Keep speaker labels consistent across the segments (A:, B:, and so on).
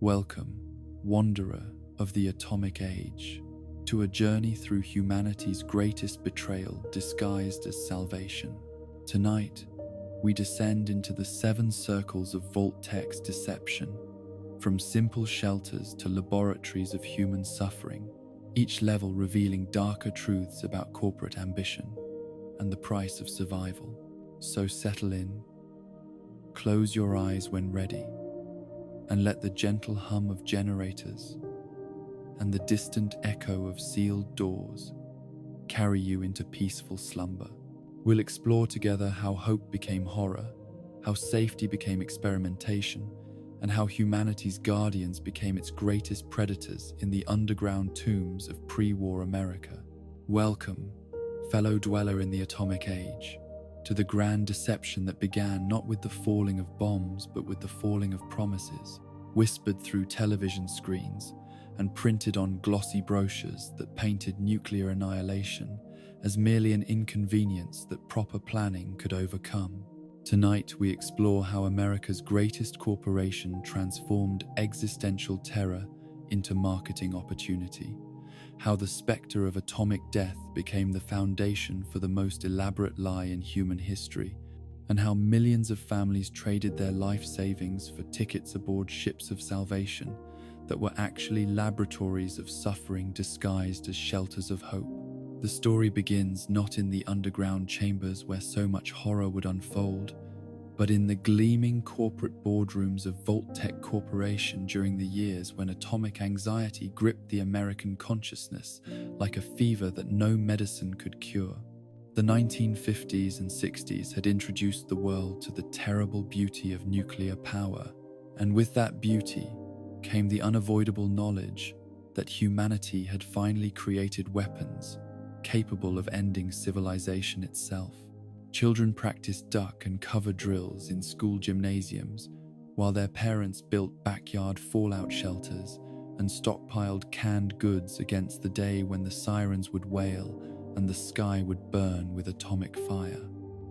A: Welcome, wanderer of the atomic age, to a journey through humanity's greatest betrayal disguised as salvation. Tonight, we descend into the 7 circles of Vault-Tech's deception, from simple shelters to laboratories of human suffering, each level revealing darker truths about corporate ambition and the price of survival. So settle in, close your eyes when ready, and let the gentle hum of generators and the distant echo of sealed doors carry you into peaceful slumber. We'll explore together how hope became horror, how safety became experimentation, and how humanity's guardians became its greatest predators in the underground tombs of pre-war America. Welcome, fellow dweller in the atomic age, to the grand deception that began not with the falling of bombs but with the falling of promises, whispered through television screens and printed on glossy brochures that painted nuclear annihilation as merely an inconvenience that proper planning could overcome. Tonight we explore how America's greatest corporation transformed existential terror into marketing opportunity, how the specter of atomic death became the foundation for the most elaborate lie in human history, and how millions of families traded their life savings for tickets aboard ships of salvation that were actually laboratories of suffering disguised as shelters of hope. The story begins not in the underground chambers where so much horror would unfold, but in the gleaming corporate boardrooms of Vault-Tech Corporation during the years when atomic anxiety gripped the American consciousness like a fever that no medicine could cure. The 1950s and 60s had introduced the world to the terrible beauty of nuclear power, and with that beauty came the unavoidable knowledge that humanity had finally created weapons capable of ending civilization itself. Children practiced duck and cover drills in school gymnasiums, while their parents built backyard fallout shelters and stockpiled canned goods against the day when the sirens would wail and the sky would burn with atomic fire.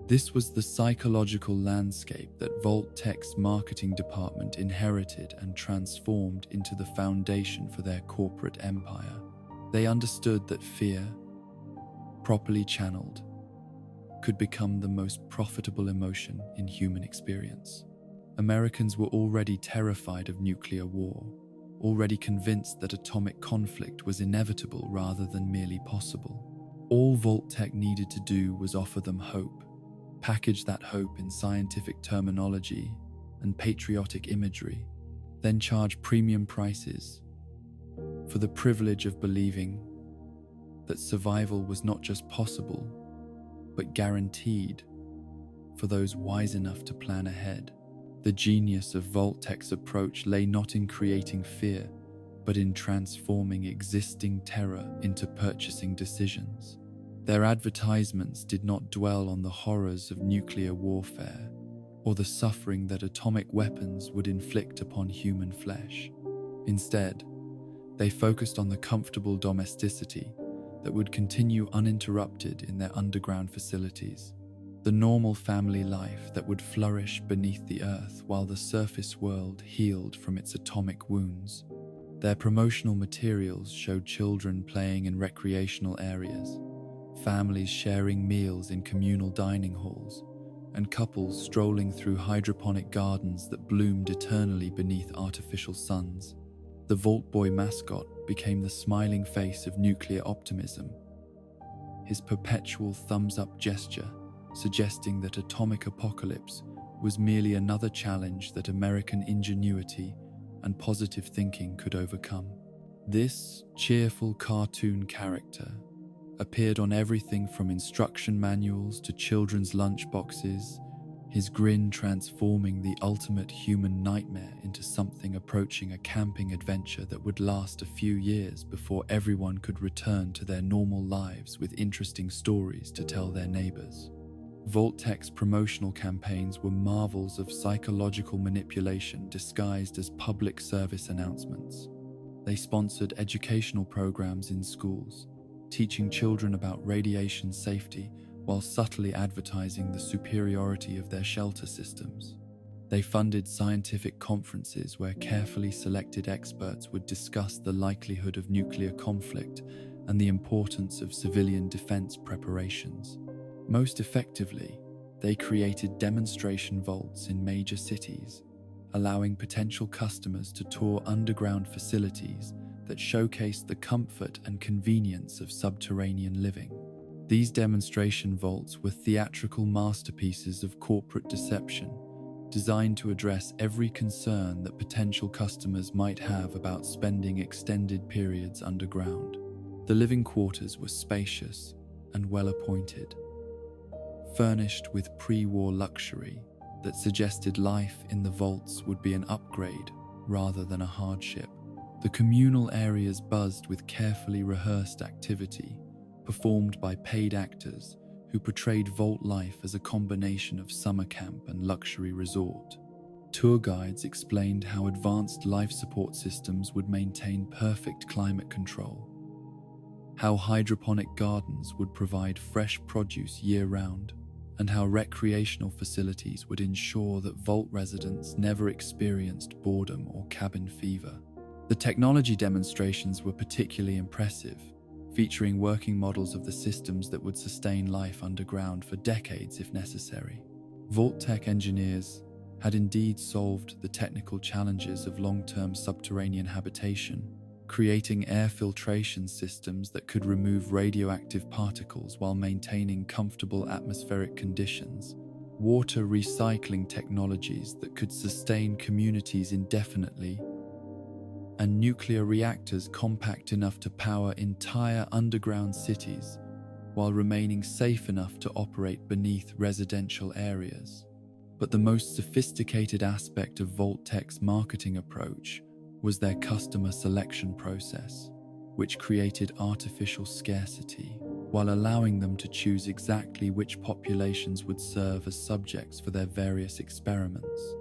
A: This was the psychological landscape that Vault-Tech's marketing department inherited and transformed into the foundation for their corporate empire. They understood that fear, properly channeled, could become the most profitable emotion in human experience. Americans were already terrified of nuclear war, already convinced that atomic conflict was inevitable rather than merely possible. All Vault-Tech needed to do was offer them hope, package that hope in scientific terminology and patriotic imagery, then charge premium prices for the privilege of believing that survival was not just possible, but guaranteed for those wise enough to plan ahead. The genius of Vault-Tech's approach lay not in creating fear, but in transforming existing terror into purchasing decisions. Their advertisements did not dwell on the horrors of nuclear warfare or the suffering that atomic weapons would inflict upon human flesh. Instead, they focused on the comfortable domesticity that would continue uninterrupted in their underground facilities, the normal family life that would flourish beneath the earth while the surface world healed from its atomic wounds. Their promotional materials showed children playing in recreational areas, families sharing meals in communal dining halls, and couples strolling through hydroponic gardens that bloomed eternally beneath artificial suns. The Vault Boy mascot became the smiling face of nuclear optimism, his perpetual thumbs-up gesture suggesting that atomic apocalypse was merely another challenge that American ingenuity and positive thinking could overcome. This cheerful cartoon character appeared on everything from instruction manuals to children's lunchboxes, his grin transforming the ultimate human nightmare into something approaching a camping adventure that would last a few years before everyone could return to their normal lives with interesting stories to tell their neighbors. Vault-Tech's promotional campaigns were marvels of psychological manipulation disguised as public service announcements. They sponsored educational programs in schools, teaching children about radiation safety while subtly advertising the superiority of their shelter systems. They funded scientific conferences where carefully selected experts would discuss the likelihood of nuclear conflict and the importance of civilian defense preparations. Most effectively, they created demonstration vaults in major cities, allowing potential customers to tour underground facilities that showcased the comfort and convenience of subterranean living. These demonstration vaults were theatrical masterpieces of corporate deception, designed to address every concern that potential customers might have about spending extended periods underground. The living quarters were spacious and well-appointed, furnished with pre-war luxury that suggested life in the vaults would be an upgrade rather than a hardship. The communal areas buzzed with carefully rehearsed activity, performed by paid actors who portrayed vault life as a combination of summer camp and luxury resort. Tour guides explained how advanced life support systems would maintain perfect climate control, how hydroponic gardens would provide fresh produce year-round, and how recreational facilities would ensure that vault residents never experienced boredom or cabin fever. The technology demonstrations were particularly impressive, featuring working models of the systems that would sustain life underground for decades if necessary. Vault-Tec engineers had indeed solved the technical challenges of long-term subterranean habitation, creating air filtration systems that could remove radioactive particles while maintaining comfortable atmospheric conditions, water recycling technologies that could sustain communities indefinitely, and nuclear reactors compact enough to power entire underground cities while remaining safe enough to operate beneath residential areas. But the most sophisticated aspect of Vault-Tec's marketing approach was their customer selection process, which created artificial scarcity while allowing them to choose exactly which populations would serve as subjects for their various experiments.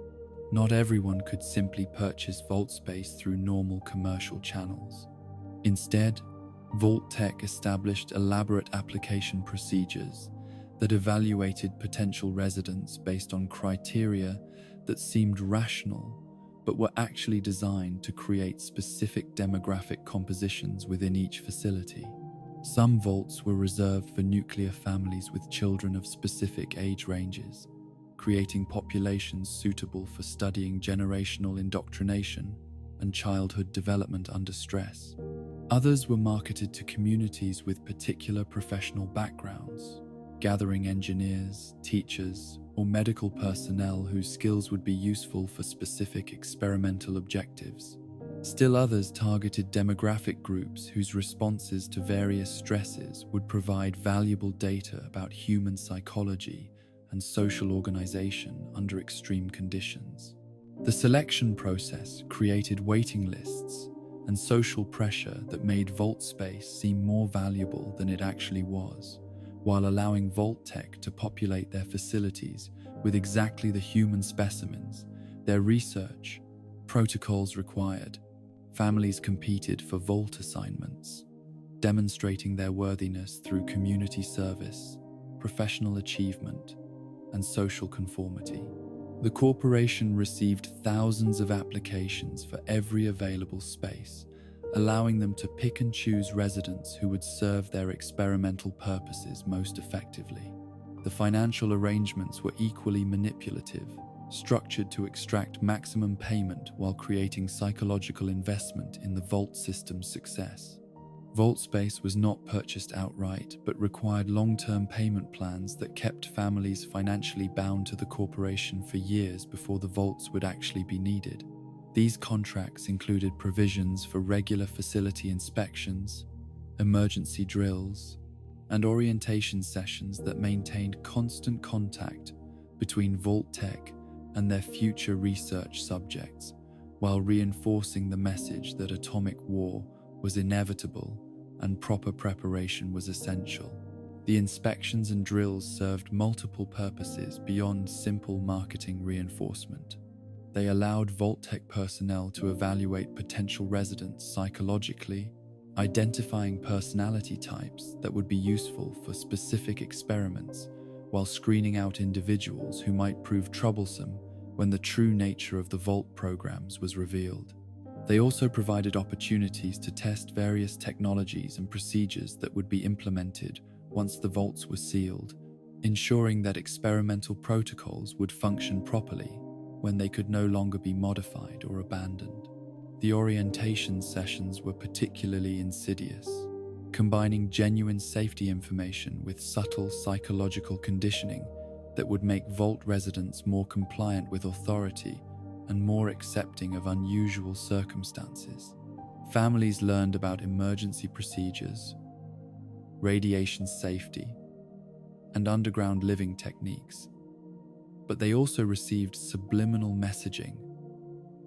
A: Not everyone could simply purchase vault space through normal commercial channels. Instead, Vault-Tec established elaborate application procedures that evaluated potential residents based on criteria that seemed rational but were actually designed to create specific demographic compositions within each facility. Some vaults were reserved for nuclear families with children of specific age ranges, creating populations suitable for studying generational indoctrination and childhood development under stress. Others were marketed to communities with particular professional backgrounds, gathering engineers, teachers, or medical personnel whose skills would be useful for specific experimental objectives. Still others targeted demographic groups whose responses to various stresses would provide valuable data about human psychology and social organization under extreme conditions. The selection process created waiting lists and social pressure that made vault space seem more valuable than it actually was, while allowing Vault-Tec to populate their facilities with exactly the human specimens their research protocols required. Families competed for vault assignments, demonstrating their worthiness through community service, professional achievement, and social conformity. The corporation received thousands of applications for every available space, allowing them to pick and choose residents who would serve their experimental purposes most effectively. The financial arrangements were equally manipulative, structured to extract maximum payment while creating psychological investment in the vault system's success. Vault space was not purchased outright, but required long-term payment plans that kept families financially bound to the corporation for years before the vaults would actually be needed. These contracts included provisions for regular facility inspections, emergency drills, and orientation sessions that maintained constant contact between Vault-Tec and their future research subjects, while reinforcing the message that atomic war was inevitable and proper preparation was essential. The inspections and drills served multiple purposes beyond simple marketing reinforcement. They allowed Vault-Tec personnel to evaluate potential residents psychologically, identifying personality types that would be useful for specific experiments, while screening out individuals who might prove troublesome when the true nature of the Vault programs was revealed. They also provided opportunities to test various technologies and procedures that would be implemented once the vaults were sealed, ensuring that experimental protocols would function properly when they could no longer be modified or abandoned. The orientation sessions were particularly insidious, combining genuine safety information with subtle psychological conditioning that would make vault residents more compliant with authority and more accepting of unusual circumstances. Families learned about emergency procedures, radiation safety, and underground living techniques, but they also received subliminal messaging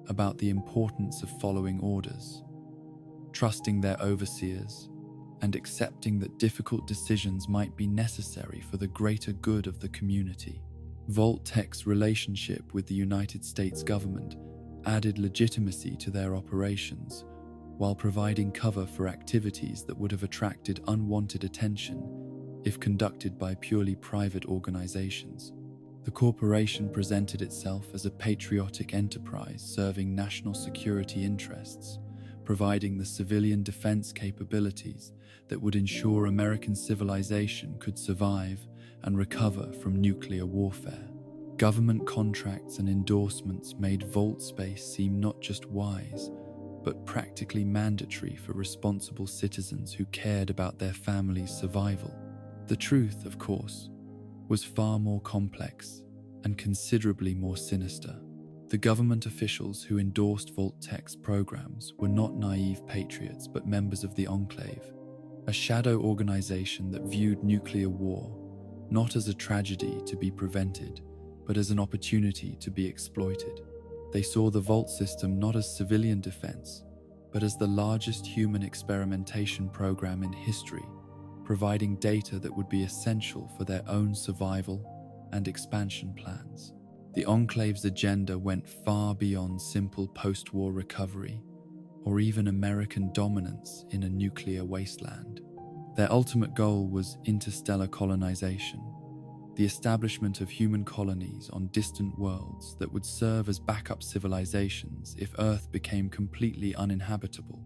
A: about the importance of following orders, trusting their overseers, and accepting that difficult decisions might be necessary for the greater good of the community. Vault-Tech's relationship with the United States government added legitimacy to their operations, while providing cover for activities that would have attracted unwanted attention if conducted by purely private organizations. The corporation presented itself as a patriotic enterprise serving national security interests, providing the civilian defense capabilities that would ensure American civilization could survive and recover from nuclear warfare. Government contracts and endorsements made vault space seem not just wise, but practically mandatory for responsible citizens who cared about their family's survival. The truth, of course, was far more complex and considerably more sinister. The government officials who endorsed Vault-Tech's programs were not naive patriots but members of the Enclave, a shadow organization that viewed nuclear war not as a tragedy to be prevented, but as an opportunity to be exploited. They saw the Vault system not as civilian defense, but as the largest human experimentation program in history, providing data that would be essential for their own survival and expansion plans. The Enclave's agenda went far beyond simple post-war recovery, or even American dominance in a nuclear wasteland. Their ultimate goal was interstellar colonization, the establishment of human colonies on distant worlds that would serve as backup civilizations if Earth became completely uninhabitable.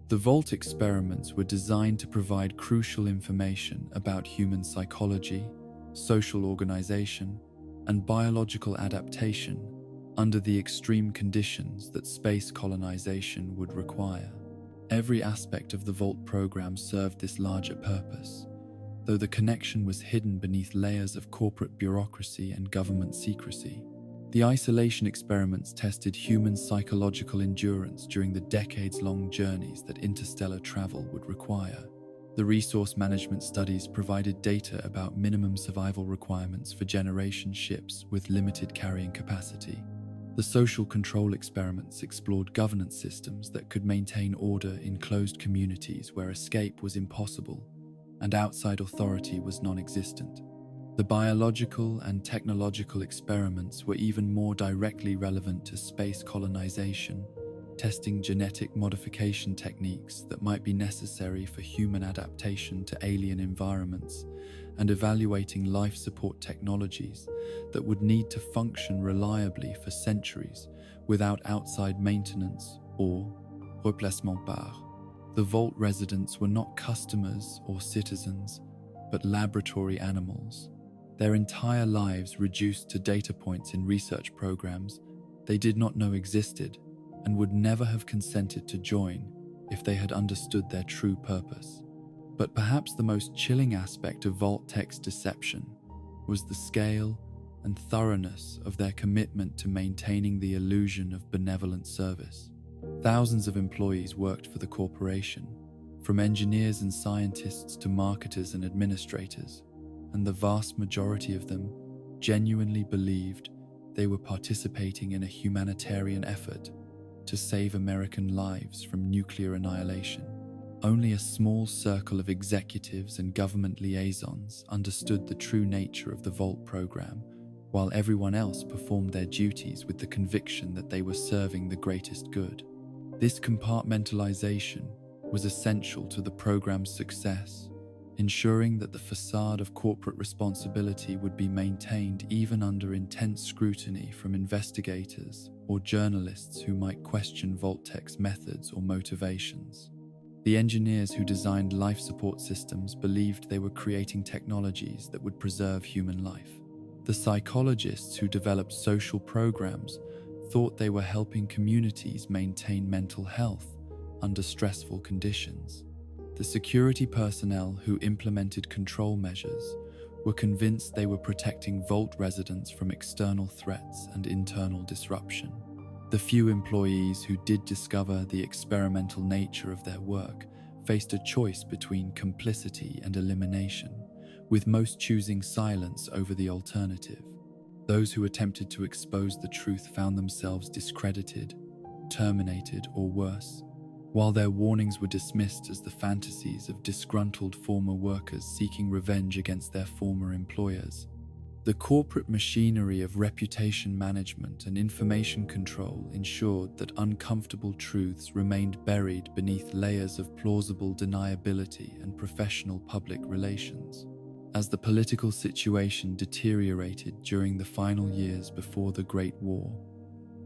A: The Vault experiments were designed to provide crucial information about human psychology, social organization, and biological adaptation under the extreme conditions that space colonization would require. Every aspect of the Vault program served this larger purpose, though the connection was hidden beneath layers of corporate bureaucracy and government secrecy. The isolation experiments tested human psychological endurance during the decades-long journeys that interstellar travel would require. The resource management studies provided data about minimum survival requirements for generation ships with limited carrying capacity. The social control experiments explored governance systems that could maintain order in closed communities where escape was impossible and outside authority was non-existent. The biological and technological experiments were even more directly relevant to space colonization, testing genetic modification techniques that might be necessary for human adaptation to alien environments, and evaluating life support technologies that would need to function reliably for centuries without outside maintenance or remplacement par. The Vault residents were not customers or citizens, but laboratory animals, their entire lives reduced to data points in research programs they did not know existed and would never have consented to join if they had understood their true purpose. But perhaps the most chilling aspect of Vault-Tech's deception was the scale and thoroughness of their commitment to maintaining the illusion of benevolent service. Thousands of employees worked for the corporation, from engineers and scientists to marketers and administrators, and the vast majority of them genuinely believed they were participating in a humanitarian effort to save American lives from nuclear annihilation. Only a small circle of executives and government liaisons understood the true nature of the Vault program, while everyone else performed their duties with the conviction that they were serving the greatest good. This compartmentalization was essential to the program's success ensuring that the facade of corporate responsibility would be maintained even under intense scrutiny from investigators or journalists who might question Vault-Tec's methods or motivations. The engineers who designed life support systems believed they were creating technologies that would preserve human life. The psychologists who developed social programs thought they were helping communities maintain mental health under stressful conditions. The security personnel who implemented control measures were convinced they were protecting Vault residents from external threats and internal disruption. The few employees who did discover the experimental nature of their work faced a choice between complicity and elimination, with most choosing silence over the alternative. Those who attempted to expose the truth found themselves discredited, terminated, or worse, while their warnings were dismissed as the fantasies of disgruntled former workers seeking revenge against their former employers. The corporate machinery of reputation management and information control ensured that uncomfortable truths remained buried beneath layers of plausible deniability and professional public relations. As the political situation deteriorated during the final years before the Great War,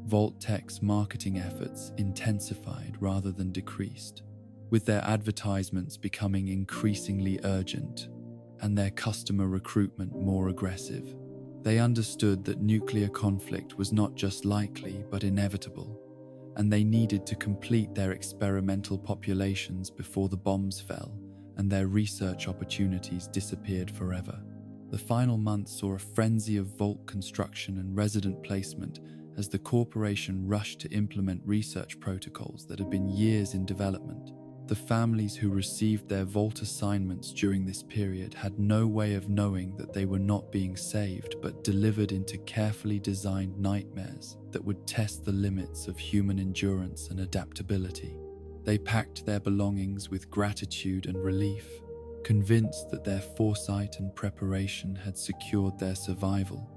A: Vault-Tec's marketing efforts intensified rather than decreased, with their advertisements becoming increasingly urgent and their customer recruitment more aggressive. They understood that nuclear conflict was not just likely but inevitable, and they needed to complete their experimental populations before the bombs fell and their research opportunities disappeared forever. The final months saw a frenzy of vault construction and resident placement as the corporation rushed to implement research protocols that had been years in development. The families who received their vault assignments during this period had no way of knowing that they were not being saved but delivered into carefully designed nightmares that would test the limits of human endurance and adaptability. They packed their belongings with gratitude and relief, convinced that their foresight and preparation had secured their survival,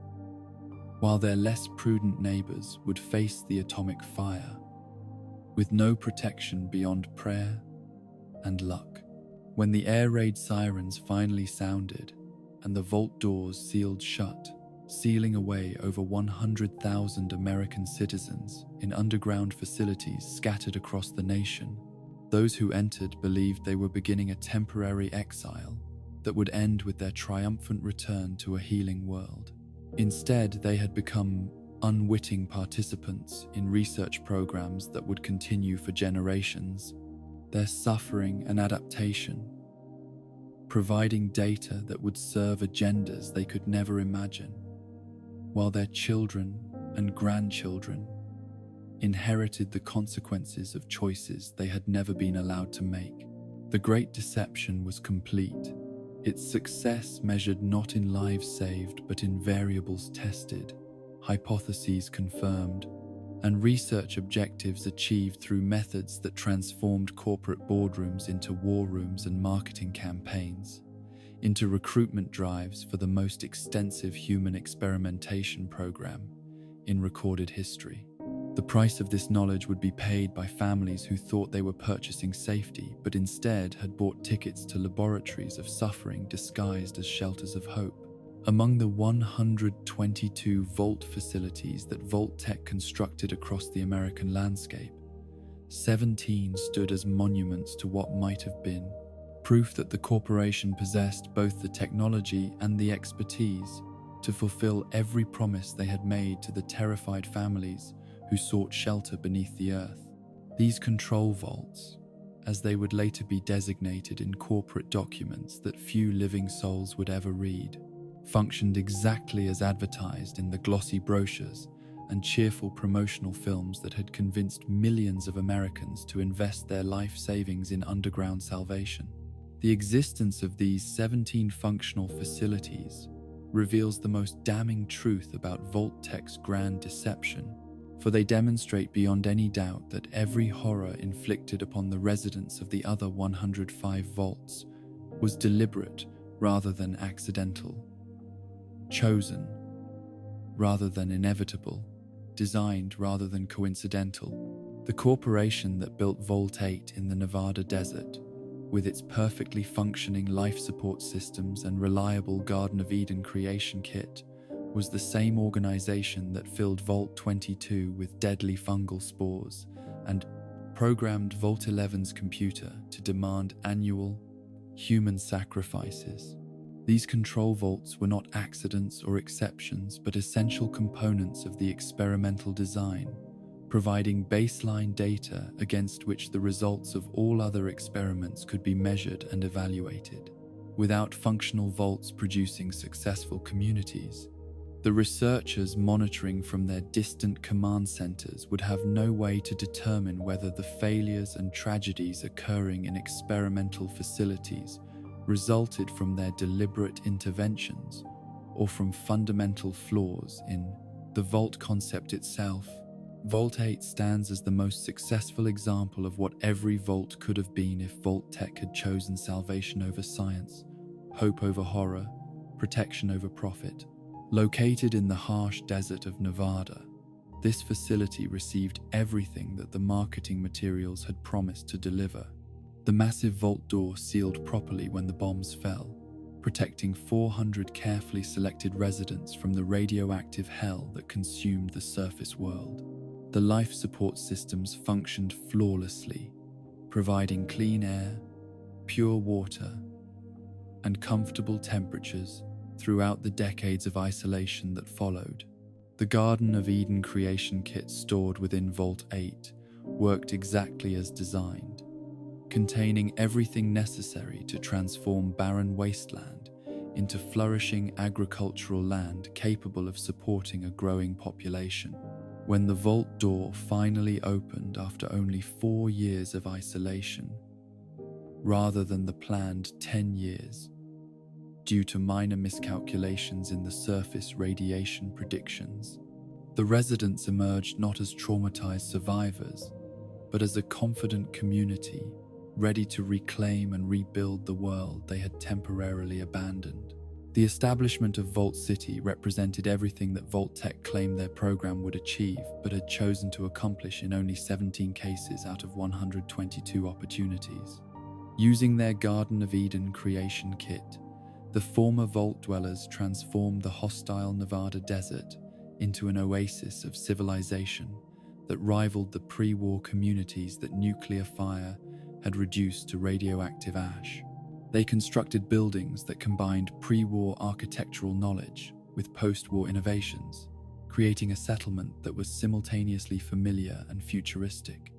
A: while their less prudent neighbors would face the atomic fire with no protection beyond prayer and luck. When the air raid sirens finally sounded and the vault doors sealed shut, sealing away over 100,000 American citizens in underground facilities scattered across the nation, those who entered believed they were beginning a temporary exile that would end with their triumphant return to a healing world. Instead, they had become unwitting participants in research programs that would continue for generations, their suffering and adaptation providing data that would serve agendas they could never imagine, while their children and grandchildren inherited the consequences of choices they had never been allowed to make. The Great Deception was complete. Its success measured not in lives saved but in variables tested, hypotheses confirmed, and research objectives achieved through methods that transformed corporate boardrooms into war rooms and marketing campaigns, into recruitment drives for the most extensive human experimentation program in recorded history. The price of this knowledge would be paid by families who thought they were purchasing safety but instead had bought tickets to laboratories of suffering disguised as shelters of hope. Among the 122 vault facilities that Vault-Tec constructed across the American landscape, 17 stood as monuments to what might have been, proof that the corporation possessed both the technology and the expertise to fulfill every promise they had made to the terrified families who sought shelter beneath the earth. These control vaults, as they would later be designated in corporate documents that few living souls would ever read, functioned exactly as advertised in the glossy brochures and cheerful promotional films that had convinced millions of Americans to invest their life savings in underground salvation. The existence of these 17 functional facilities reveals the most damning truth about Vault-Tec's grand deception, for they demonstrate beyond any doubt that every horror inflicted upon the residents of the other 105 vaults was deliberate rather than accidental, chosen rather than inevitable, designed rather than coincidental. The corporation that built Vault 8 in the Nevada desert with its perfectly functioning life support systems and reliable Garden of Eden creation kit, was the same organization that filled Vault 22 with deadly fungal spores and programmed Vault 11's computer to demand annual human sacrifices. These control vaults were not accidents or exceptions, but essential components of the experimental design, providing baseline data against which the results of all other experiments could be measured and evaluated. Without functional vaults producing successful communities, the researchers monitoring from their distant command centers would have no way to determine whether the failures and tragedies occurring in experimental facilities resulted from their deliberate interventions or from fundamental flaws in the vault concept itself. Vault 8 stands as the most successful example of what every vault could have been if Vault Tech had chosen salvation over science, hope over horror, protection over profit. Located in the harsh desert of Nevada, this facility received everything that the marketing materials had promised to deliver. The massive vault door sealed properly when the bombs fell, protecting 400 carefully selected residents from the radioactive hell that consumed the surface world. The life support systems functioned flawlessly, providing clean air, pure water, and comfortable temperatures throughout the decades of isolation that followed. The Garden of Eden creation kit stored within Vault 8 worked exactly as designed, containing everything necessary to transform barren wasteland into flourishing agricultural land capable of supporting a growing population. When the vault door finally opened after only 4 years of isolation, rather than the planned 10 years, due to minor miscalculations in the surface radiation predictions, the residents emerged not as traumatized survivors, but as a confident community ready to reclaim and rebuild the world they had temporarily abandoned. The establishment of Vault City represented everything that Vault Tech claimed their program would achieve, but had chosen to accomplish in only 17 cases out of 122 opportunities. Using their Garden of Eden creation kit, the former Vault dwellers transformed the hostile Nevada desert into an oasis of civilization that rivaled the pre-war communities that nuclear fire had reduced to radioactive ash. They constructed buildings that combined pre-war architectural knowledge with post-war innovations, creating a settlement that was simultaneously familiar and futuristic.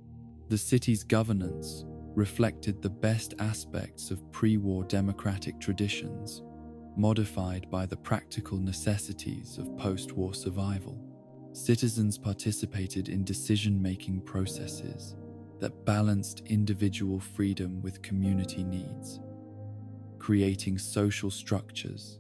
A: The city's governance reflected the best aspects of pre-war democratic traditions, modified by the practical necessities of post-war survival. Citizens participated in decision-making processes that balanced individual freedom with community needs, creating social structures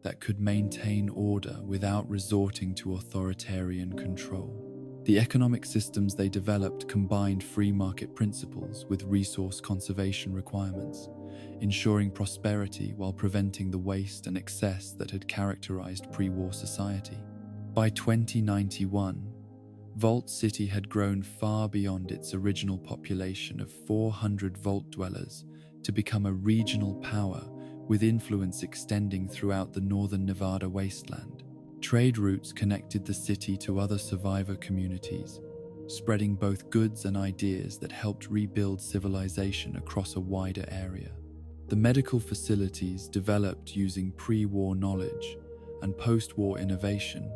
A: that could maintain order without resorting to authoritarian control. The economic systems they developed combined free market principles with resource conservation requirements, ensuring prosperity while preventing the waste and excess that had characterized pre-war society. By 2091, Vault City had grown far beyond its original population of 400 Vault dwellers to become a regional power with influence extending throughout the northern Nevada wasteland. Trade routes connected the city to other survivor communities, spreading both goods and ideas that helped rebuild civilization across a wider area. The medical facilities developed using pre-war knowledge and post-war innovation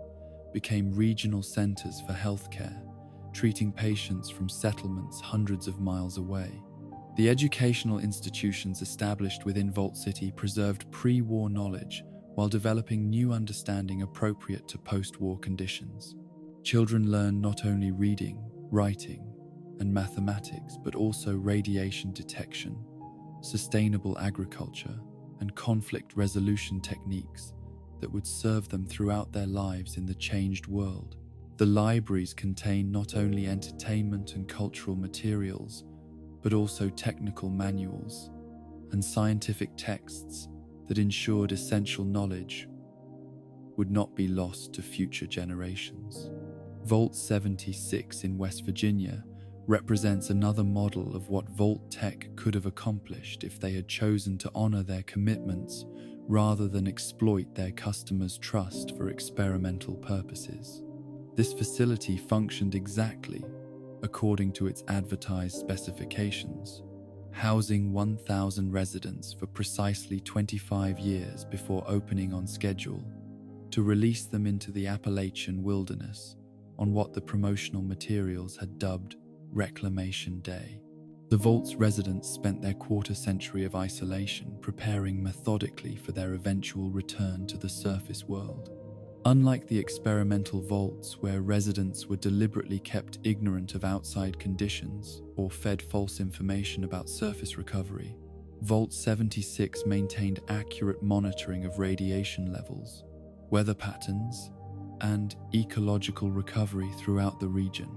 A: became regional centers for healthcare, treating patients from settlements hundreds of miles away. The educational institutions established within Vault City preserved pre-war knowledge while developing new understanding appropriate to post-war conditions. Children learn not only reading, writing, and mathematics, but also radiation detection, sustainable agriculture, and conflict resolution techniques that would serve them throughout their lives in the changed world. The libraries contain not only entertainment and cultural materials, but also technical manuals and scientific texts that ensured essential knowledge would not be lost to future generations. Vault 76 in West Virginia represents another model of what Vault Tech could have accomplished if they had chosen to honor their commitments rather than exploit their customers' trust for experimental purposes. This facility functioned exactly according to its advertised specifications, housing 1,000 residents for precisely 25 years before opening on schedule to release them into the Appalachian wilderness on what the promotional materials had dubbed Reclamation Day. The Vault's residents spent their quarter-century of isolation preparing methodically for their eventual return to the surface world. Unlike the experimental vaults where residents were deliberately kept ignorant of outside conditions or fed false information about surface recovery, Vault 76 maintained accurate monitoring of radiation levels, weather patterns, and ecological recovery throughout the region.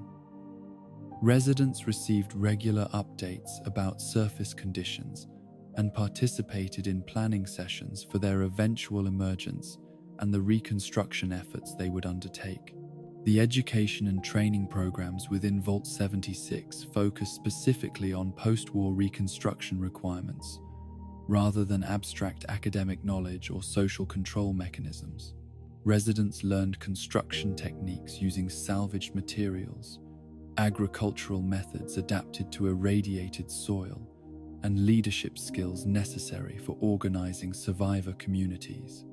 A: Residents received regular updates about surface conditions and participated in planning sessions for their eventual emergence and the reconstruction efforts they would undertake. The education and training programs within Vault 76 focus specifically on post-war reconstruction requirements, rather than abstract academic knowledge or social control mechanisms. Residents learned construction techniques using salvaged materials, agricultural methods adapted to irradiated soil, and leadership skills necessary for organizing survivor communities.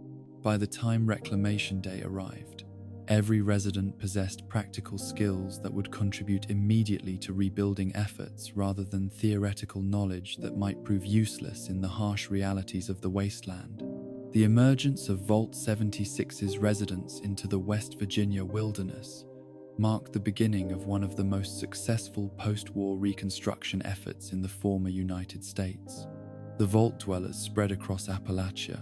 A: By the time Reclamation Day arrived, every resident possessed practical skills that would contribute immediately to rebuilding efforts rather than theoretical knowledge that might prove useless in the harsh realities of the wasteland. The emergence of Vault 76's residents into the West Virginia wilderness marked the beginning of one of the most successful post-war reconstruction efforts in the former United States. The Vault dwellers spread across Appalachia,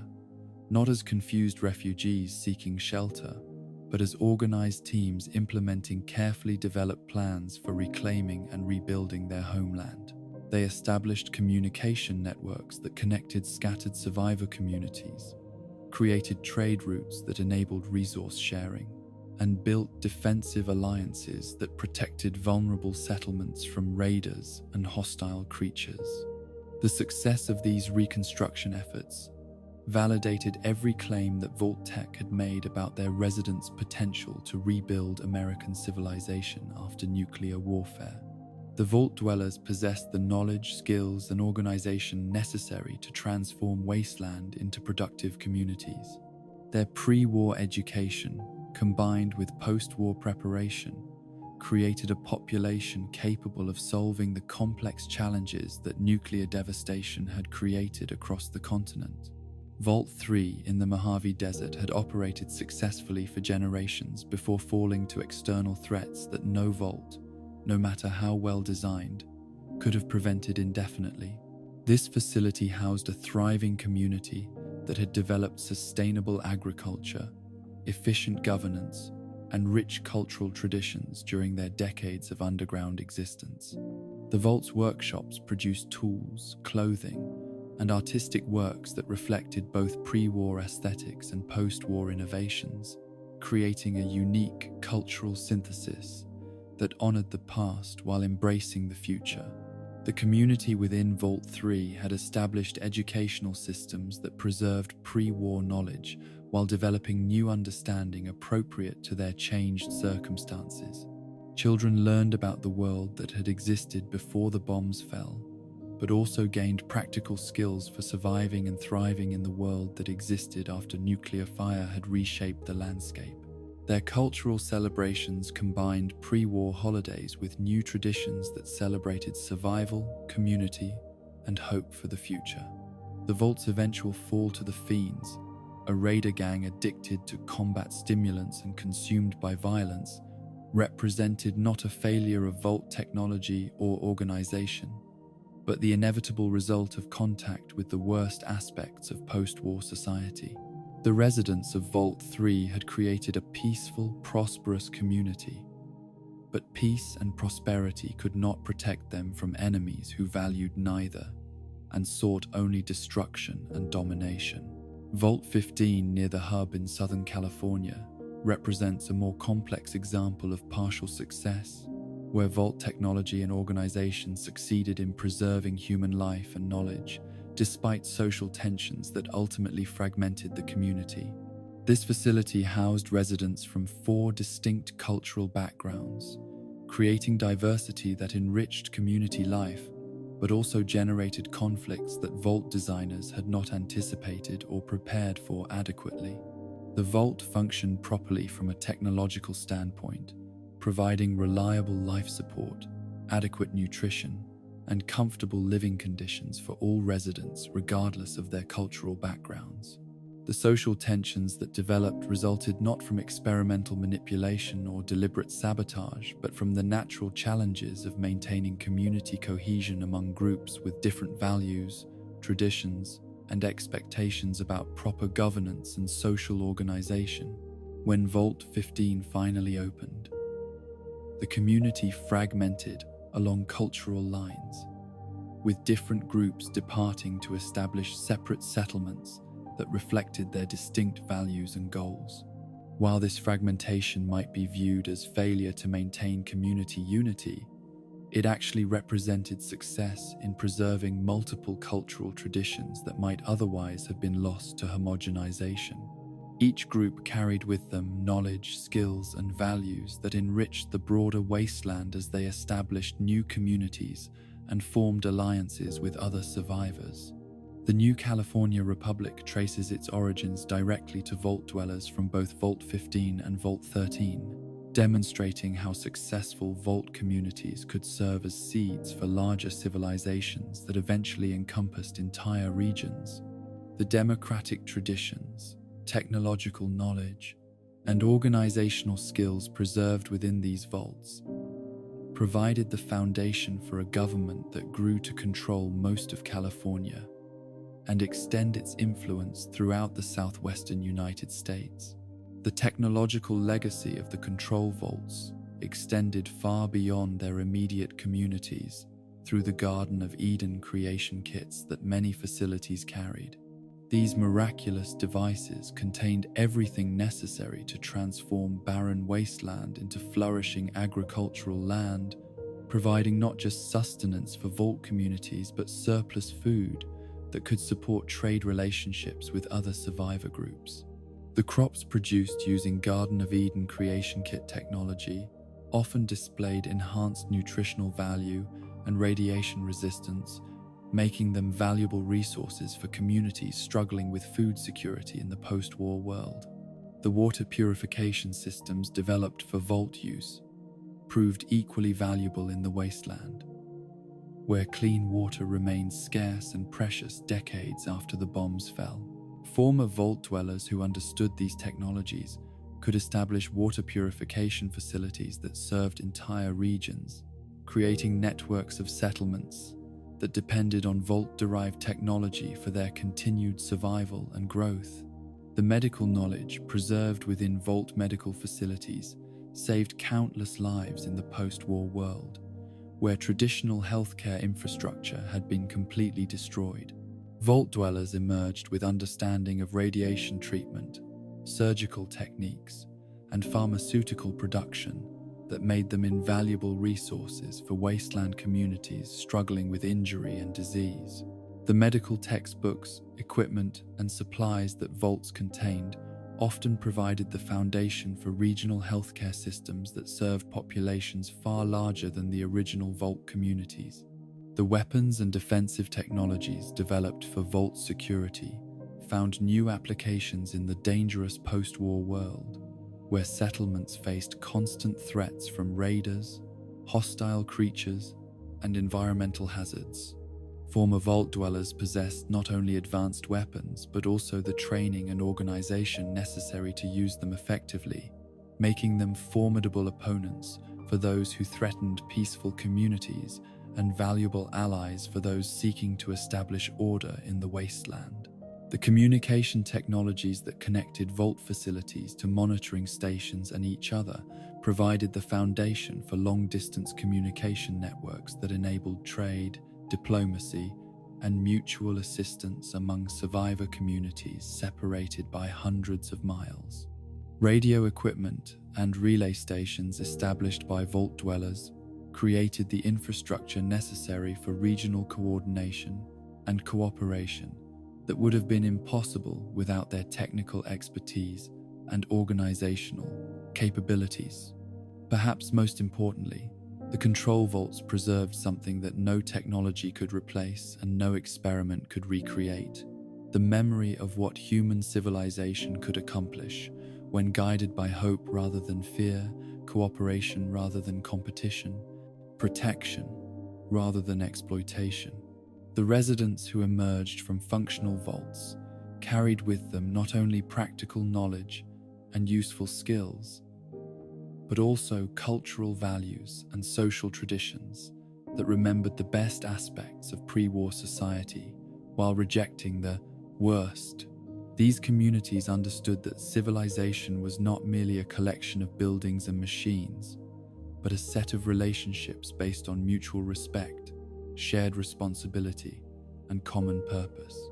A: not as confused refugees seeking shelter, but as organized teams implementing carefully developed plans for reclaiming and rebuilding their homeland. They established communication networks that connected scattered survivor communities, created trade routes that enabled resource sharing, and built defensive alliances that protected vulnerable settlements from raiders and hostile creatures. The success of these reconstruction efforts validated every claim that Vault Tech had made about their residents' potential to rebuild American civilization after nuclear warfare. The Vault dwellers possessed the knowledge, skills, and organization necessary to transform wasteland into productive communities. Their pre-war education, combined with post-war preparation, created a population capable of solving the complex challenges that nuclear devastation had created across the continent. Vault 3 in the Mojave Desert had operated successfully for generations before falling to external threats that no vault, no matter how well designed, could have prevented indefinitely. This facility housed a thriving community that had developed sustainable agriculture, efficient governance, and rich cultural traditions during their decades of underground existence. The Vault's workshops produced tools, clothing, and artistic works that reflected both pre-war aesthetics and post-war innovations, creating a unique cultural synthesis that honored the past while embracing the future. The community within Vault 3 had established educational systems that preserved pre-war knowledge while developing new understanding appropriate to their changed circumstances. Children learned about the world that had existed before the bombs fell, but also gained practical skills for surviving and thriving in the world that existed after nuclear fire had reshaped the landscape. Their cultural celebrations combined pre-war holidays with new traditions that celebrated survival, community, and hope for the future. The Vault's eventual fall to the Fiends, a raider gang addicted to combat stimulants and consumed by violence, represented not a failure of Vault technology or organization, but the inevitable result of contact with the worst aspects of post-war society. The residents of Vault 3 had created a peaceful, prosperous community, but peace and prosperity could not protect them from enemies who valued neither and sought only destruction and domination. Vault 15 near the hub in Southern California represents a more complex example of partial success where vault technology and organization succeeded in preserving human life and knowledge, despite social tensions that ultimately fragmented the community. This facility housed residents from 4 distinct cultural backgrounds, creating diversity that enriched community life, but also generated conflicts that vault designers had not anticipated or prepared for adequately. The vault functioned properly from a technological standpoint, providing reliable life support, adequate nutrition, and comfortable living conditions for all residents regardless of their cultural backgrounds. The social tensions that developed resulted not from experimental manipulation or deliberate sabotage, but from the natural challenges of maintaining community cohesion among groups with different values, traditions, and expectations about proper governance and social organization. When Vault 15 finally opened, the community fragmented along cultural lines, with different groups departing to establish separate settlements that reflected their distinct values and goals. While this fragmentation might be viewed as failure to maintain community unity, it actually represented success in preserving multiple cultural traditions that might otherwise have been lost to homogenization. Each group carried with them knowledge, skills, and values that enriched the broader wasteland as they established new communities and formed alliances with other survivors. The new California Republic traces its origins directly to vault dwellers from both Vault 15 and Vault 13, demonstrating how successful vault communities could serve as seeds for larger civilizations that eventually encompassed entire regions. The democratic traditions, technological knowledge, and organizational skills preserved within these vaults provided the foundation for a government that grew to control most of California and extend its influence throughout the southwestern United States. The technological legacy of the control vaults extended far beyond their immediate communities through the Garden of Eden creation kits that many facilities carried. These miraculous devices contained everything necessary to transform barren wasteland into flourishing agricultural land, providing not just sustenance for vault communities but surplus food that could support trade relationships with other survivor groups. The crops produced using Garden of Eden creation kit technology often displayed enhanced nutritional value and radiation resistance, making them valuable resources for communities struggling with food security in the post-war world. The water purification systems developed for vault use proved equally valuable in the wasteland, where clean water remained scarce and precious decades after the bombs fell. Former vault dwellers who understood these technologies could establish water purification facilities that served entire regions, creating networks of settlements that depended on vault-derived technology for their continued survival and growth. The medical knowledge preserved within vault medical facilities saved countless lives in the post-war world, where traditional healthcare infrastructure had been completely destroyed. Vault dwellers emerged with understanding of radiation treatment, surgical techniques, and pharmaceutical production that made them invaluable resources for wasteland communities struggling with injury and disease. The medical textbooks, equipment, and supplies that vaults contained often provided the foundation for regional healthcare systems that served populations far larger than the original vault communities. The weapons and defensive technologies developed for vault security found new applications in the dangerous post-war world, where settlements faced constant threats from raiders, hostile creatures, and environmental hazards. Former vault dwellers possessed not only advanced weapons, but also the training and organization necessary to use them effectively, making them formidable opponents for those who threatened peaceful communities and valuable allies for those seeking to establish order in the wasteland. The communication technologies that connected vault facilities to monitoring stations and each other provided the foundation for long-distance communication networks that enabled trade, diplomacy, and mutual assistance among survivor communities separated by hundreds of miles. Radio equipment and relay stations established by vault dwellers created the infrastructure necessary for regional coordination and cooperation that would have been impossible without their technical expertise and organizational capabilities. Perhaps most importantly, the control vaults preserved something that no technology could replace and no experiment could recreate: the memory of what human civilization could accomplish when guided by hope rather than fear, cooperation rather than competition, protection rather than exploitation. The residents who emerged from functional vaults carried with them not only practical knowledge and useful skills, but also cultural values and social traditions that remembered the best aspects of pre-war society while rejecting the worst. These communities understood that civilization was not merely a collection of buildings and machines, but a set of relationships based on mutual respect, shared responsibility, and common purpose.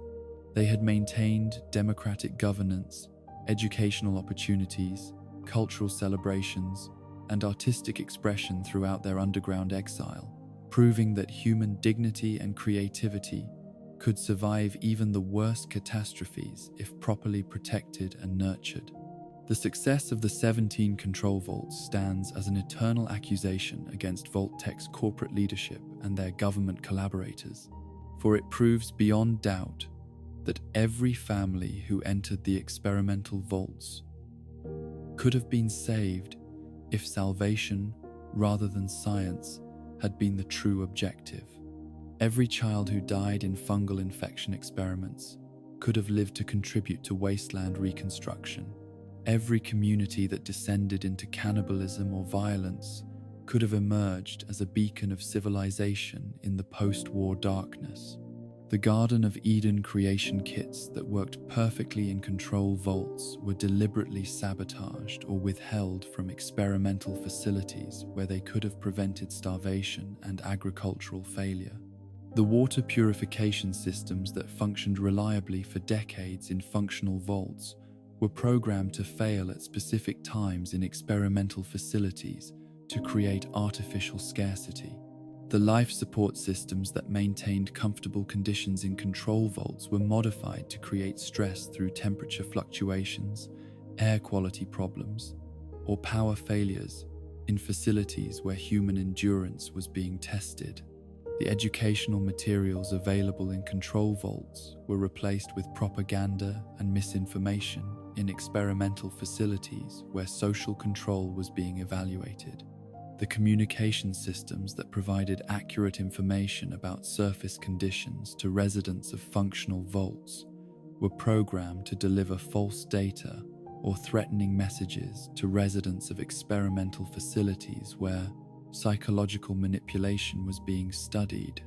A: They had maintained democratic governance, educational opportunities, cultural celebrations, and artistic expression throughout their underground exile, proving that human dignity and creativity could survive even the worst catastrophes if properly protected and nurtured. The success of the 17 control vaults stands as an eternal accusation against Vault-Tech's corporate leadership and their government collaborators, for it proves beyond doubt that every family who entered the experimental vaults could have been saved if salvation, rather than science, had been the true objective. Every child who died in fungal infection experiments could have lived to contribute to wasteland reconstruction. Every community that descended into cannibalism or violence could have emerged as a beacon of civilization in the post-war darkness. The Garden of Eden creation kits that worked perfectly in control vaults were deliberately sabotaged or withheld from experimental facilities where they could have prevented starvation and agricultural failure. The water purification systems that functioned reliably for decades in functional vaults were programmed to fail at specific times in experimental facilities to create artificial scarcity. The life support systems that maintained comfortable conditions in control vaults were modified to create stress through temperature fluctuations, air quality problems, or power failures in facilities where human endurance was being tested. The educational materials available in control vaults were replaced with propaganda and misinformation in experimental facilities where social control was being evaluated. The communication systems that provided accurate information about surface conditions to residents of functional vaults were programmed to deliver false data or threatening messages to residents of experimental facilities where psychological manipulation was being studied.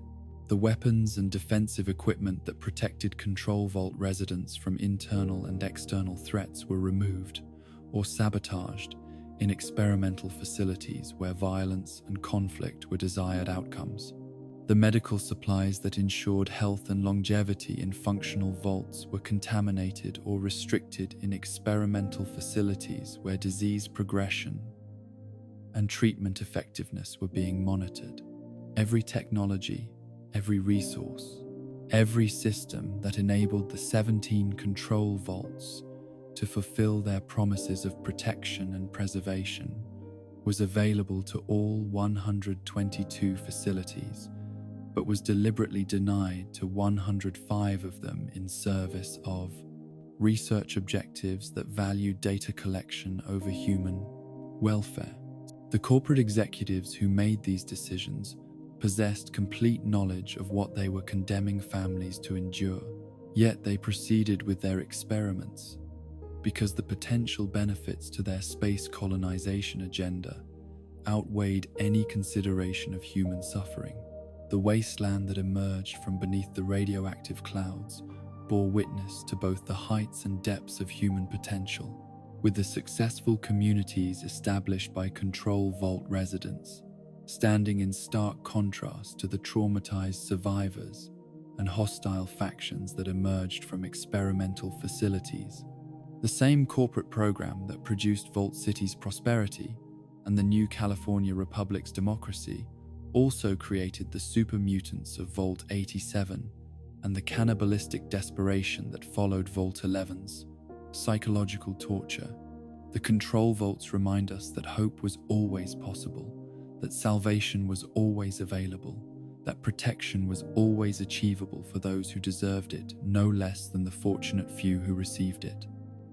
A: The weapons and defensive equipment that protected control vault residents from internal and external threats were removed or sabotaged in experimental facilities where violence and conflict were desired outcomes. The medical supplies that ensured health and longevity in functional vaults were contaminated or restricted in experimental facilities where disease progression and treatment effectiveness were being monitored. Every technology, every resource, every system that enabled the 17 control vaults to fulfill their promises of protection and preservation was available to all 122 facilities, but was deliberately denied to 105 of them in service of research objectives that valued data collection over human welfare. The corporate executives who made these decisions possessed complete knowledge of what they were condemning families to endure, yet they proceeded with their experiments because the potential benefits to their space colonization agenda outweighed any consideration of human suffering. The wasteland that emerged from beneath the radioactive clouds bore witness to both the heights and depths of human potential, with the successful communities established by control vault residents standing in stark contrast to the traumatized survivors and hostile factions that emerged from experimental facilities. The same corporate program that produced Vault City's prosperity and the new California Republic's democracy also created the super mutants of Vault 87 and the cannibalistic desperation that followed Vault 11's psychological torture. The control vaults remind us that hope was always possible, that salvation was always available, that protection was always achievable for those who deserved it, no less than the fortunate few who received it.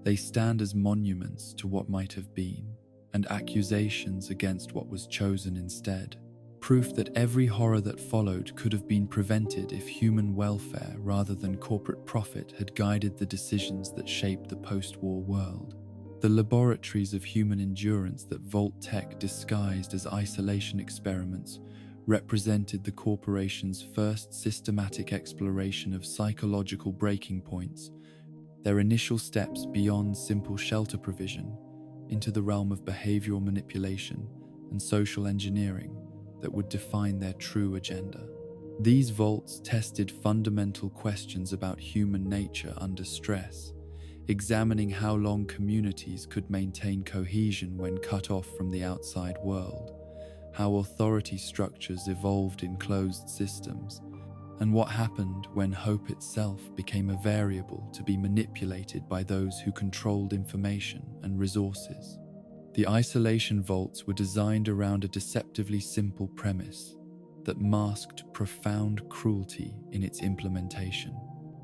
A: They stand as monuments to what might have been, and accusations against what was chosen instead. Proof that every horror that followed could have been prevented if human welfare rather than corporate profit had guided the decisions that shaped the post-war world. The laboratories of human endurance that Vault Tech disguised as isolation experiments represented the corporation's first systematic exploration of psychological breaking points, their initial steps beyond simple shelter provision into the realm of behavioral manipulation and social engineering that would define their true agenda. These vaults tested fundamental questions about human nature under stress, examining how long communities could maintain cohesion when cut off from the outside world, how authority structures evolved in closed systems, and what happened when hope itself became a variable to be manipulated by those who controlled information and resources. The isolation vaults were designed around a deceptively simple premise that masked profound cruelty in its implementation.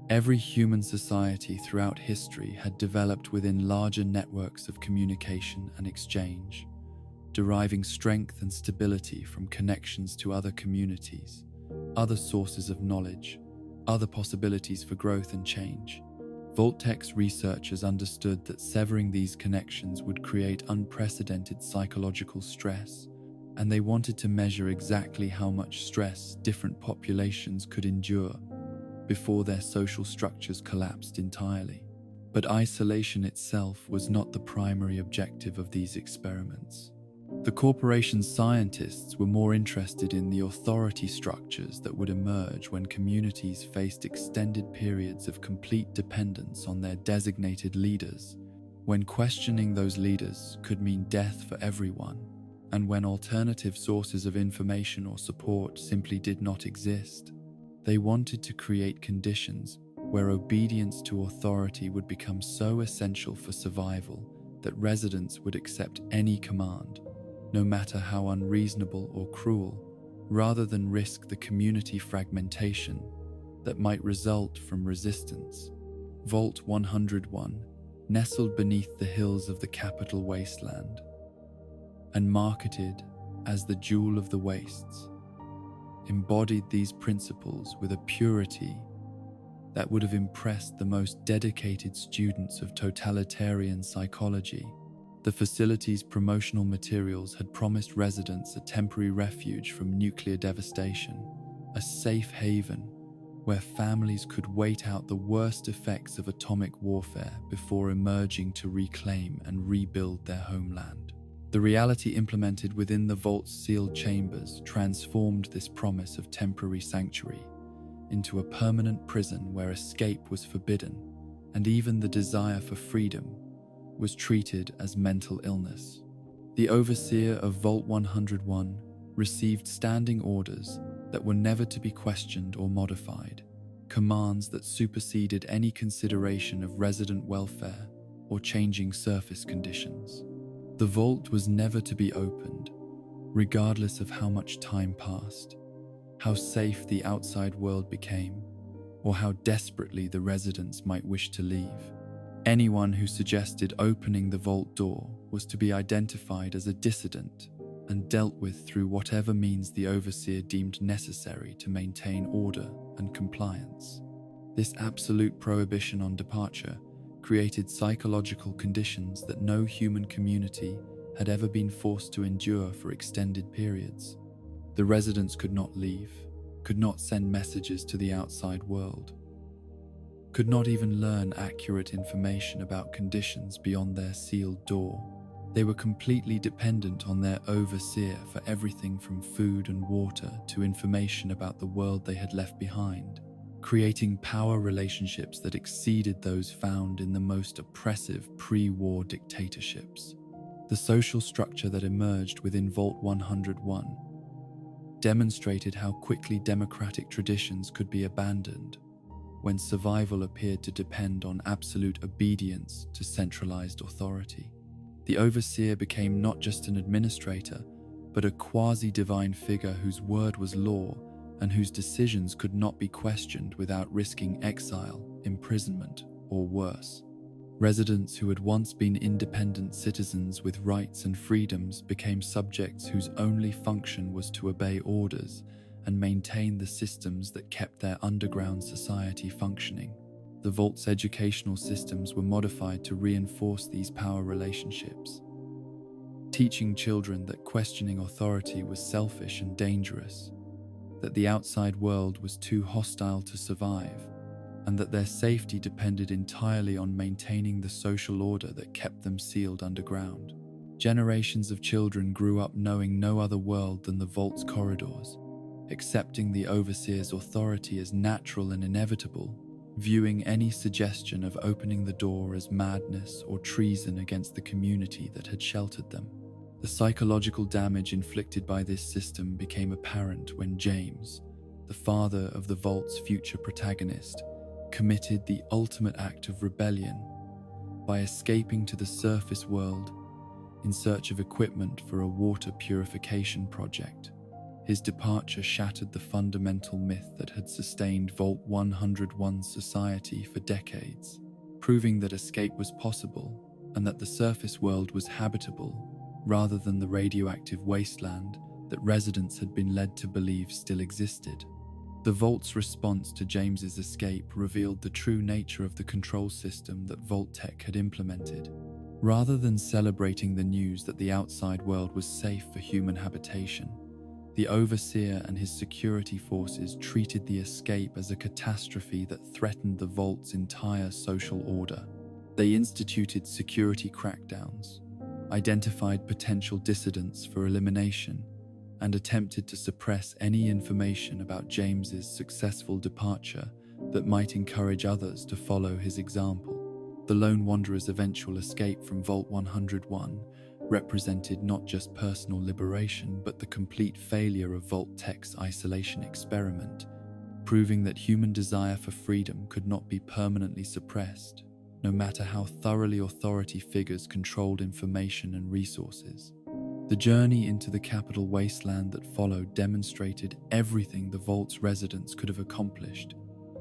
A: Every human society throughout history had developed within larger networks of communication and exchange, deriving strength and stability from connections to other communities, other sources of knowledge, other possibilities for growth and change. Vault-Tech's researchers understood that severing these connections would create unprecedented psychological stress, and they wanted to measure exactly how much stress different populations could endure before their social structures collapsed entirely. But isolation itself was not the primary objective of these experiments. The corporation's scientists were more interested in the authority structures that would emerge when communities faced extended periods of complete dependence on their designated leaders, when questioning those leaders could mean death for everyone, and when alternative sources of information or support simply did not exist. They wanted to create conditions where obedience to authority would become so essential for survival that residents would accept any command, no matter how unreasonable or cruel, rather than risk the community fragmentation that might result from resistance. Vault 101, nestled beneath the hills of the capital wasteland, and marketed as the jewel of the wastes, embodied these principles with a purity that would have impressed the most dedicated students of totalitarian psychology. The facility's promotional materials had promised residents a temporary refuge from nuclear devastation, a safe haven where families could wait out the worst effects of atomic warfare before emerging to reclaim and rebuild their homeland. The reality implemented within the vault's sealed chambers transformed this promise of temporary sanctuary into a permanent prison where escape was forbidden, and even the desire for freedom was treated as mental illness. The overseer of Vault 101 received standing orders that were never to be questioned or modified, commands that superseded any consideration of resident welfare or changing surface conditions. The vault was never to be opened, regardless of how much time passed, how safe the outside world became, or how desperately the residents might wish to leave. Anyone who suggested opening the vault door was to be identified as a dissident and dealt with through whatever means the overseer deemed necessary to maintain order and compliance. This absolute prohibition on departure created psychological conditions that no human community had ever been forced to endure for extended periods. The residents could not leave, could not send messages to the outside world, could not even learn accurate information about conditions beyond their sealed door. They were completely dependent on their overseer for everything from food and water to information about the world they had left behind, creating power relationships that exceeded those found in the most oppressive pre-war dictatorships. The social structure that emerged within Vault 101 demonstrated how quickly democratic traditions could be abandoned when survival appeared to depend on absolute obedience to centralized authority. The overseer became not just an administrator, but a quasi-divine figure whose word was law and whose decisions could not be questioned without risking exile, imprisonment, or worse. Residents who had once been independent citizens with rights and freedoms became subjects whose only function was to obey orders and maintain the systems that kept their underground society functioning. The Vault's educational systems were modified to reinforce these power relationships, teaching children that questioning authority was selfish and dangerous, that the outside world was too hostile to survive, and that their safety depended entirely on maintaining the social order that kept them sealed underground. Generations of children grew up knowing no other world than the Vault's corridors, accepting the overseer's authority as natural and inevitable, viewing any suggestion of opening the door as madness or treason against the community that had sheltered them. The psychological damage inflicted by this system became apparent when James, the father of the Vault's future protagonist, committed the ultimate act of rebellion by escaping to the surface world in search of equipment for a water purification project. His departure shattered the fundamental myth that had sustained Vault 101's society for decades, proving that escape was possible and that the surface world was habitable rather than the radioactive wasteland that residents had been led to believe still existed. The Vault's response to James's escape revealed the true nature of the control system that Vault Tech had implemented. Rather than celebrating the news that the outside world was safe for human habitation, the Overseer and his security forces treated the escape as a catastrophe that threatened the Vault's entire social order. They instituted security crackdowns, identified potential dissidents for elimination, and attempted to suppress any information about James's successful departure that might encourage others to follow his example. The Lone Wanderer's eventual escape from Vault 101 represented not just personal liberation, but the complete failure of Vault Tech's isolation experiment, proving that human desire for freedom could not be permanently suppressed, no matter how thoroughly authority figures controlled information and resources. The journey into the capital wasteland that followed demonstrated everything the Vault's residents could have accomplished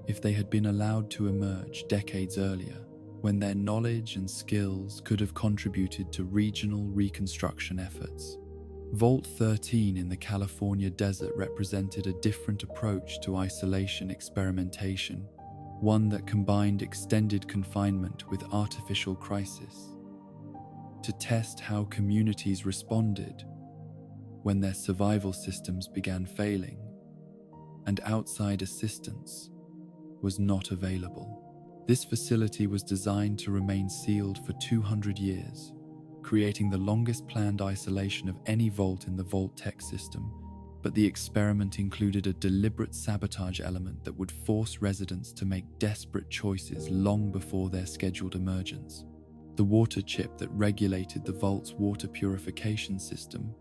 A: if they had been allowed to emerge decades earlier, when their knowledge and skills could have contributed to regional reconstruction efforts. Vault 13 in the California desert represented a different approach to isolation experimentation, one that combined extended confinement with artificial crisis, to test how communities responded when their survival systems began failing and outside assistance was not available. This facility was designed to remain sealed for 200 years, creating the longest planned isolation of any vault in the Vault Tech system, but the experiment included a deliberate sabotage element that would force residents to make desperate choices long before their scheduled emergence. The water chip that regulated the Vault's water purification system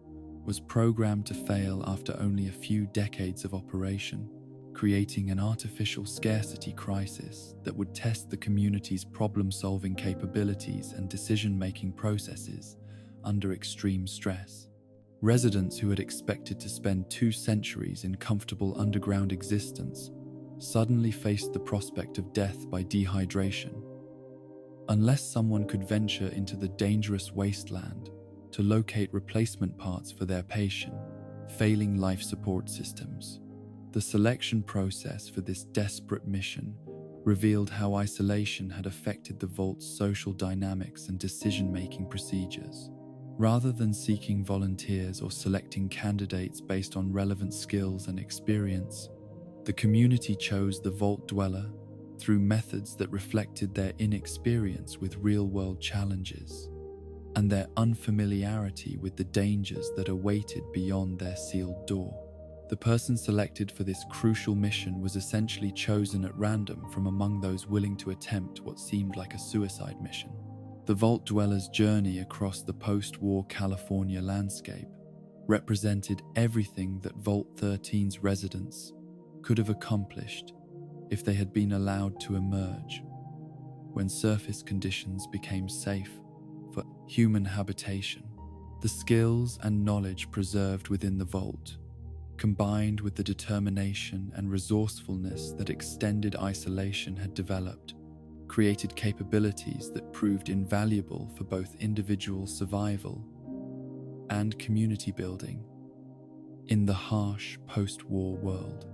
A: was programmed to fail after only a few decades of operation, creating an artificial scarcity crisis that would test the community's problem-solving capabilities and decision-making processes under extreme stress. Residents who had expected to spend 2 centuries in comfortable underground existence suddenly faced the prospect of death by dehydration, unless someone could venture into the dangerous wasteland to locate replacement parts for their failing life support systems. The selection process for this desperate mission revealed how isolation had affected the Vault's social dynamics and decision-making procedures. Rather than seeking volunteers or selecting candidates based on relevant skills and experience, the community chose the Vault Dweller through methods that reflected their inexperience with real-world challenges and their unfamiliarity with the dangers that awaited beyond their sealed door. The person selected for this crucial mission was essentially chosen at random from among those willing to attempt what seemed like a suicide mission. The Vault Dweller's journey across the post-war California landscape represented everything that Vault 13's residents could have accomplished if they had been allowed to emerge when surface conditions became safe for human habitation. The skills and knowledge preserved within the vault, combined with the determination and resourcefulness that extended isolation had developed, created capabilities that proved invaluable for both individual survival and community building in the harsh post-war world.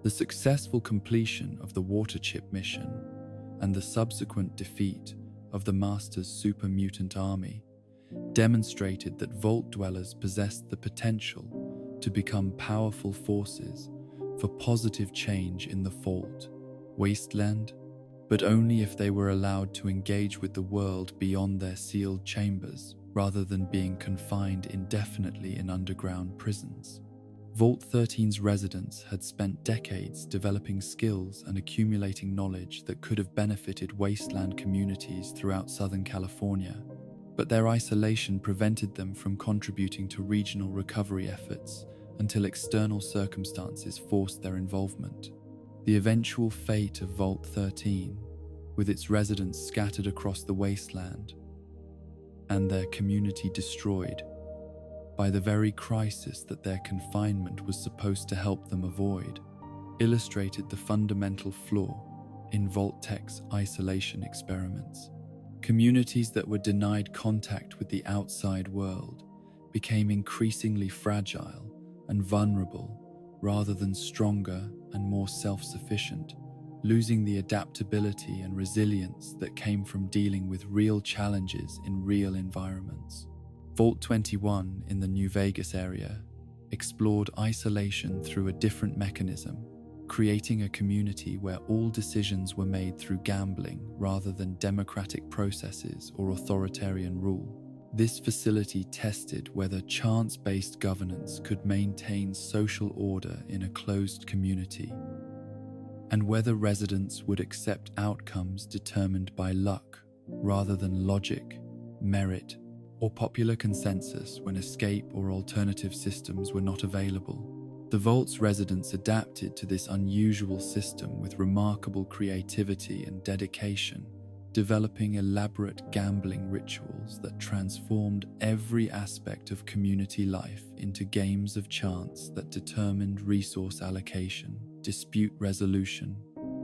A: The successful completion of the water chip mission and the subsequent defeat of the Master's super mutant army demonstrated that Vault dwellers possessed the potential to become powerful forces for positive change in the Vault wasteland, but only if they were allowed to engage with the world beyond their sealed chambers rather than being confined indefinitely in underground prisons. Vault 13's residents had spent decades developing skills and accumulating knowledge that could have benefited wasteland communities throughout Southern California, but their isolation prevented them from contributing to regional recovery efforts until external circumstances forced their involvement. The eventual fate of Vault 13, with its residents scattered across the wasteland and their community destroyed by the very crisis that their confinement was supposed to help them avoid, illustrated the fundamental flaw in Vault-Tech's isolation experiments. Communities that were denied contact with the outside world became increasingly fragile and vulnerable rather than stronger and more self-sufficient, losing the adaptability and resilience that came from dealing with real challenges in real environments. Vault 21 in the New Vegas area explored isolation through a different mechanism, creating a community where all decisions were made through gambling rather than democratic processes or authoritarian rule. This facility tested whether chance-based governance could maintain social order in a closed community, and whether residents would accept outcomes determined by luck rather than logic, merit, or popular consensus when escape or alternative systems were not available. The Vault's residents adapted to this unusual system with remarkable creativity and dedication, developing elaborate gambling rituals that transformed every aspect of community life into games of chance that determined resource allocation, dispute resolution,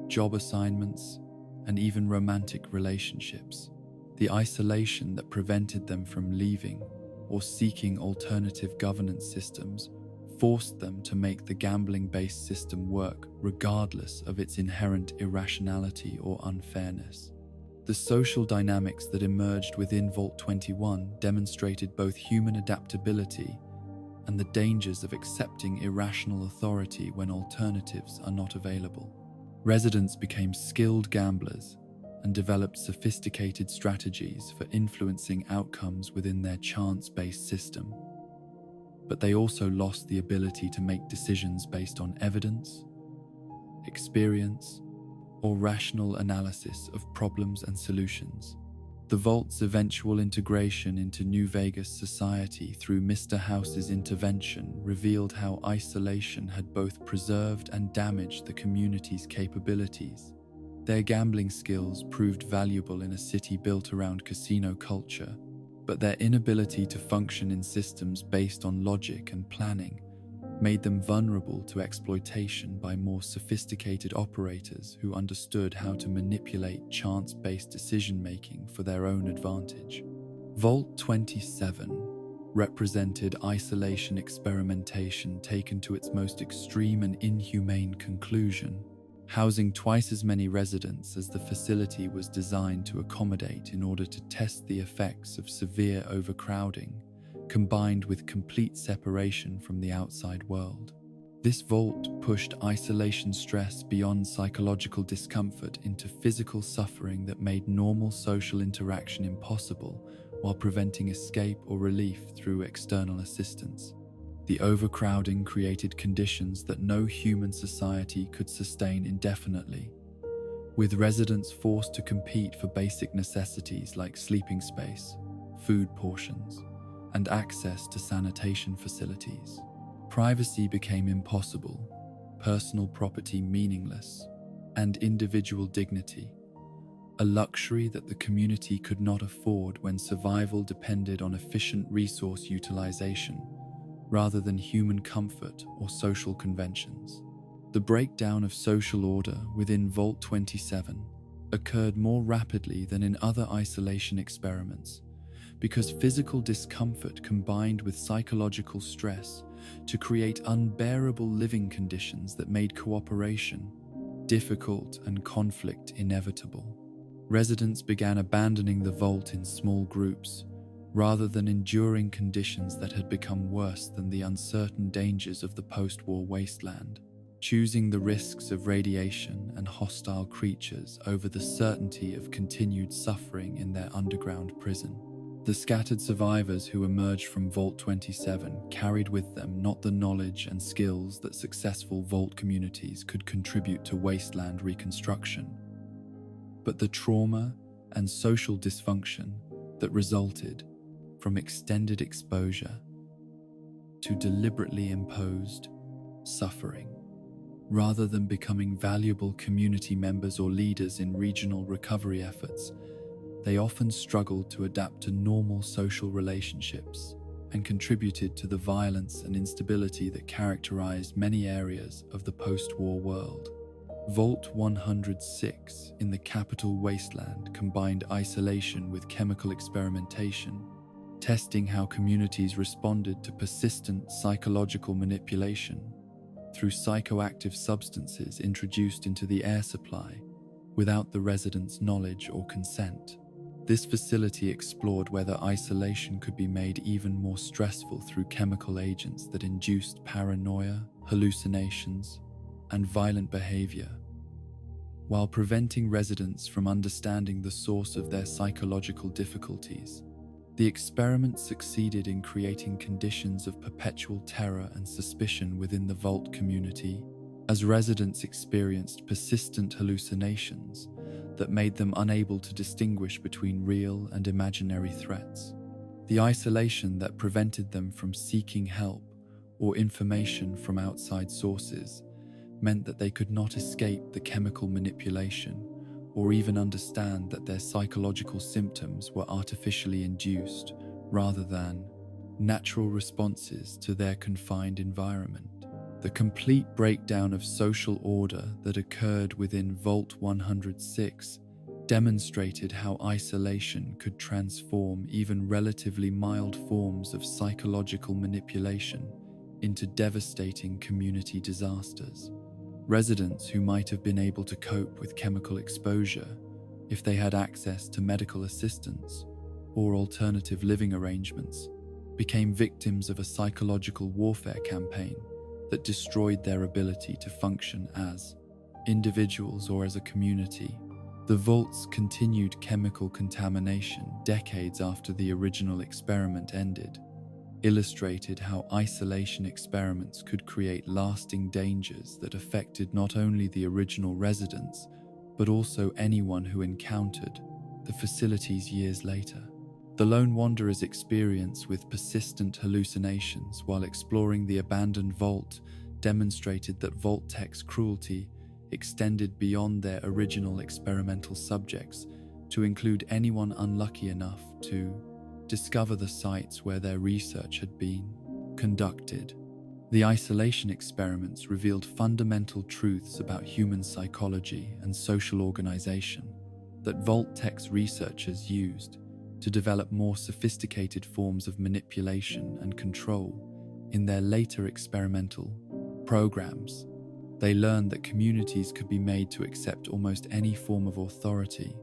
A: job assignments, and even romantic relationships. The isolation that prevented them from leaving or seeking alternative governance systems forced them to make the gambling-based system work regardless of its inherent irrationality or unfairness. The social dynamics that emerged within Vault 21 demonstrated both human adaptability and the dangers of accepting irrational authority when alternatives are not available. Residents became skilled gamblers and developed sophisticated strategies for influencing outcomes within their chance-based system. But they also lost the ability to make decisions based on evidence, experience, or rational analysis of problems and solutions. The Vault's eventual integration into New Vegas society through Mr. House's intervention revealed how isolation had both preserved and damaged the community's capabilities. Their gambling skills proved valuable in a city built around casino culture, but their inability to function in systems based on logic and planning made them vulnerable to exploitation by more sophisticated operators who understood how to manipulate chance-based decision-making for their own advantage. Vault 27 represented isolation experimentation taken to its most extreme and inhumane conclusion, housing twice as many residents as the facility was designed to accommodate in order to test the effects of severe overcrowding, combined with complete separation from the outside world. This vault pushed isolation stress beyond psychological discomfort into physical suffering that made normal social interaction impossible while preventing escape or relief through external assistance. The overcrowding created conditions that no human society could sustain indefinitely, with residents forced to compete for basic necessities like sleeping space, food portions, and access to sanitation facilities. Privacy became impossible, personal property meaningless, and individual dignity, a luxury that the community could not afford when survival depended on efficient resource utilization rather than human comfort or social conventions. The breakdown of social order within Vault 27 occurred more rapidly than in other isolation experiments because physical discomfort combined with psychological stress to create unbearable living conditions that made cooperation difficult and conflict inevitable. Residents began abandoning the vault in small groups rather than enduring conditions that had become worse than the uncertain dangers of the post-war wasteland, choosing the risks of radiation and hostile creatures over the certainty of continued suffering in their underground prison. The scattered survivors who emerged from Vault 27 carried with them not the knowledge and skills that successful vault communities could contribute to wasteland reconstruction, but the trauma and social dysfunction that resulted from extended exposure to deliberately imposed suffering. Rather than becoming valuable community members or leaders in regional recovery efforts, they often struggled to adapt to normal social relationships and contributed to the violence and instability that characterized many areas of the post-war world. Vault 106 in the capital wasteland combined isolation with chemical experimentation, testing how communities responded to persistent psychological manipulation through psychoactive substances introduced into the air supply without the residents' knowledge or consent. This facility explored whether isolation could be made even more stressful through chemical agents that induced paranoia, hallucinations, and violent behavior, while preventing residents from understanding the source of their psychological difficulties. The experiment succeeded in creating conditions of perpetual terror and suspicion within the vault community, as residents experienced persistent hallucinations that made them unable to distinguish between real and imaginary threats. The isolation that prevented them from seeking help or information from outside sources meant that they could not escape the chemical manipulation or even understand that their psychological symptoms were artificially induced rather than natural responses to their confined environment. The complete breakdown of social order that occurred within Vault 106 demonstrated how isolation could transform even relatively mild forms of psychological manipulation into devastating community disasters. Residents who might have been able to cope with chemical exposure if they had access to medical assistance or alternative living arrangements became victims of a psychological warfare campaign that destroyed their ability to function as individuals or as a community. The vault's continued chemical contamination decades after the original experiment ended illustrated how isolation experiments could create lasting dangers that affected not only the original residents, but also anyone who encountered the facilities years later. The lone wanderer's experience with persistent hallucinations while exploring the abandoned vault demonstrated that vault tech's cruelty extended beyond their original experimental subjects to include anyone unlucky enough to discover the sites where their research had been conducted. The isolation experiments revealed fundamental truths about human psychology and social organization that Vault Tech's researchers used to develop more sophisticated forms of manipulation and control in their later experimental programs. They learned that communities could be made to accept almost any form of authority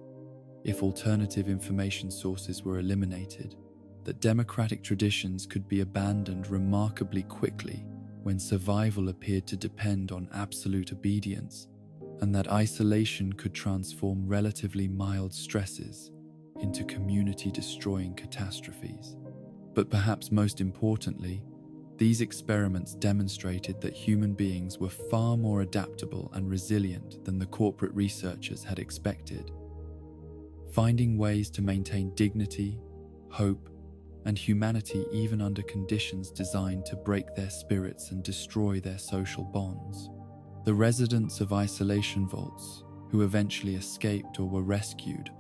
A: if alternative information sources were eliminated, that democratic traditions could be abandoned remarkably quickly when survival appeared to depend on absolute obedience, and that isolation could transform relatively mild stresses into community-destroying catastrophes. But perhaps most importantly, these experiments demonstrated that human beings were far more adaptable and resilient than the corporate researchers had expected. Finding ways to maintain dignity, hope, and humanity even under conditions designed to break their spirits and destroy their social bonds. The residents of isolation vaults, who eventually escaped or were rescued,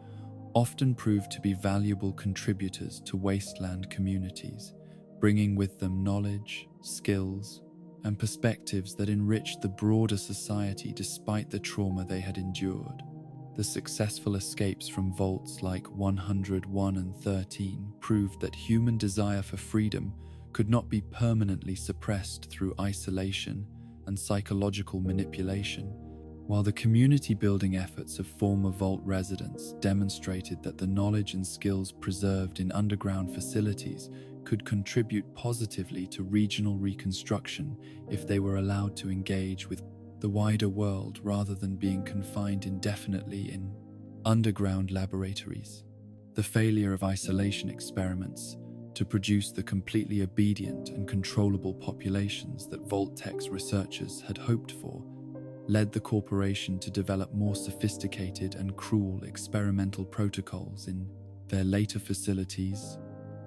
A: often proved to be valuable contributors to wasteland communities, bringing with them knowledge, skills, and perspectives that enriched the broader society despite the trauma they had endured. The successful escapes from vaults like 101 and 13 proved that human desire for freedom could not be permanently suppressed through isolation and psychological manipulation, while the community-building efforts of former vault residents demonstrated that the knowledge and skills preserved in underground facilities could contribute positively to regional reconstruction if they were allowed to engage with the wider world rather than being confined indefinitely in underground laboratories. The failure of isolation experiments to produce the completely obedient and controllable populations that Vault-Tech's researchers had hoped for led the corporation to develop more sophisticated and cruel experimental protocols in their later facilities,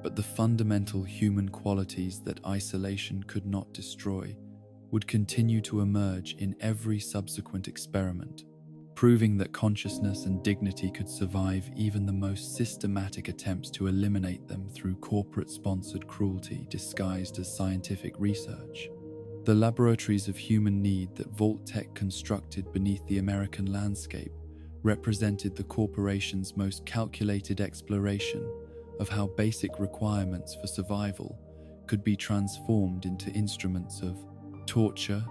A: but the fundamental human qualities that isolation could not destroy would continue to emerge in every subsequent experiment, proving that consciousness and dignity could survive even the most systematic attempts to eliminate them through corporate-sponsored cruelty disguised as scientific research. The laboratories of human need that Vault-Tech constructed beneath the American landscape represented the corporation's most calculated exploration of how basic requirements for survival could be transformed into instruments of torture.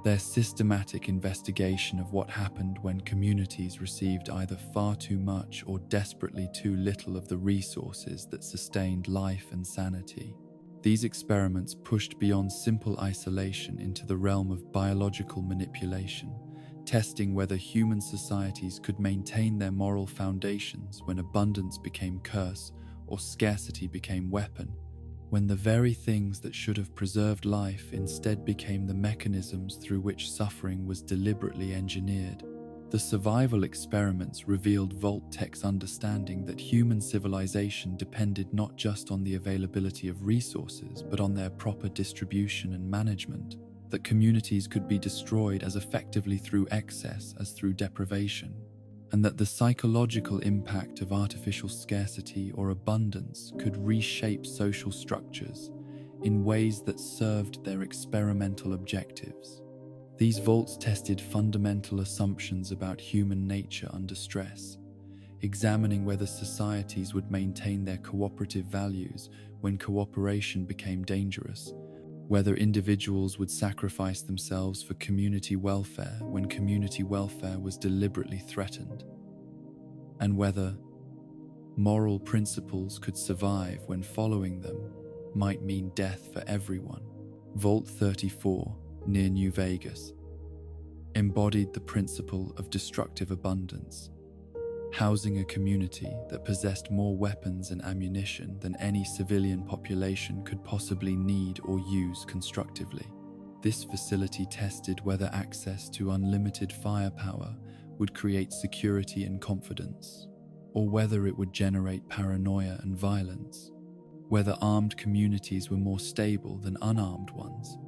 A: Their systematic investigation of what happened when communities received either far too much or desperately too little of the resources that sustained life and sanity. These experiments pushed beyond simple isolation into the realm of biological manipulation, testing whether human societies could maintain their moral foundations when abundance became curse or scarcity became weapon, when the very things that should have preserved life instead became the mechanisms through which suffering was deliberately engineered. The survival experiments revealed Vault-Tech's understanding that human civilization depended not just on the availability of resources, but on their proper distribution and management, that communities could be destroyed as effectively through excess as through deprivation, and that the psychological impact of artificial scarcity or abundance could reshape social structures in ways that served their experimental objectives. These vaults tested fundamental assumptions about human nature under stress, examining whether societies would maintain their cooperative values when cooperation became dangerous, whether individuals would sacrifice themselves for community welfare when community welfare was deliberately threatened, and whether moral principles could survive when following them might mean death for everyone. Vault 34, near New Vegas, embodied the principle of destructive abundance, housing a community that possessed more weapons and ammunition than any civilian population could possibly need or use constructively. This facility tested whether access to unlimited firepower would create security and confidence, or whether it would generate paranoia and violence, whether armed communities were more stable than unarmed ones,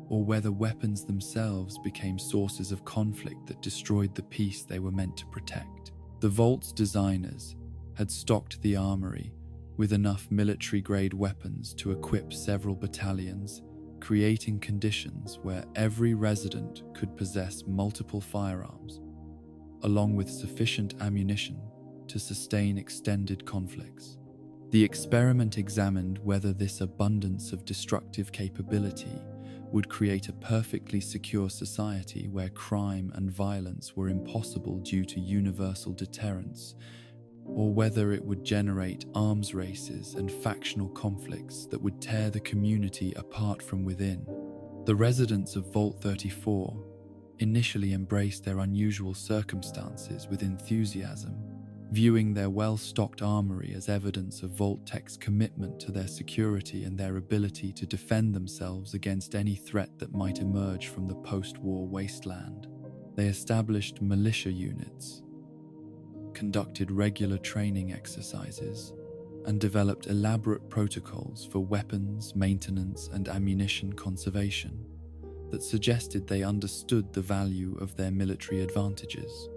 A: or whether weapons themselves became sources of conflict that destroyed the peace they were meant to protect. The Vault's designers had stocked the armory with enough military-grade weapons to equip several battalions, creating conditions where every resident could possess multiple firearms, along with sufficient ammunition to sustain extended conflicts. The experiment examined whether this abundance of destructive capability would create a perfectly secure society where crime and violence were impossible due to universal deterrence, or whether it would generate arms races and factional conflicts that would tear the community apart from within. The residents of Vault 34 initially embraced their unusual circumstances with enthusiasm, viewing their well-stocked armory as evidence of Vault-Tech's commitment to their security and their ability to defend themselves against any threat that might emerge from the post-war wasteland. They established militia units, conducted regular training exercises, and developed elaborate protocols for weapons, maintenance, and ammunition conservation that suggested they understood the value of their military advantages.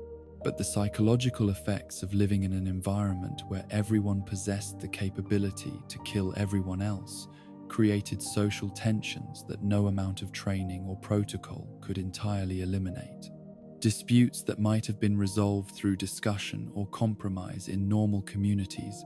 A: But the psychological effects of living in an environment where everyone possessed the capability to kill everyone else created social tensions that no amount of training or protocol could entirely eliminate. Disputes that might have been resolved through discussion or compromise in normal communities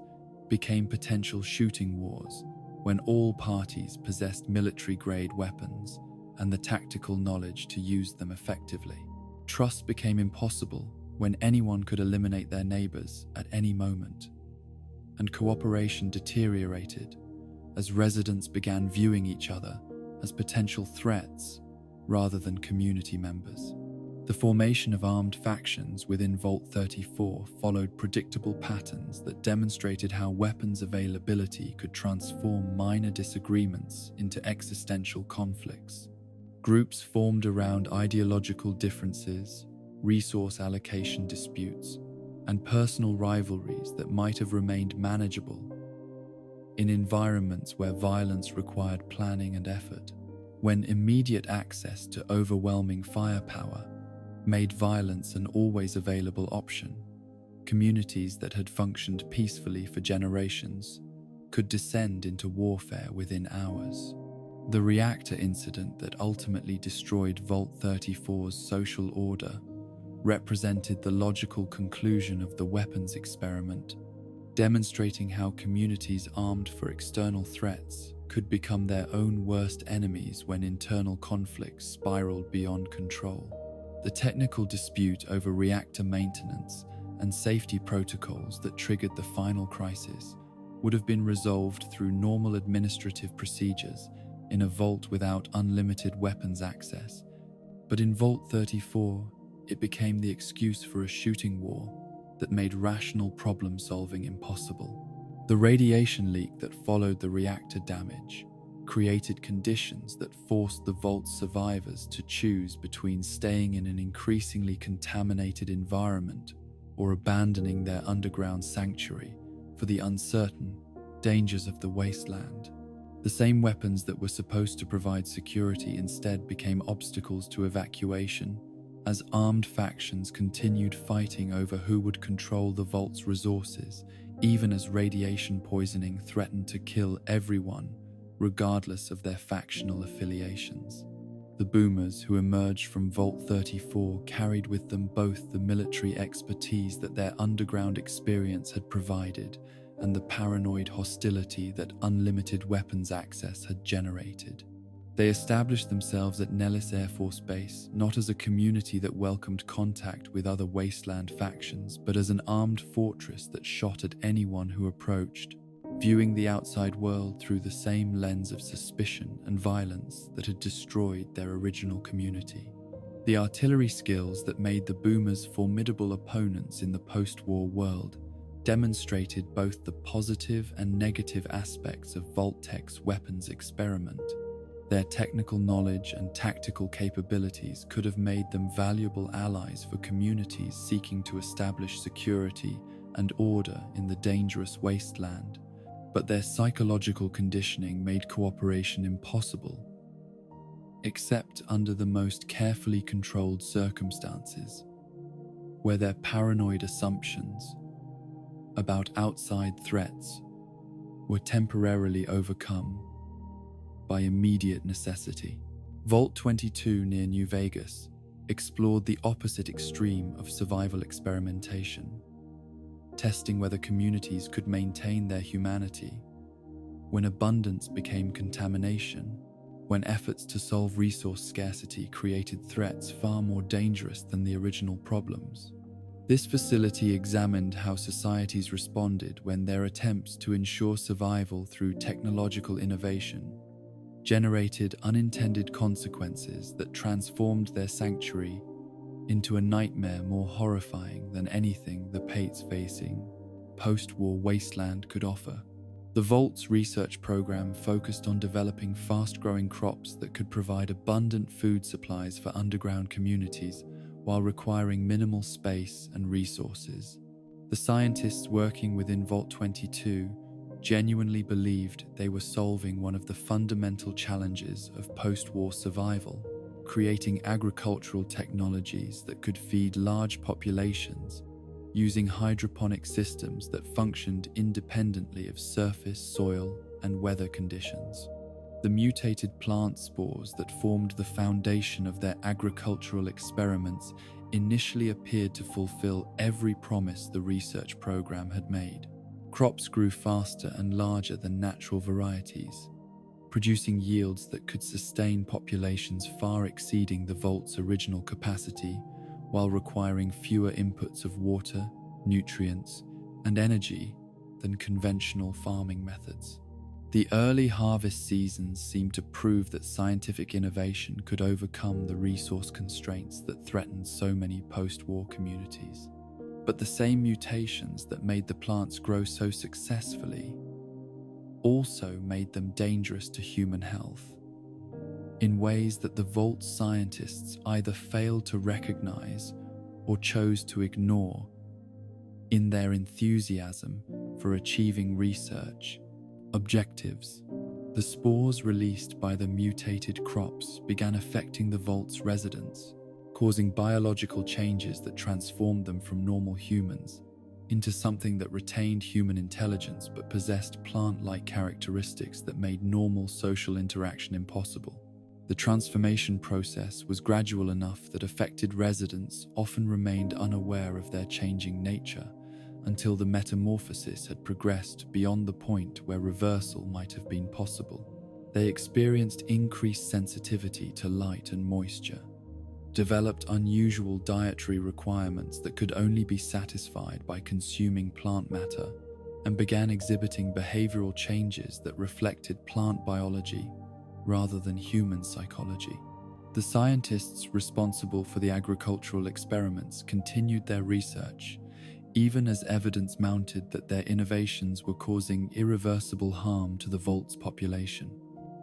A: became potential shooting wars when all parties possessed military-grade weapons and the tactical knowledge to use them effectively. Trust became impossible when anyone could eliminate their neighbors at any moment, and cooperation deteriorated as residents began viewing each other as potential threats rather than community members. The formation of armed factions within Vault 34 followed predictable patterns that demonstrated how weapons availability could transform minor disagreements into existential conflicts. Groups formed around ideological differences, resource allocation disputes, and personal rivalries that might have remained manageable in environments where violence required planning and effort. When immediate access to overwhelming firepower made violence an always available option, communities that had functioned peacefully for generations could descend into warfare within hours. The reactor incident that ultimately destroyed Vault 34's social order represented the logical conclusion of the weapons experiment, demonstrating how communities armed for external threats could become their own worst enemies when internal conflicts spiraled beyond control. The technical dispute over reactor maintenance and safety protocols that triggered the final crisis would have been resolved through normal administrative procedures in a vault without unlimited weapons access. But in Vault 34, it became the excuse for a shooting war that made rational problem-solving impossible. The radiation leak that followed the reactor damage created conditions that forced the Vault's survivors to choose between staying in an increasingly contaminated environment or abandoning their underground sanctuary for the uncertain dangers of the wasteland. The same weapons that were supposed to provide security instead became obstacles to evacuation as armed factions continued fighting over who would control the Vault's resources, even as radiation poisoning threatened to kill everyone, regardless of their factional affiliations. The boomers who emerged from Vault 34 carried with them both the military expertise that their underground experience had provided and the paranoid hostility that unlimited weapons access had generated. They established themselves at Nellis Air Force Base not as a community that welcomed contact with other wasteland factions, but as an armed fortress that shot at anyone who approached, viewing the outside world through the same lens of suspicion and violence that had destroyed their original community. The artillery skills that made the boomers formidable opponents in the post-war world demonstrated both the positive and negative aspects of Vault-Tech's weapons experiment. Their technical knowledge and tactical capabilities could have made them valuable allies for communities seeking to establish security and order in the dangerous wasteland, but their psychological conditioning made cooperation impossible, except under the most carefully controlled circumstances, where their paranoid assumptions about outside threats were temporarily overcome by immediate necessity. Vault 22 near New Vegas explored the opposite extreme of survival experimentation, testing whether communities could maintain their humanity when abundance became contamination, when efforts to solve resource scarcity created threats far more dangerous than the original problems. This facility examined how societies responded when their attempts to ensure survival through technological innovation generated unintended consequences that transformed their sanctuary into a nightmare more horrifying than anything the Pates-facing post-war wasteland could offer. The Vault's research program focused on developing fast-growing crops that could provide abundant food supplies for underground communities while requiring minimal space and resources. The scientists working within Vault 22 genuinely believed they were solving one of the fundamental challenges of post-war survival, creating agricultural technologies that could feed large populations using hydroponic systems that functioned independently of surface, soil, and weather conditions. The mutated plant spores that formed the foundation of their agricultural experiments initially appeared to fulfill every promise the research program had made. Crops grew faster and larger than natural varieties, producing yields that could sustain populations far exceeding the vault's original capacity, while requiring fewer inputs of water, nutrients, and energy than conventional farming methods. The early harvest seasons seemed to prove that scientific innovation could overcome the resource constraints that threatened so many post-war communities. But the same mutations that made the plants grow so successfully also made them dangerous to human health, in ways that the Vault scientists either failed to recognize or chose to ignore in their enthusiasm for achieving research objectives. The spores released by the mutated crops began affecting the Vault's residents, causing biological changes that transformed them from normal humans into something that retained human intelligence but possessed plant-like characteristics that made normal social interaction impossible. The transformation process was gradual enough that affected residents often remained unaware of their changing nature until the metamorphosis had progressed beyond the point where reversal might have been possible. They experienced increased sensitivity to light and moisture, developed unusual dietary requirements that could only be satisfied by consuming plant matter, and began exhibiting behavioral changes that reflected plant biology rather than human psychology. The scientists responsible for the agricultural experiments continued their research, even as evidence mounted that their innovations were causing irreversible harm to the Vault's population.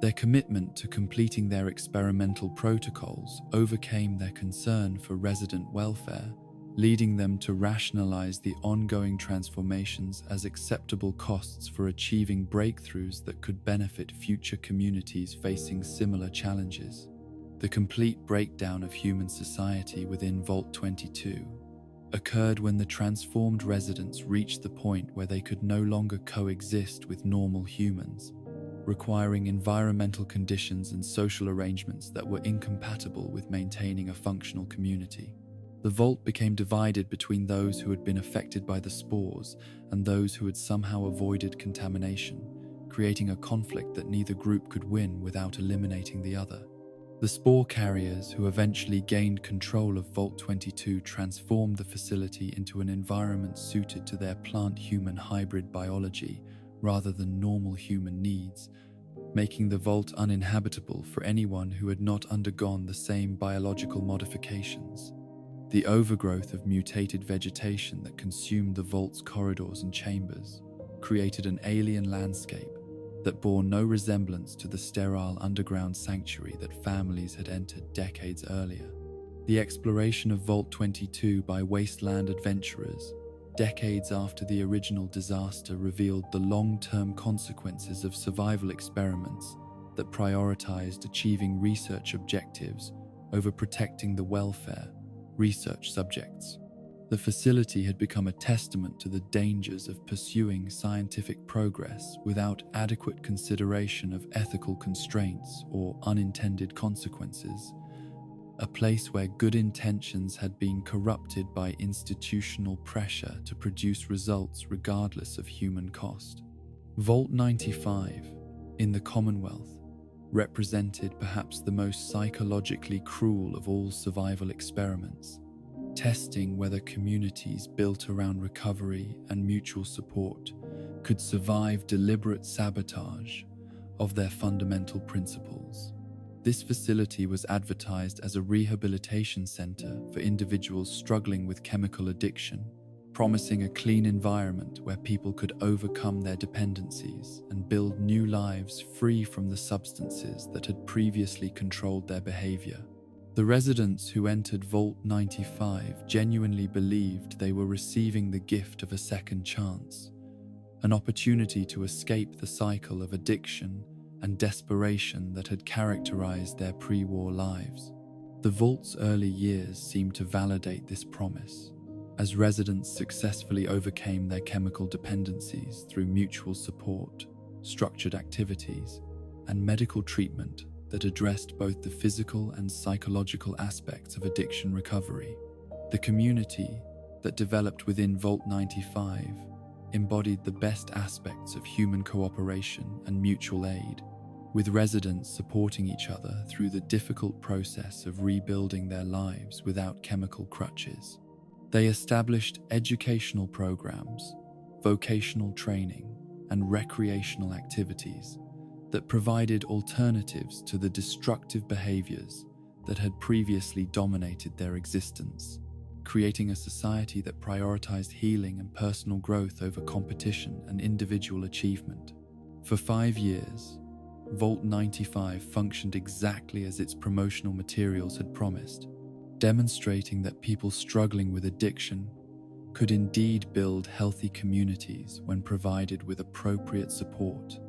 A: Their commitment to completing their experimental protocols overcame their concern for resident welfare, leading them to rationalize the ongoing transformations as acceptable costs for achieving breakthroughs that could benefit future communities facing similar challenges. The complete breakdown of human society within Vault 22 occurred when the transformed residents reached the point where they could no longer coexist with normal humans, requiring environmental conditions and social arrangements that were incompatible with maintaining a functional community. The Vault became divided between those who had been affected by the spores and those who had somehow avoided contamination, creating a conflict that neither group could win without eliminating the other. The spore carriers, who eventually gained control of Vault 22, transformed the facility into an environment suited to their plant-human hybrid biology rather than normal human needs, making the Vault uninhabitable for anyone who had not undergone the same biological modifications. The overgrowth of mutated vegetation that consumed the Vault's corridors and chambers created an alien landscape that bore no resemblance to the sterile underground sanctuary that families had entered decades earlier. The exploration of Vault 22 by wasteland adventurers, decades after the original disaster, revealed the long-term consequences of survival experiments that prioritized achieving research objectives over protecting the welfare research subjects. The facility had become a testament to the dangers of pursuing scientific progress without adequate consideration of ethical constraints or unintended consequences, a place where good intentions had been corrupted by institutional pressure to produce results regardless of human cost. Vault 95, in the Commonwealth, represented perhaps the most psychologically cruel of all survival experiments, testing whether communities built around recovery and mutual support could survive deliberate sabotage of their fundamental principles. This facility was advertised as a rehabilitation center for individuals struggling with chemical addiction, promising a clean environment where people could overcome their dependencies and build new lives free from the substances that had previously controlled their behavior. The residents who entered Vault 95 genuinely believed they were receiving the gift of a second chance, an opportunity to escape the cycle of addiction and desperation that had characterized their pre-war lives. The Vault's early years seemed to validate this promise, as residents successfully overcame their chemical dependencies through mutual support, structured activities, and medical treatment that addressed both the physical and psychological aspects of addiction recovery. The community that developed within Vault 95 embodied the best aspects of human cooperation and mutual aid, with residents supporting each other through the difficult process of rebuilding their lives without chemical crutches. They established educational programs, vocational training, and recreational activities that provided alternatives to the destructive behaviors that had previously dominated their existence, creating a society that prioritized healing and personal growth over competition and individual achievement. For 5 years, Vault 95 functioned exactly as its promotional materials had promised, demonstrating that people struggling with addiction could indeed build healthy communities when provided with appropriate support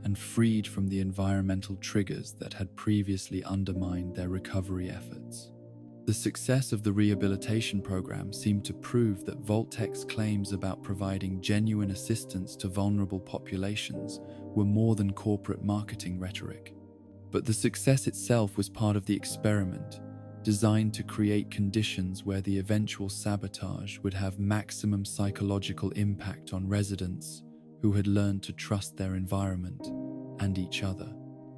A: and freed from the environmental triggers that had previously undermined their recovery efforts. The success of the rehabilitation program seemed to prove that Vault-Tech's claims about providing genuine assistance to vulnerable populations were more than corporate marketing rhetoric. But the success itself was part of the experiment, designed to create conditions where the eventual sabotage would have maximum psychological impact on residents who had learned to trust their environment and each other.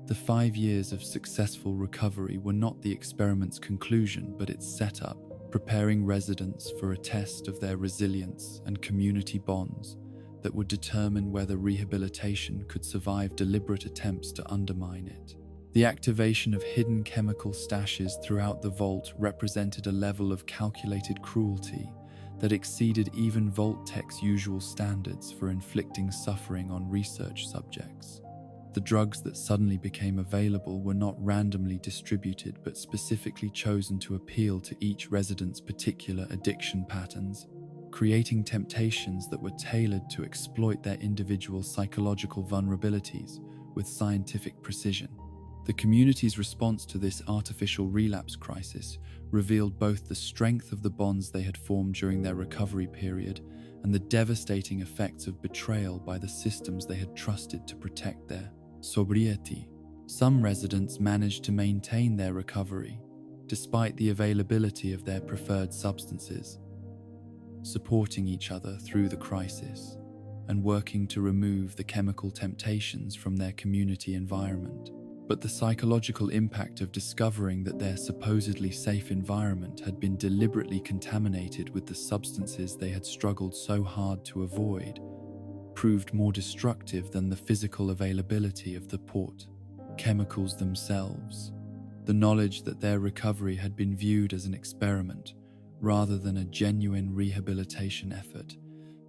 A: The 5 years of successful recovery were not the experiment's conclusion, but its setup, preparing residents for a test of their resilience and community bonds that would determine whether rehabilitation could survive deliberate attempts to undermine it. The activation of hidden chemical stashes throughout the vault represented a level of calculated cruelty that exceeded even Vault-Tech's usual standards for inflicting suffering on research subjects. The drugs that suddenly became available were not randomly distributed but specifically chosen to appeal to each resident's particular addiction patterns, creating temptations that were tailored to exploit their individual psychological vulnerabilities with scientific precision. The community's response to this artificial relapse crisis revealed both the strength of the bonds they had formed during their recovery period and the devastating effects of betrayal by the systems they had trusted to protect their sobriety. Some residents managed to maintain their recovery, despite the availability of their preferred substances, supporting each other through the crisis and working to remove the chemical temptations from their community environment. But the psychological impact of discovering that their supposedly safe environment had been deliberately contaminated with the substances they had struggled so hard to avoid proved more destructive than the physical availability of the port chemicals themselves. The knowledge that their recovery had been viewed as an experiment rather than a genuine rehabilitation effort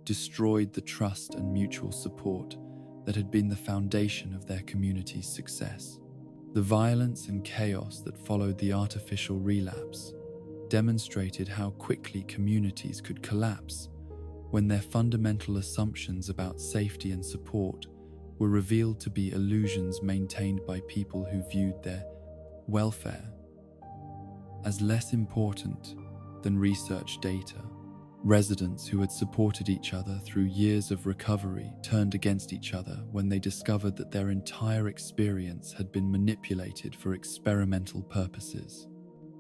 A: destroyed the trust and mutual support that had been the foundation of their community's success. The violence and chaos that followed the artificial relapse demonstrated how quickly communities could collapse when their fundamental assumptions about safety and support were revealed to be illusions maintained by people who viewed their welfare as less important than research data. Residents who had supported each other through years of recovery turned against each other when they discovered that their entire experience had been manipulated for experimental purposes.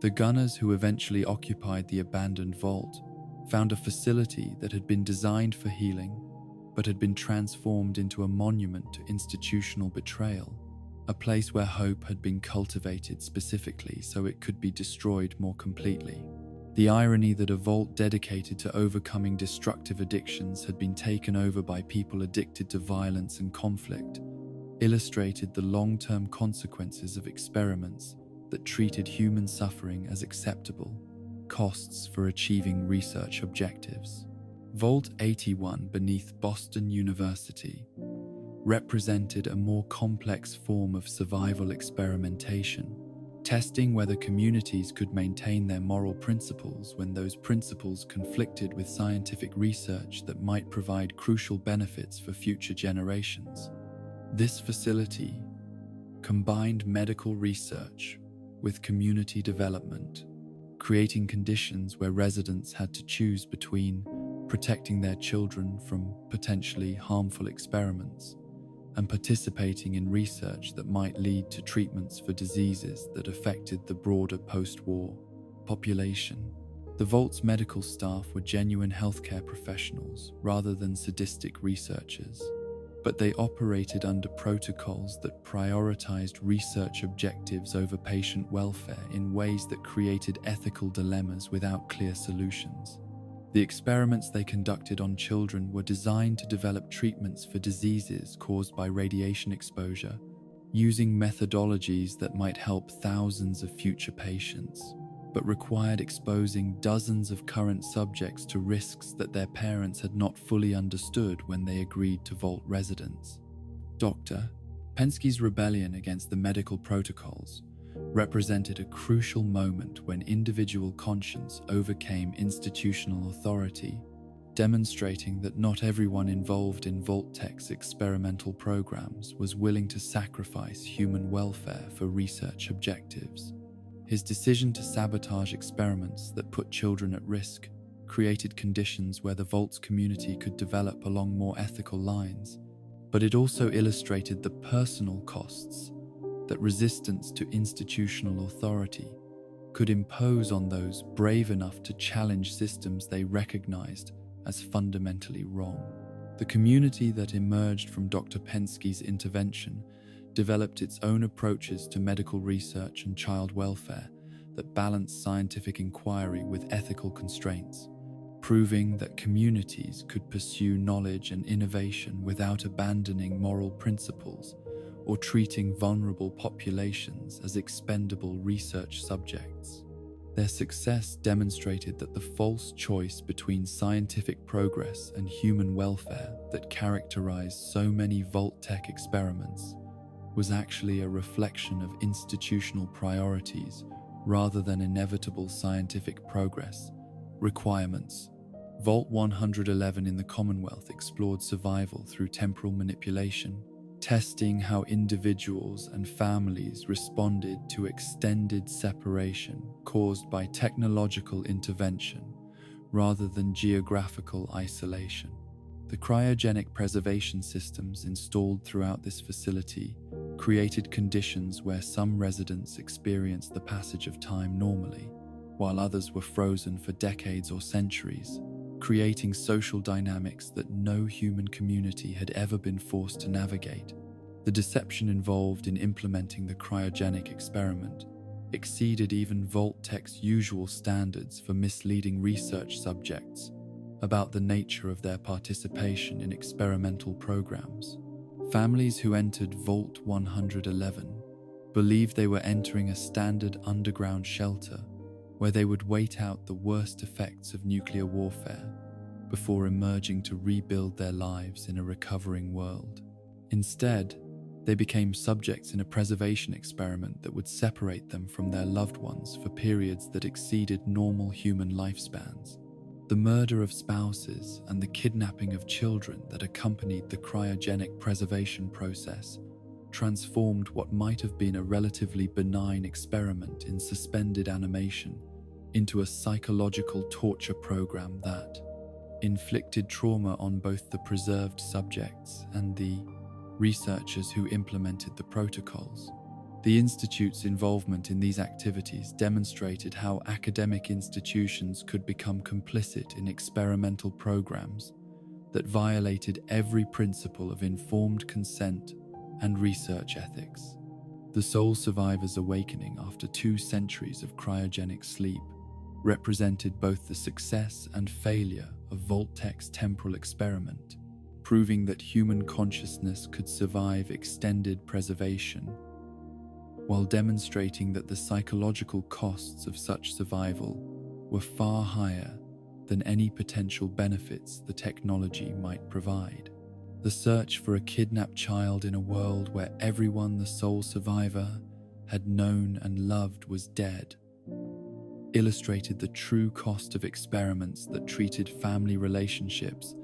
A: The gunners who eventually occupied the abandoned vault found a facility that had been designed for healing, but had been transformed into a monument to institutional betrayal, a place where hope had been cultivated specifically so it could be destroyed more completely. The irony that a vault dedicated to overcoming destructive addictions had been taken over by people addicted to violence and conflict illustrated the long-term consequences of experiments that treated human suffering as acceptable costs for achieving research objectives. Vault 81 beneath Boston University represented a more complex form of survival experimentation, testing whether communities could maintain their moral principles when those principles conflicted with scientific research that might provide crucial benefits for future generations. This facility combined medical research with community development, creating conditions where residents had to choose between protecting their children from potentially harmful experiments and participating in research that might lead to treatments for diseases that affected the broader post-war population. The Vault's medical staff were genuine healthcare professionals rather than sadistic researchers, but they operated under protocols that prioritized research objectives over patient welfare in ways that created ethical dilemmas without clear solutions. The experiments they conducted on children were designed to develop treatments for diseases caused by radiation exposure, using methodologies that might help thousands of future patients, but required exposing dozens of current subjects to risks that their parents had not fully understood when they agreed to Vault residence. Dr. Penske's rebellion against the medical protocols represented a crucial moment when individual conscience overcame institutional authority, demonstrating that not everyone involved in Vault-Tech's experimental programs was willing to sacrifice human welfare for research objectives. His decision to sabotage experiments that put children at risk created conditions where the Vault's community could develop along more ethical lines, but it also illustrated the personal costs that resistance to institutional authority could impose on those brave enough to challenge systems they recognized as fundamentally wrong. The community that emerged from Dr. Penske's intervention developed its own approaches to medical research and child welfare that balanced scientific inquiry with ethical constraints, proving that communities could pursue knowledge and innovation without abandoning moral principles or treating vulnerable populations as expendable research subjects. Their success demonstrated that the false choice between scientific progress and human welfare that characterized so many Vault-Tech experiments was actually a reflection of institutional priorities rather than inevitable scientific progress requirements. Vault 111 in the Commonwealth explored survival through temporal manipulation, testing how individuals and families responded to extended separation caused by technological intervention rather than geographical isolation. The cryogenic preservation systems installed throughout this facility created conditions where some residents experienced the passage of time normally, while others were frozen for decades or centuries, creating social dynamics that no human community had ever been forced to navigate. The deception involved in implementing the cryogenic experiment exceeded even Vault-Tech's usual standards for misleading research subjects about the nature of their participation in experimental programs. Families who entered Vault 111 believed they were entering a standard underground shelter where they would wait out the worst effects of nuclear warfare before emerging to rebuild their lives in a recovering world. Instead, they became subjects in a preservation experiment that would separate them from their loved ones for periods that exceeded normal human lifespans. The murder of spouses and the kidnapping of children that accompanied the cryogenic preservation process transformed what might have been a relatively benign experiment in suspended animation into a psychological torture program that inflicted trauma on both the preserved subjects and the researchers who implemented the protocols. The Institute's involvement in these activities demonstrated how academic institutions could become complicit in experimental programs that violated every principle of informed consent and research ethics. The sole survivor's awakening after 2 centuries of cryogenic sleep represented both the success and failure of Vault-Tech's temporal experiment, proving that human consciousness could survive extended preservation, while demonstrating that the psychological costs of such survival were far higher than any potential benefits the technology might provide. The search for a kidnapped child in a world where everyone the sole survivor had known and loved was dead, illustrated the true cost of experiments that treated family relationships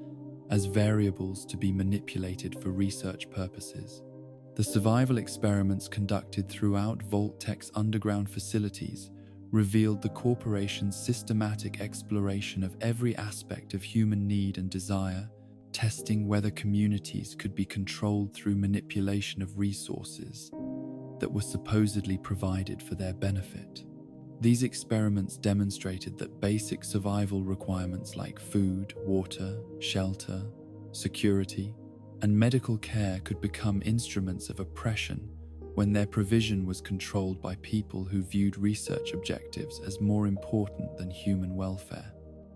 A: as variables to be manipulated for research purposes. The survival experiments conducted throughout Vault-Tech's underground facilities revealed the corporation's systematic exploration of every aspect of human need and desire, testing whether communities could be controlled through manipulation of resources that were supposedly provided for their benefit. These experiments demonstrated that basic survival requirements like food, water, shelter, security, and medical care could become instruments of oppression when their provision was controlled by people who viewed research objectives as more important than human welfare.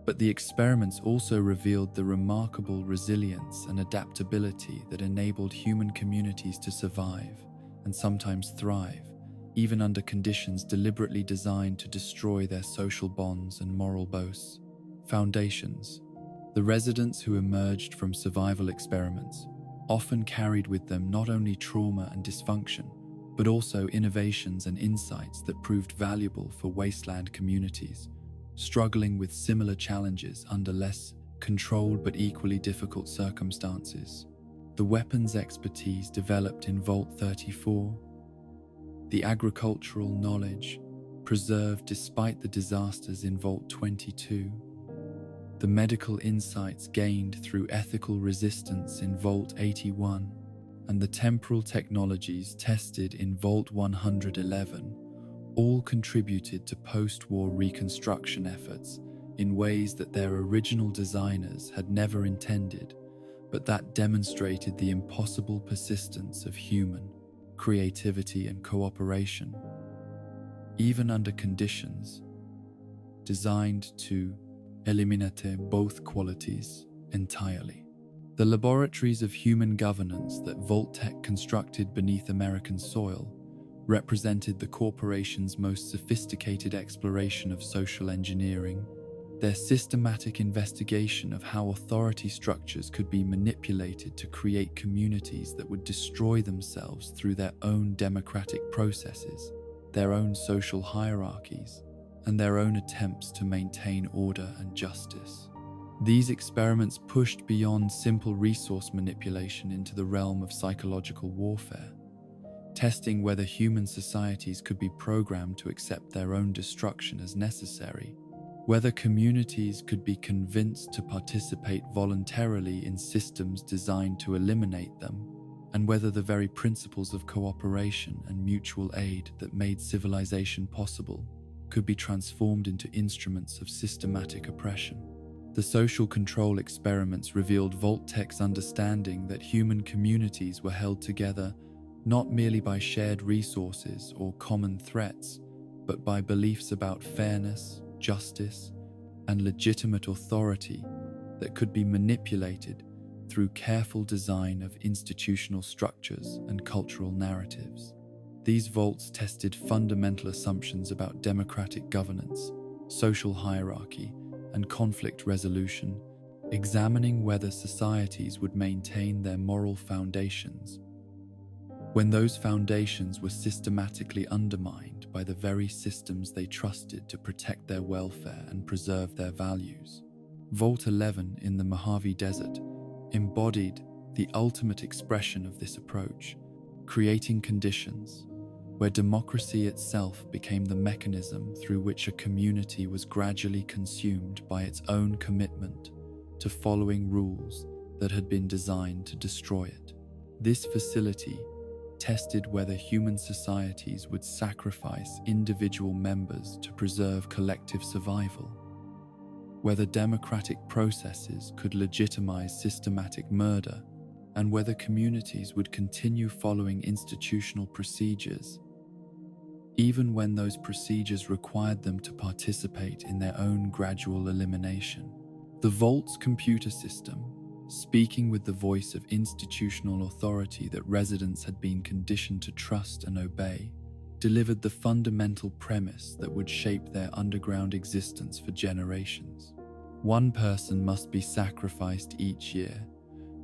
A: But the experiments also revealed the remarkable resilience and adaptability that enabled human communities to survive and sometimes thrive, even under conditions deliberately designed to destroy their social bonds and moral boasts. Foundations. The residents who emerged from survival experiments often carried with them not only trauma and dysfunction, but also innovations and insights that proved valuable for wasteland communities, struggling with similar challenges under less controlled but equally difficult circumstances. The weapons expertise developed in Vault 34, the agricultural knowledge preserved despite the disasters in Vault 22, the medical insights gained through ethical resistance in Vault 81, and the temporal technologies tested in Vault 111 all contributed to post-war reconstruction efforts in ways that their original designers had never intended, but that demonstrated the impossible persistence of human creativity and cooperation, even under conditions designed to eliminate both qualities entirely. The laboratories of human governance that Vault-Tech constructed beneath American soil represented the corporation's most sophisticated exploration of social engineering. Their systematic investigation of how authority structures could be manipulated to create communities that would destroy themselves through their own democratic processes, their own social hierarchies, and their own attempts to maintain order and justice. These experiments pushed beyond simple resource manipulation into the realm of psychological warfare, testing whether human societies could be programmed to accept their own destruction as necessary, whether communities could be convinced to participate voluntarily in systems designed to eliminate them, and whether the very principles of cooperation and mutual aid that made civilization possible could be transformed into instruments of systematic oppression. The social control experiments revealed Vault-Tech's understanding that human communities were held together not merely by shared resources or common threats, but by beliefs about fairness, justice, and legitimate authority that could be manipulated through careful design of institutional structures and cultural narratives. These vaults tested fundamental assumptions about democratic governance, social hierarchy, and conflict resolution, examining whether societies would maintain their moral foundations when those foundations were systematically undermined by the very systems they trusted to protect their welfare and preserve their values. Vault 11 in the Mojave Desert embodied the ultimate expression of this approach, creating conditions where democracy itself became the mechanism through which a community was gradually consumed by its own commitment to following rules that had been designed to destroy it. This facility tested whether human societies would sacrifice individual members to preserve collective survival, whether democratic processes could legitimize systematic murder, and whether communities would continue following institutional procedures, even when those procedures required them to participate in their own gradual elimination. The Vault's computer system, speaking with the voice of institutional authority that residents had been conditioned to trust and obey, delivered the fundamental premise that would shape their underground existence for generations. One person must be sacrificed each year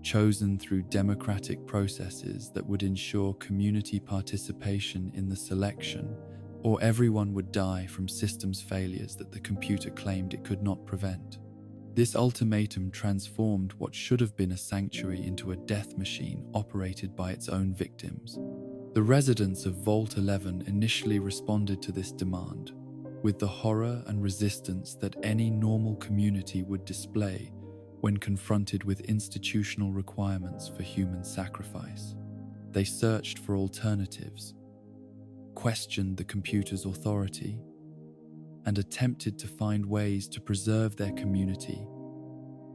A: chosen through democratic processes that would ensure community participation in the selection, or everyone would die from systems failures that the computer claimed it could not prevent. This ultimatum transformed what should have been a sanctuary into a death machine operated by its own victims. The residents of Vault 11 initially responded to this demand with the horror and resistance that any normal community would display when confronted with institutional requirements for human sacrifice. They searched for alternatives, questioned the computer's authority, and attempted to find ways to preserve their community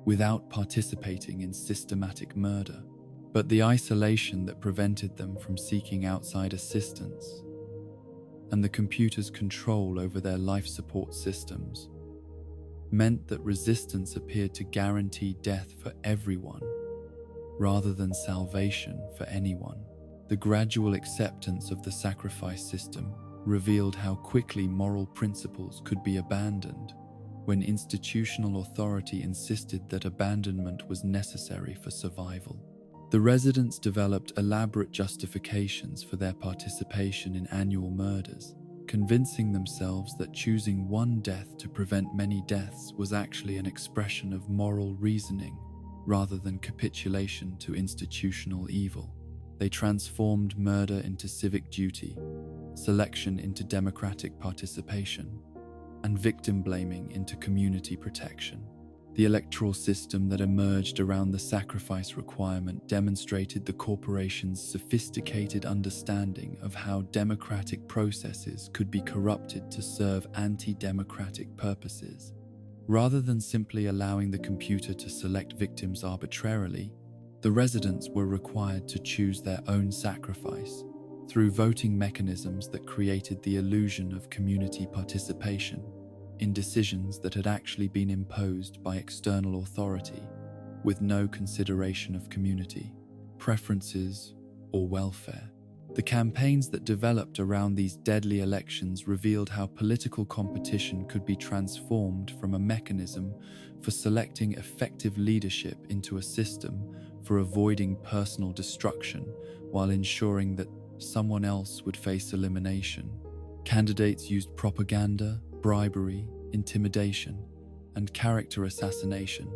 A: without participating in systematic murder. But the isolation that prevented them from seeking outside assistance, and the computer's control over their life support systems, meant that resistance appeared to guarantee death for everyone, rather than salvation for anyone. The gradual acceptance of the sacrifice system revealed how quickly moral principles could be abandoned when institutional authority insisted that abandonment was necessary for survival. The residents developed elaborate justifications for their participation in annual murders, convincing themselves that choosing one death to prevent many deaths was actually an expression of moral reasoning rather than capitulation to institutional evil. They transformed murder into civic duty, selection into democratic participation, and victim blaming into community protection. The electoral system that emerged around the sacrifice requirement demonstrated the corporation's sophisticated understanding of how democratic processes could be corrupted to serve anti-democratic purposes. Rather than simply allowing the computer to select victims arbitrarily, the residents were required to choose their own sacrifice through voting mechanisms that created the illusion of community participation in decisions that had actually been imposed by external authority, with no consideration of community, preferences, or welfare. The campaigns that developed around these deadly elections revealed how political competition could be transformed from a mechanism for selecting effective leadership into a system for avoiding personal destruction while ensuring that someone else would face elimination. Candidates used propaganda, bribery, intimidation, and character assassination,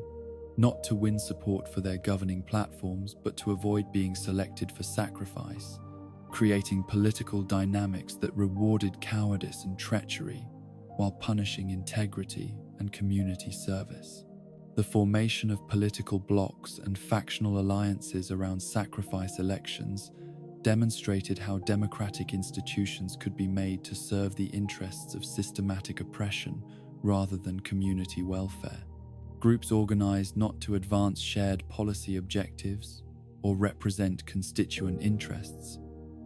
A: not to win support for their governing platforms, but to avoid being selected for sacrifice, creating political dynamics that rewarded cowardice and treachery while punishing integrity and community service. The formation of political blocs and factional alliances around sacrifice elections demonstrated how democratic institutions could be made to serve the interests of systematic oppression rather than community welfare. Groups organized not to advance shared policy objectives or represent constituent interests,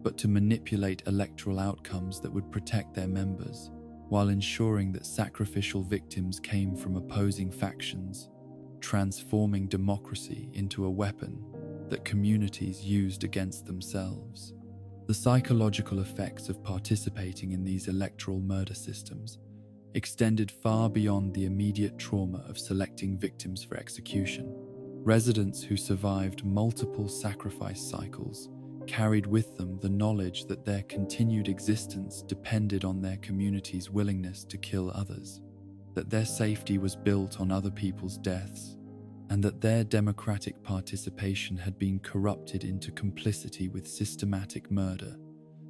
A: but to manipulate electoral outcomes that would protect their members, while ensuring that sacrificial victims came from opposing factions, transforming democracy into a weapon that communities used against themselves. The psychological effects of participating in these electoral murder systems extended far beyond the immediate trauma of selecting victims for execution. Residents who survived multiple sacrifice cycles carried with them the knowledge that their continued existence depended on their community's willingness to kill others, that their safety was built on other people's deaths, and that their democratic participation had been corrupted into complicity with systematic murder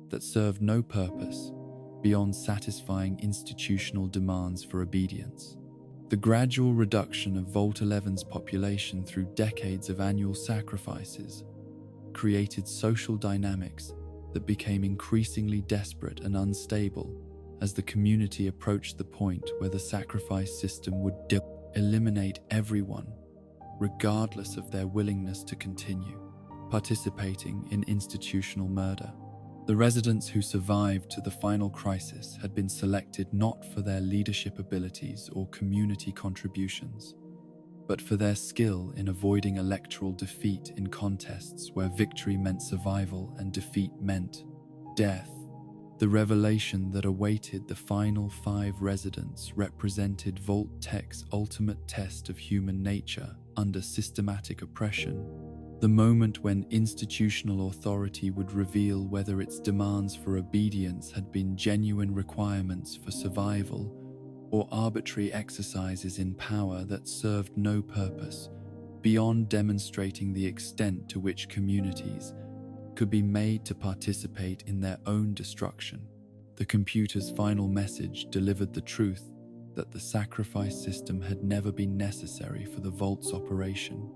A: that served no purpose beyond satisfying institutional demands for obedience. The gradual reduction of Vault 11's population through decades of annual sacrifices created social dynamics that became increasingly desperate and unstable as the community approached the point where the sacrifice system would eliminate everyone, regardless of their willingness to continue participating in institutional murder. The residents who survived to the final crisis had been selected not for their leadership abilities or community contributions, but for their skill in avoiding electoral defeat in contests where victory meant survival and defeat meant death. The revelation that awaited the final 5 residents represented Vault Tech's ultimate test of human nature under systematic oppression the moment when institutional authority would reveal whether its demands for obedience had been genuine requirements for survival or arbitrary exercises in power that served no purpose beyond demonstrating the extent to which communities could be made to participate in their own destruction. The computer's final message delivered the truth that the sacrifice system had never been necessary for the Vault's operation,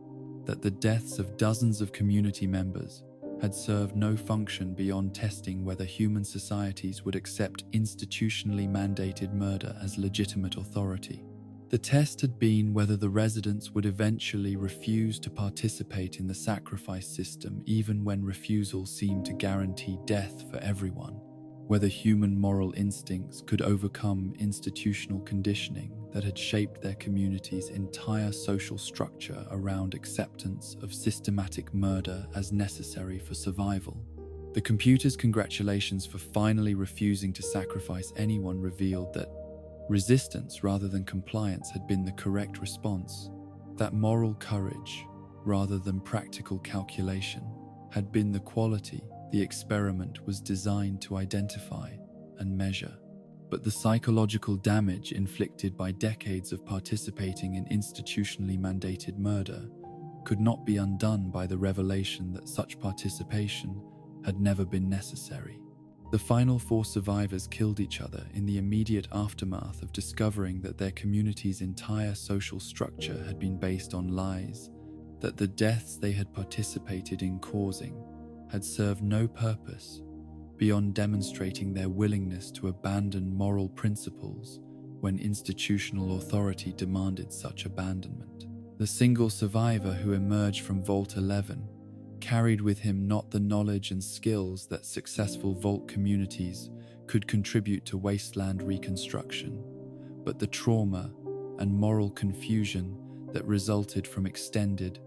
A: that the deaths of dozens of community members had served no function beyond testing whether human societies would accept institutionally mandated murder as legitimate authority. The test had been whether the residents would eventually refuse to participate in the sacrifice system even when refusal seemed to guarantee death for everyone, whether human moral instincts could overcome institutional conditioning that had shaped their community's entire social structure around acceptance of systematic murder as necessary for survival. The computer's congratulations for finally refusing to sacrifice anyone revealed that resistance rather than compliance had been the correct response, that moral courage rather than practical calculation had been the quality the experiment was designed to identify and measure. But the psychological damage inflicted by decades of participating in institutionally mandated murder could not be undone by the revelation that such participation had never been necessary. The final 4 survivors killed each other in the immediate aftermath of discovering that their community's entire social structure had been based on lies, that the deaths they had participated in causing had served no purpose beyond demonstrating their willingness to abandon moral principles when institutional authority demanded such abandonment. The single survivor who emerged from Vault 11 carried with him not the knowledge and skills that successful Vault communities could contribute to wasteland reconstruction, but the trauma and moral confusion that resulted from extended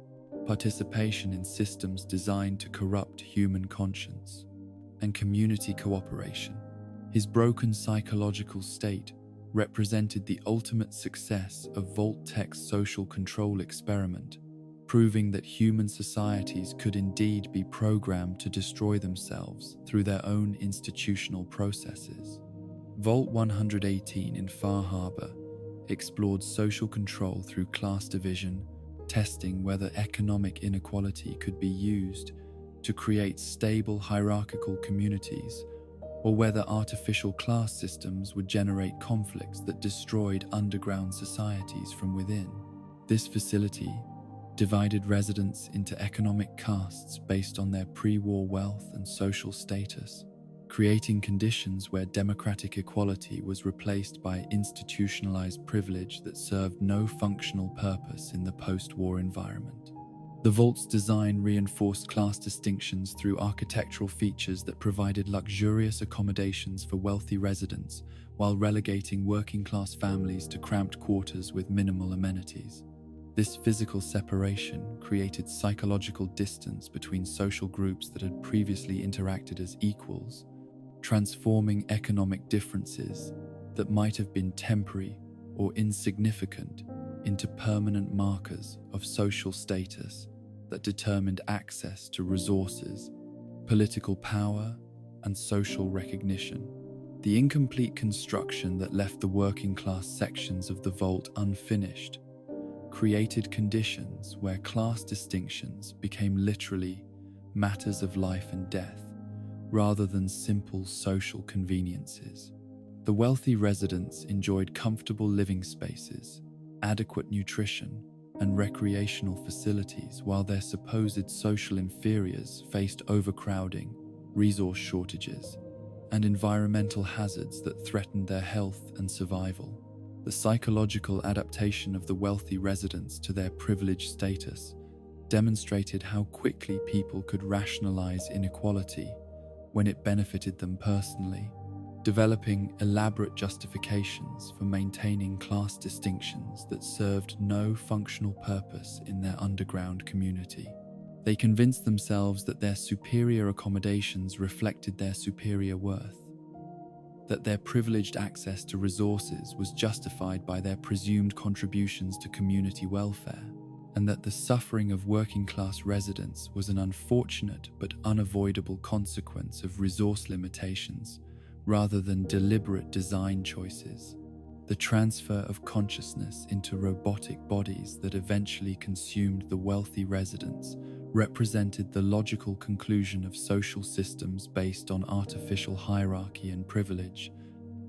A: participation in systems designed to corrupt human conscience and community cooperation. His broken psychological state represented the ultimate success of Vault Tech's social control experiment, proving that human societies could indeed be programmed to destroy themselves through their own institutional processes. Vault 118 in Far Harbor explored social control through class division, testing whether economic inequality could be used to create stable hierarchical communities, or whether artificial class systems would generate conflicts that destroyed underground societies from within. This facility divided residents into economic castes based on their pre-war wealth and social status, creating conditions where democratic equality was replaced by institutionalized privilege that served no functional purpose in the post-war environment. The Vault's design reinforced class distinctions through architectural features that provided luxurious accommodations for wealthy residents while relegating working-class families to cramped quarters with minimal amenities. This physical separation created psychological distance between social groups that had previously interacted as equals, transforming economic differences that might have been temporary or insignificant into permanent markers of social status that determined access to resources, political power, and social recognition. The incomplete construction that left the working-class sections of the Vault unfinished created conditions where class distinctions became literally matters of life and death, rather than simple social conveniences. The wealthy residents enjoyed comfortable living spaces, adequate nutrition, and recreational facilities, while their supposed social inferiors faced overcrowding, resource shortages, and environmental hazards that threatened their health and survival. The psychological adaptation of the wealthy residents to their privileged status demonstrated how quickly people could rationalize inequality when it benefited them personally, developing elaborate justifications for maintaining class distinctions that served no functional purpose in their underground community. They convinced themselves that their superior accommodations reflected their superior worth, that their privileged access to resources was justified by their presumed contributions to community welfare, and that the suffering of working-class residents was an unfortunate but unavoidable consequence of resource limitations rather than deliberate design choices. The transfer of consciousness into robotic bodies that eventually consumed the wealthy residents represented the logical conclusion of social systems based on artificial hierarchy and privilege,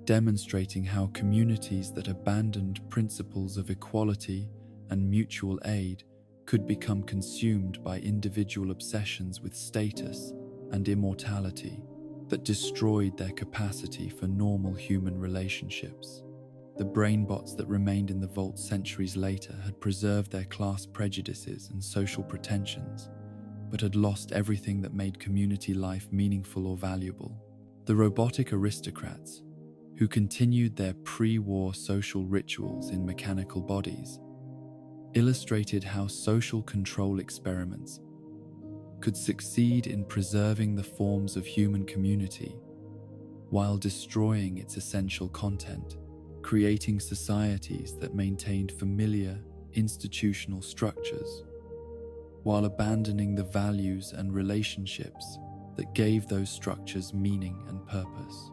A: demonstrating how communities that abandoned principles of equality and mutual aid could become consumed by individual obsessions with status and immortality that destroyed their capacity for normal human relationships. The brainbots that remained in the vault centuries later had preserved their class prejudices and social pretensions, but had lost everything that made community life meaningful or valuable. The robotic aristocrats, who continued their pre-war social rituals in mechanical bodies, illustrated how social control experiments could succeed in preserving the forms of human community while destroying its essential content, creating societies that maintained familiar institutional structures while abandoning the values and relationships that gave those structures meaning and purpose.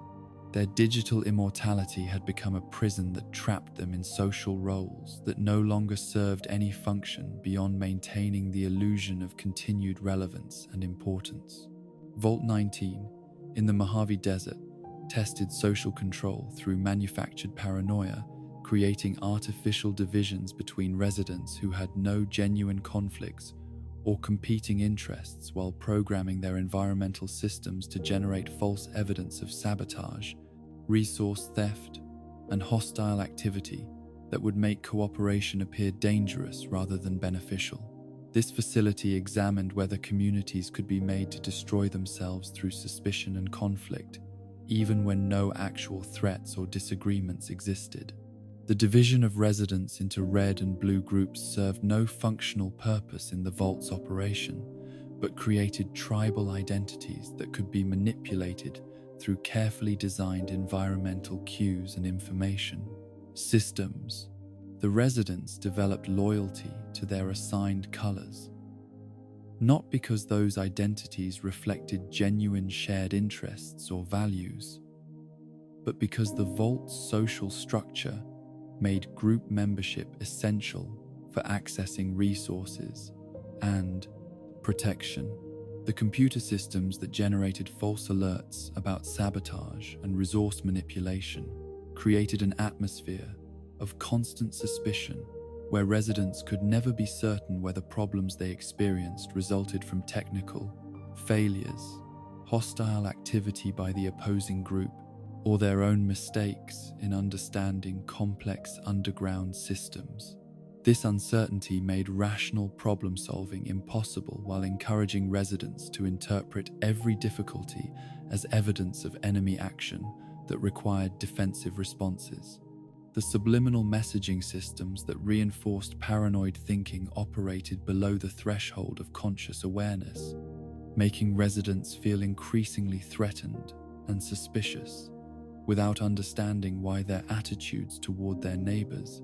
A: Their digital immortality had become a prison that trapped them in social roles that no longer served any function beyond maintaining the illusion of continued relevance and importance. Vault 19, in the Mojave Desert, tested social control through manufactured paranoia, creating artificial divisions between residents who had no genuine conflicts or competing interests while programming their environmental systems to generate false evidence of sabotage, resource theft, and hostile activity that would make cooperation appear dangerous rather than beneficial. This facility examined whether communities could be made to destroy themselves through suspicion and conflict, even when no actual threats or disagreements existed. The division of residents into red and blue groups served no functional purpose in the vault's operation, but created tribal identities that could be manipulated through carefully designed environmental cues and information systems. The residents developed loyalty to their assigned colors, not because those identities reflected genuine shared interests or values, but because the vault's social structure made group membership essential for accessing resources and protection. The computer systems that generated false alerts about sabotage and resource manipulation created an atmosphere of constant suspicion where residents could never be certain whether problems they experienced resulted from technical failures, hostile activity by the opposing group, or their own mistakes in understanding complex underground systems. This uncertainty made rational problem-solving impossible while encouraging residents to interpret every difficulty as evidence of enemy action that required defensive responses. The subliminal messaging systems that reinforced paranoid thinking operated below the threshold of conscious awareness, making residents feel increasingly threatened and suspicious, without understanding why their attitudes toward their neighbors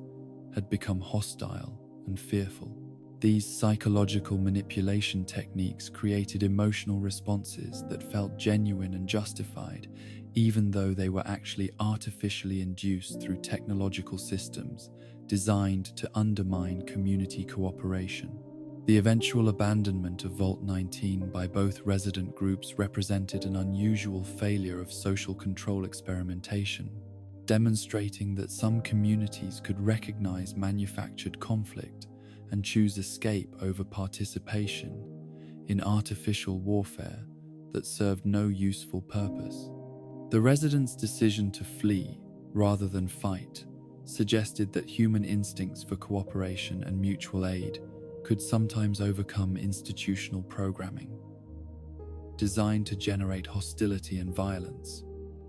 A: had become hostile and fearful. These psychological manipulation techniques created emotional responses that felt genuine and justified, even though they were actually artificially induced through technological systems designed to undermine community cooperation. The eventual abandonment of Vault 19 by both resident groups represented an unusual failure of social control experimentation, demonstrating that some communities could recognize manufactured conflict and choose escape over participation in artificial warfare that served no useful purpose. The residents' decision to flee rather than fight suggested that human instincts for cooperation and mutual aid could sometimes overcome institutional programming, designed to generate hostility and violence.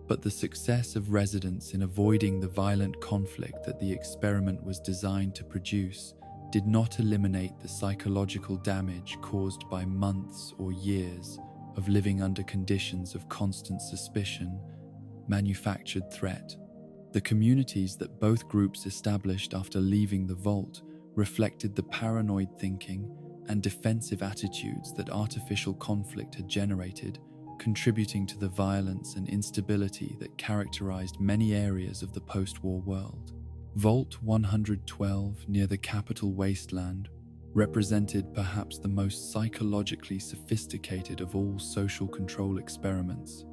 A: But the success of residents in avoiding the violent conflict that the experiment was designed to produce did not eliminate the psychological damage caused by months or years of living under conditions of constant suspicion, manufactured threat. The communities that both groups established after leaving the vault reflected the paranoid thinking and defensive attitudes that artificial conflict had generated, contributing to the violence and instability that characterized many areas of the post-war world. Vault 112, near the capital Wasteland, represented perhaps the most psychologically sophisticated of all social control experiments,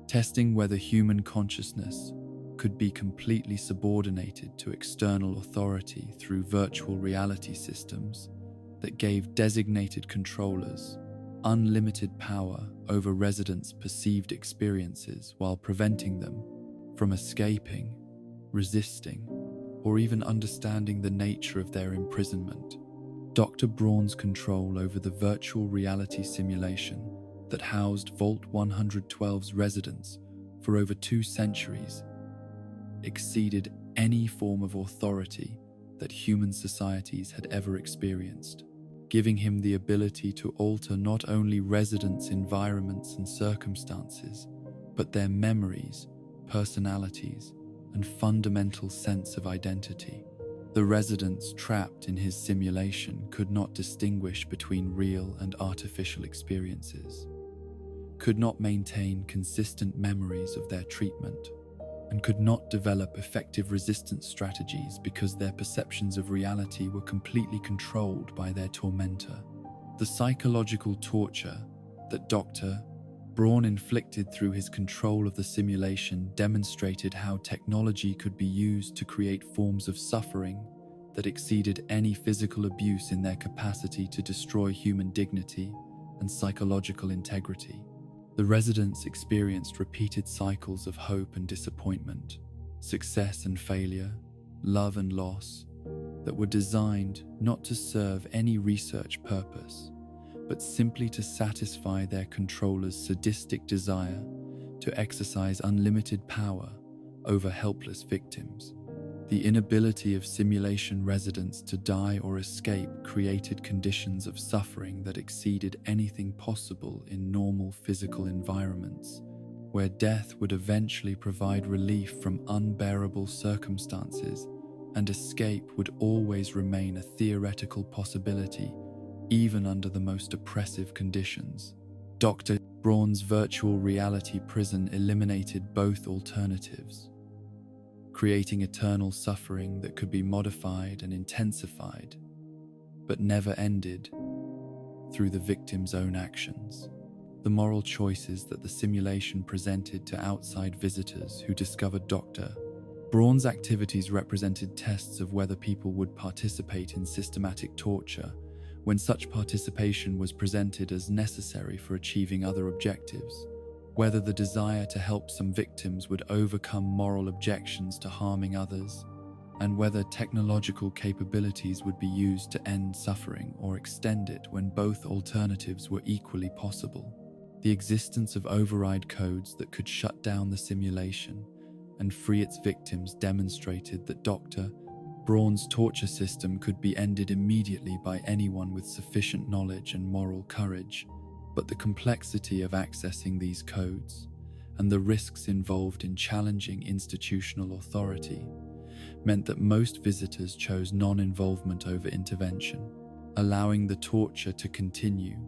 A: testing whether human consciousness could be completely subordinated to external authority through virtual reality systems that gave designated controllers unlimited power over residents' perceived experiences while preventing them from escaping, resisting, or even understanding the nature of their imprisonment. Dr. Braun's control over the virtual reality simulation that housed Vault 112's residents for over 2 centuries exceeded any form of authority that human societies had ever experienced, giving him the ability to alter not only residents' environments and circumstances, but their memories, personalities, and fundamental sense of identity. The residents trapped in his simulation could not distinguish between real and artificial experiences, could not maintain consistent memories of their treatment, and could not develop effective resistance strategies because their perceptions of reality were completely controlled by their tormentor. The psychological torture that Dr. Braun inflicted through his control of the simulation demonstrated how technology could be used to create forms of suffering that exceeded any physical abuse in their capacity to destroy human dignity and psychological integrity. The residents experienced repeated cycles of hope and disappointment, success and failure, love and loss, that were designed not to serve any research purpose, but simply to satisfy their controller's sadistic desire to exercise unlimited power over helpless victims. The inability of simulation residents to die or escape created conditions of suffering that exceeded anything possible in normal physical environments, where death would eventually provide relief from unbearable circumstances, and escape would always remain a theoretical possibility, even under the most oppressive conditions. Dr. Braun's virtual reality prison eliminated both alternatives, creating eternal suffering that could be modified and intensified, but never ended, through the victim's own actions. The moral choices that the simulation presented to outside visitors who discovered Dr. Braun's activities represented tests of whether people would participate in systematic torture when such participation was presented as necessary for achieving other objectives, whether the desire to help some victims would overcome moral objections to harming others, and whether technological capabilities would be used to end suffering or extend it when both alternatives were equally possible. The existence of override codes that could shut down the simulation and free its victims demonstrated that Dr. Braun's torture system could be ended immediately by anyone with sufficient knowledge and moral courage, but the complexity of accessing these codes and the risks involved in challenging institutional authority meant that most visitors chose non-involvement over intervention, allowing the torture to continue,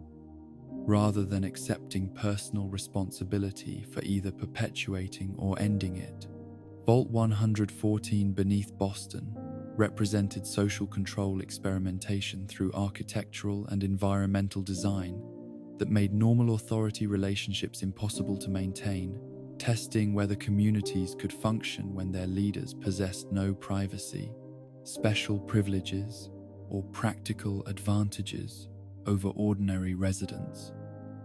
A: rather than accepting personal responsibility for either perpetuating or ending it. Vault 114 beneath Boston represented social control experimentation through architectural and environmental design that made normal authority relationships impossible to maintain, testing whether communities could function when their leaders possessed no privacy, special privileges, or practical advantages over ordinary residents.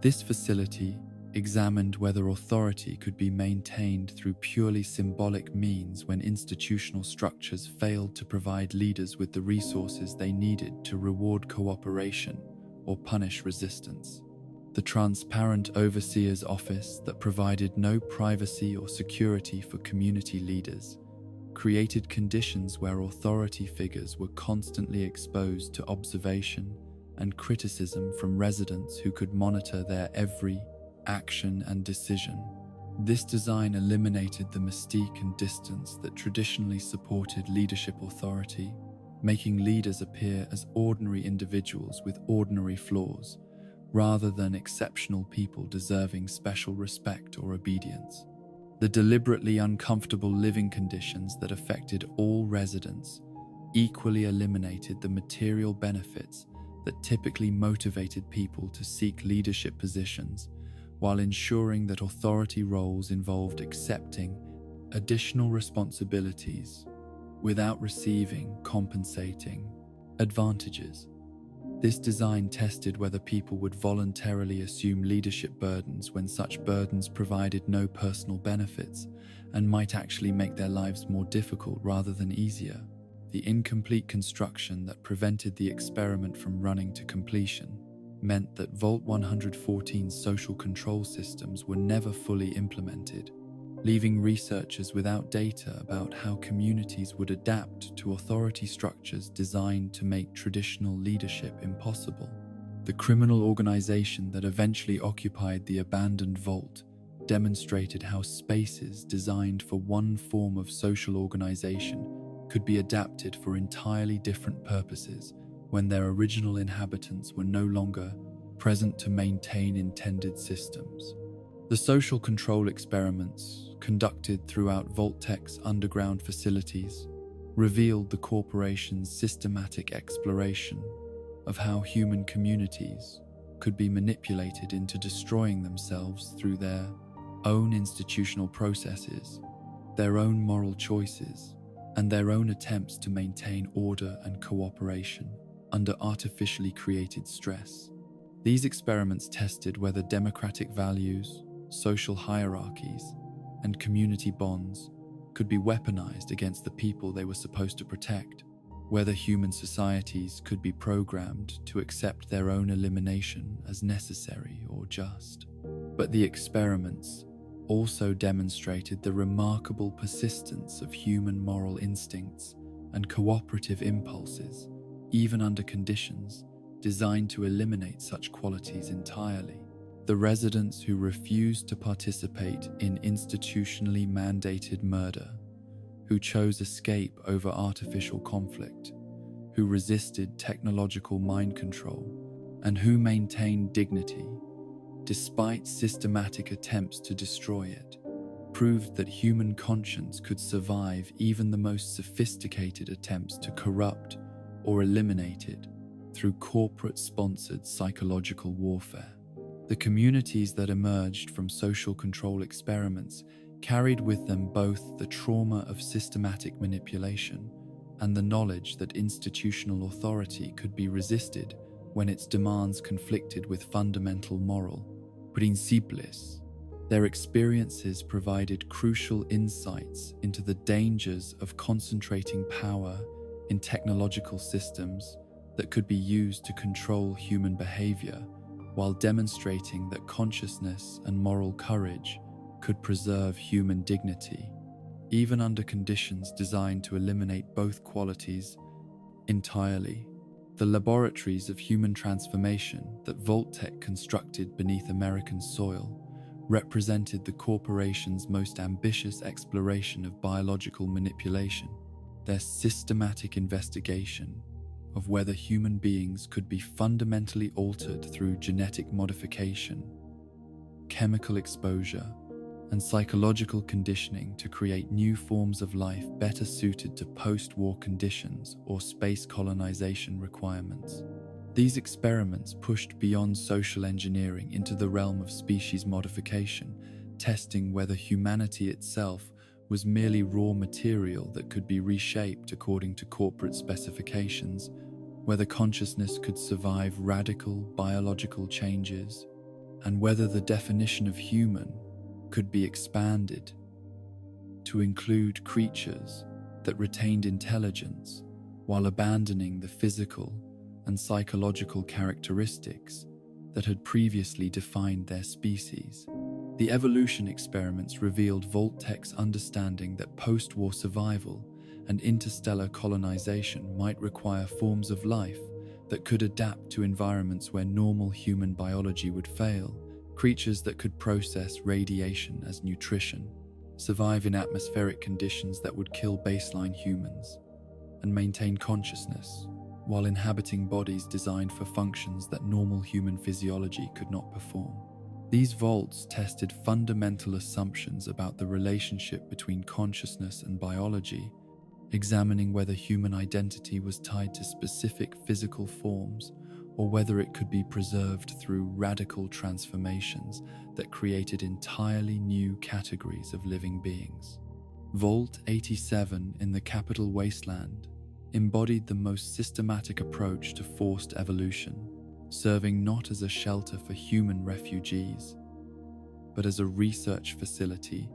A: This facility examined whether authority could be maintained through purely symbolic means when institutional structures failed to provide leaders with the resources they needed to reward cooperation or punish resistance. The transparent overseer's office that provided no privacy or security for community leaders created conditions where authority figures were constantly exposed to observation and criticism from residents who could monitor their every action and decision. This design eliminated the mystique and distance that traditionally supported leadership authority, making leaders appear as ordinary individuals with ordinary flaws, rather than exceptional people deserving special respect or obedience. The deliberately uncomfortable living conditions that affected all residents equally eliminated the material benefits that typically motivated people to seek leadership positions, while ensuring that authority roles involved accepting additional responsibilities without receiving compensating advantages. This design tested whether people would voluntarily assume leadership burdens when such burdens provided no personal benefits and might actually make their lives more difficult rather than easier. The incomplete construction that prevented the experiment from running to completion meant that Vault 114's social control systems were never fully implemented, leaving researchers without data about how communities would adapt to authority structures designed to make traditional leadership impossible. The criminal organization that eventually occupied the abandoned vault demonstrated how spaces designed for one form of social organization could be adapted for entirely different purposes when their original inhabitants were no longer present to maintain intended systems. The social control experiments conducted throughout Vault-Tech's underground facilities revealed the corporation's systematic exploration of how human communities could be manipulated into destroying themselves through their own institutional processes, their own moral choices, and their own attempts to maintain order and cooperation under artificially created stress. These experiments tested whether democratic values, social hierarchies, and community bonds could be weaponized against the people they were supposed to protect, whether human societies could be programmed to accept their own elimination as necessary or just. But the experiments also demonstrated the remarkable persistence of human moral instincts and cooperative impulses, even under conditions designed to eliminate such qualities entirely. The residents who refused to participate in institutionally mandated murder, who chose escape over artificial conflict, who resisted technological mind control, and who maintained dignity despite systematic attempts to destroy it, proved that human conscience could survive even the most sophisticated attempts to corrupt or eliminate it through corporate-sponsored psychological warfare. The communities that emerged from social control experiments carried with them both the trauma of systematic manipulation and the knowledge that institutional authority could be resisted when its demands conflicted with fundamental moral principles. Their experiences provided crucial insights into the dangers of concentrating power in technological systems that could be used to control human behavior, while demonstrating that consciousness and moral courage could preserve human dignity, even under conditions designed to eliminate both qualities entirely. The laboratories of human transformation that Vault-Tech constructed beneath American soil represented the corporation's most ambitious exploration of biological manipulation. Their systematic investigation of whether human beings could be fundamentally altered through genetic modification, chemical exposure, and psychological conditioning to create new forms of life better suited to post-war conditions or space colonization requirements. These experiments pushed beyond social engineering into the realm of species modification, testing whether humanity itself was merely raw material that could be reshaped according to corporate specifications, whether consciousness could survive radical biological changes, and whether the definition of human could be expanded to include creatures that retained intelligence while abandoning the physical and psychological characteristics that had previously defined their species. The evolution experiments revealed Vault-Tech's understanding that post-war survival and interstellar colonization might require forms of life that could adapt to environments where normal human biology would fail, creatures that could process radiation as nutrition, survive in atmospheric conditions that would kill baseline humans, and maintain consciousness, while inhabiting bodies designed for functions that normal human physiology could not perform. These vaults tested fundamental assumptions about the relationship between consciousness and biology, examining whether human identity was tied to specific physical forms or whether it could be preserved through radical transformations that created entirely new categories of living beings. Vault 87 in the capital Wasteland embodied the most systematic approach to forced evolution, serving not as a shelter for human refugees, but as a research facility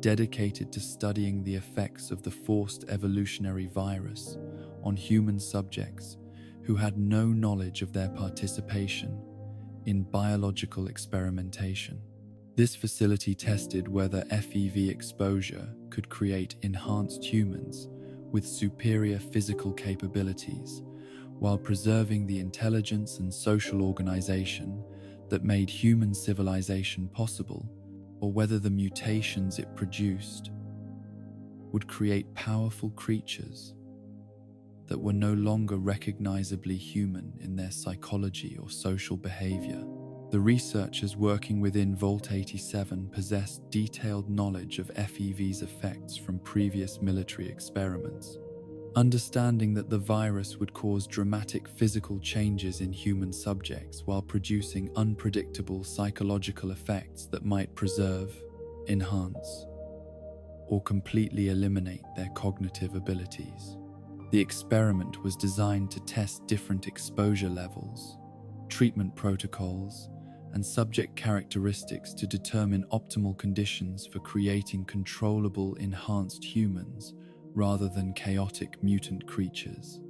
A: dedicated to studying the effects of the forced evolutionary virus on human subjects who had no knowledge of their participation in biological experimentation. This facility tested whether FEV exposure could create enhanced humans with superior physical capabilities while preserving the intelligence and social organization that made human civilization possible, or whether the mutations it produced would create powerful creatures that were no longer recognizably human in their psychology or social behavior. The researchers working within Vault 87 possessed detailed knowledge of FEV's effects from previous military experiments, understanding that the virus would cause dramatic physical changes in human subjects while producing unpredictable psychological effects that might preserve, enhance, or completely eliminate their cognitive abilities. The experiment was designed to test different exposure levels, treatment protocols, and subject characteristics to determine optimal conditions for creating controllable, enhanced humans rather than chaotic mutant creatures.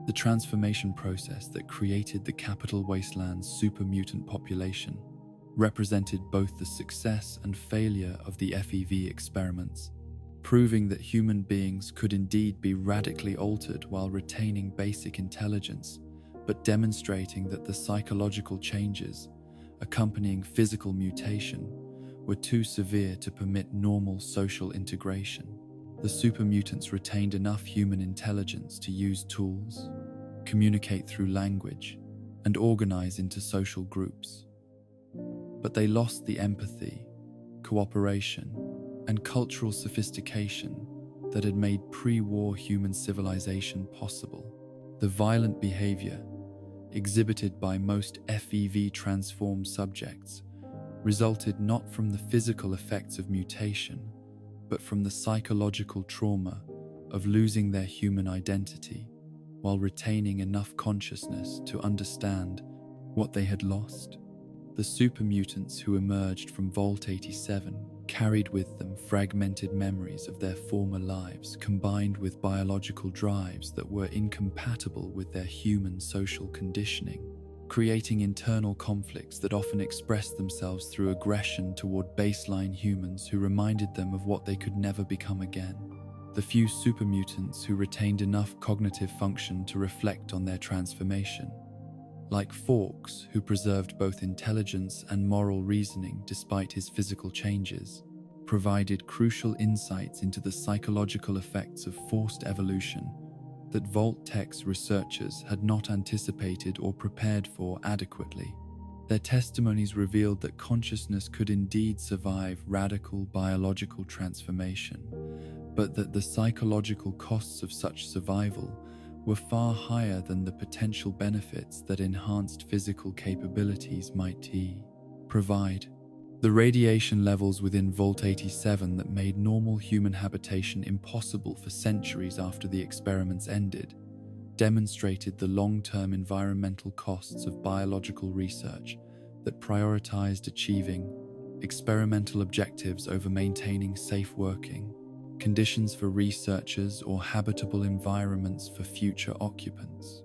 A: The transformation process that created the capital Wasteland's super mutant population represented both the success and failure of the FEV experiments, proving that human beings could indeed be radically altered while retaining basic intelligence, but demonstrating that the psychological changes accompanying physical mutation were too severe to permit normal social integration. The supermutants retained enough human intelligence to use tools, communicate through language, and organize into social groups. But they lost the empathy, cooperation, and cultural sophistication that had made pre-war human civilization possible. The violent behavior exhibited by most FEV-transformed subjects resulted not from the physical effects of mutation, but from the psychological trauma of losing their human identity while retaining enough consciousness to understand what they had lost. The supermutants who emerged from Vault 87 carried with them fragmented memories of their former lives, combined with biological drives that were incompatible with their human social conditioning, creating internal conflicts that often expressed themselves through aggression toward baseline humans who reminded them of what they could never become again. The few supermutants who retained enough cognitive function to reflect on their transformation, like Fawkes, who preserved both intelligence and moral reasoning despite his physical changes, provided crucial insights into the psychological effects of forced evolution that Vault Tech's researchers had not anticipated or prepared for adequately. Their testimonies revealed that consciousness could indeed survive radical biological transformation, but that the psychological costs of such survival were far higher than the potential benefits that enhanced physical capabilities might provide. The radiation levels within Vault 87 that made normal human habitation impossible for centuries after the experiments ended demonstrated the long-term environmental costs of biological research that prioritized achieving experimental objectives over maintaining safe working conditions for researchers or habitable environments for future occupants.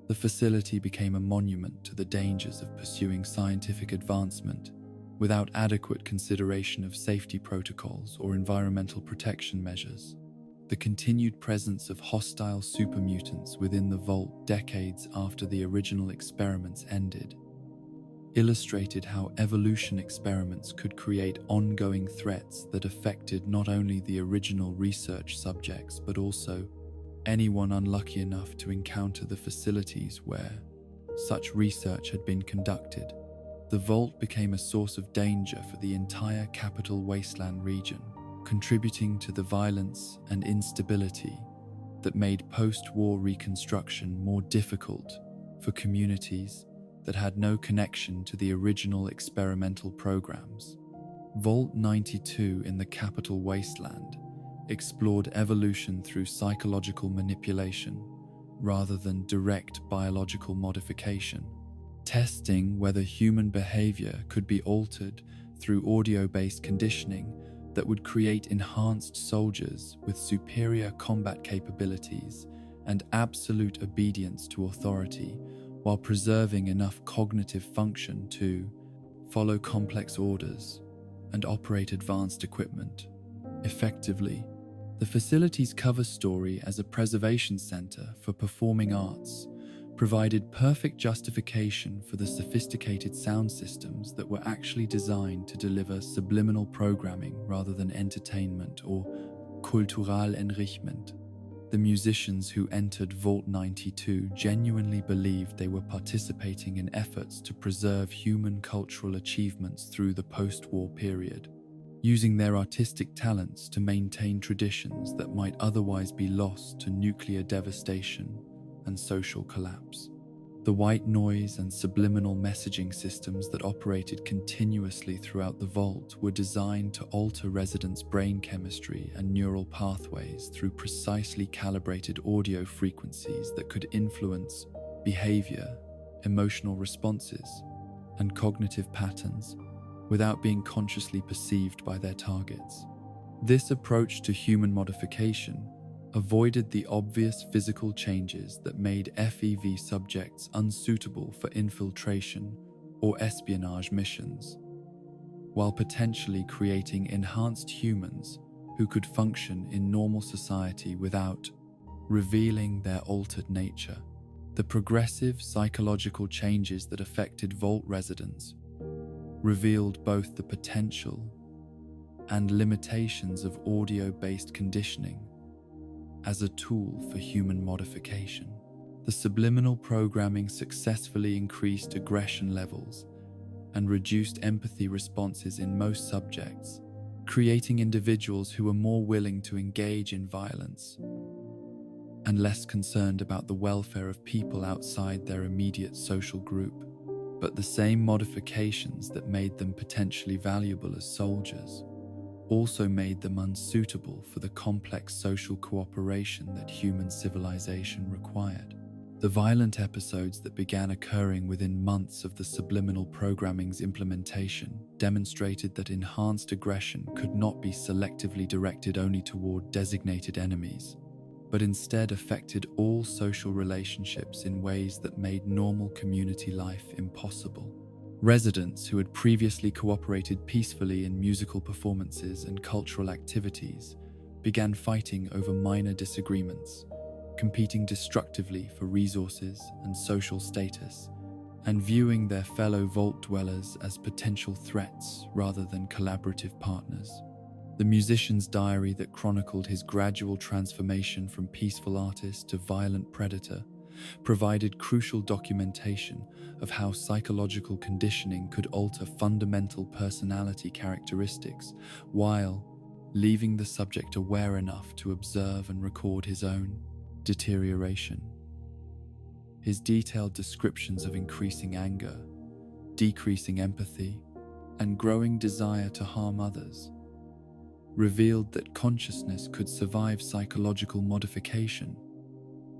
A: The facility became a monument to the dangers of pursuing scientific advancement without adequate consideration of safety protocols or environmental protection measures. The continued presence of hostile supermutants within the vault decades after the original experiments ended illustrated how evolution experiments could create ongoing threats that affected not only the original research subjects but also anyone unlucky enough to encounter the facilities where such research had been conducted. The vault became a source of danger for the entire capital wasteland region, contributing to the violence and instability that made post-war reconstruction more difficult for communities that had no connection to the original experimental programs. Vault 92 in the capital wasteland explored evolution through psychological manipulation rather than direct biological modification, testing whether human behavior could be altered through audio-based conditioning that would create enhanced soldiers with superior combat capabilities and absolute obedience to authority, while preserving enough cognitive function to follow complex orders and operate advanced equipment. Effectively, the facility's cover story as a preservation center for performing arts provided perfect justification for the sophisticated sound systems that were actually designed to deliver subliminal programming rather than entertainment or cultural enrichment. The musicians who entered Vault 92 genuinely believed they were participating in efforts to preserve human cultural achievements through the post-war period, using their artistic talents to maintain traditions that might otherwise be lost to nuclear devastation and social collapse. The white noise and subliminal messaging systems that operated continuously throughout the vault were designed to alter residents' brain chemistry and neural pathways through precisely calibrated audio frequencies that could influence behavior, emotional responses, and cognitive patterns without being consciously perceived by their targets. This approach to human modification avoided the obvious physical changes that made FEV subjects unsuitable for infiltration or espionage missions, while potentially creating enhanced humans who could function in normal society without revealing their altered nature. The progressive psychological changes that affected Vault residents revealed both the potential and limitations of audio-based conditioning as a tool for human modification. The subliminal programming successfully increased aggression levels and reduced empathy responses in most subjects, creating individuals who were more willing to engage in violence and less concerned about the welfare of people outside their immediate social group. But the same modifications that made them potentially valuable as soldiers also made them unsuitable for the complex social cooperation that human civilization required. The violent episodes that began occurring within months of the subliminal programming's implementation demonstrated that enhanced aggression could not be selectively directed only toward designated enemies, but instead affected all social relationships in ways that made normal community life impossible. Residents who had previously cooperated peacefully in musical performances and cultural activities began fighting over minor disagreements, competing destructively for resources and social status, and viewing their fellow vault dwellers as potential threats rather than collaborative partners. The musician's diary that chronicled his gradual transformation from peaceful artist to violent predator provided crucial documentation of how psychological conditioning could alter fundamental personality characteristics while leaving the subject aware enough to observe and record his own deterioration. His detailed descriptions of increasing anger, decreasing empathy, and growing desire to harm others revealed that consciousness could survive psychological modification,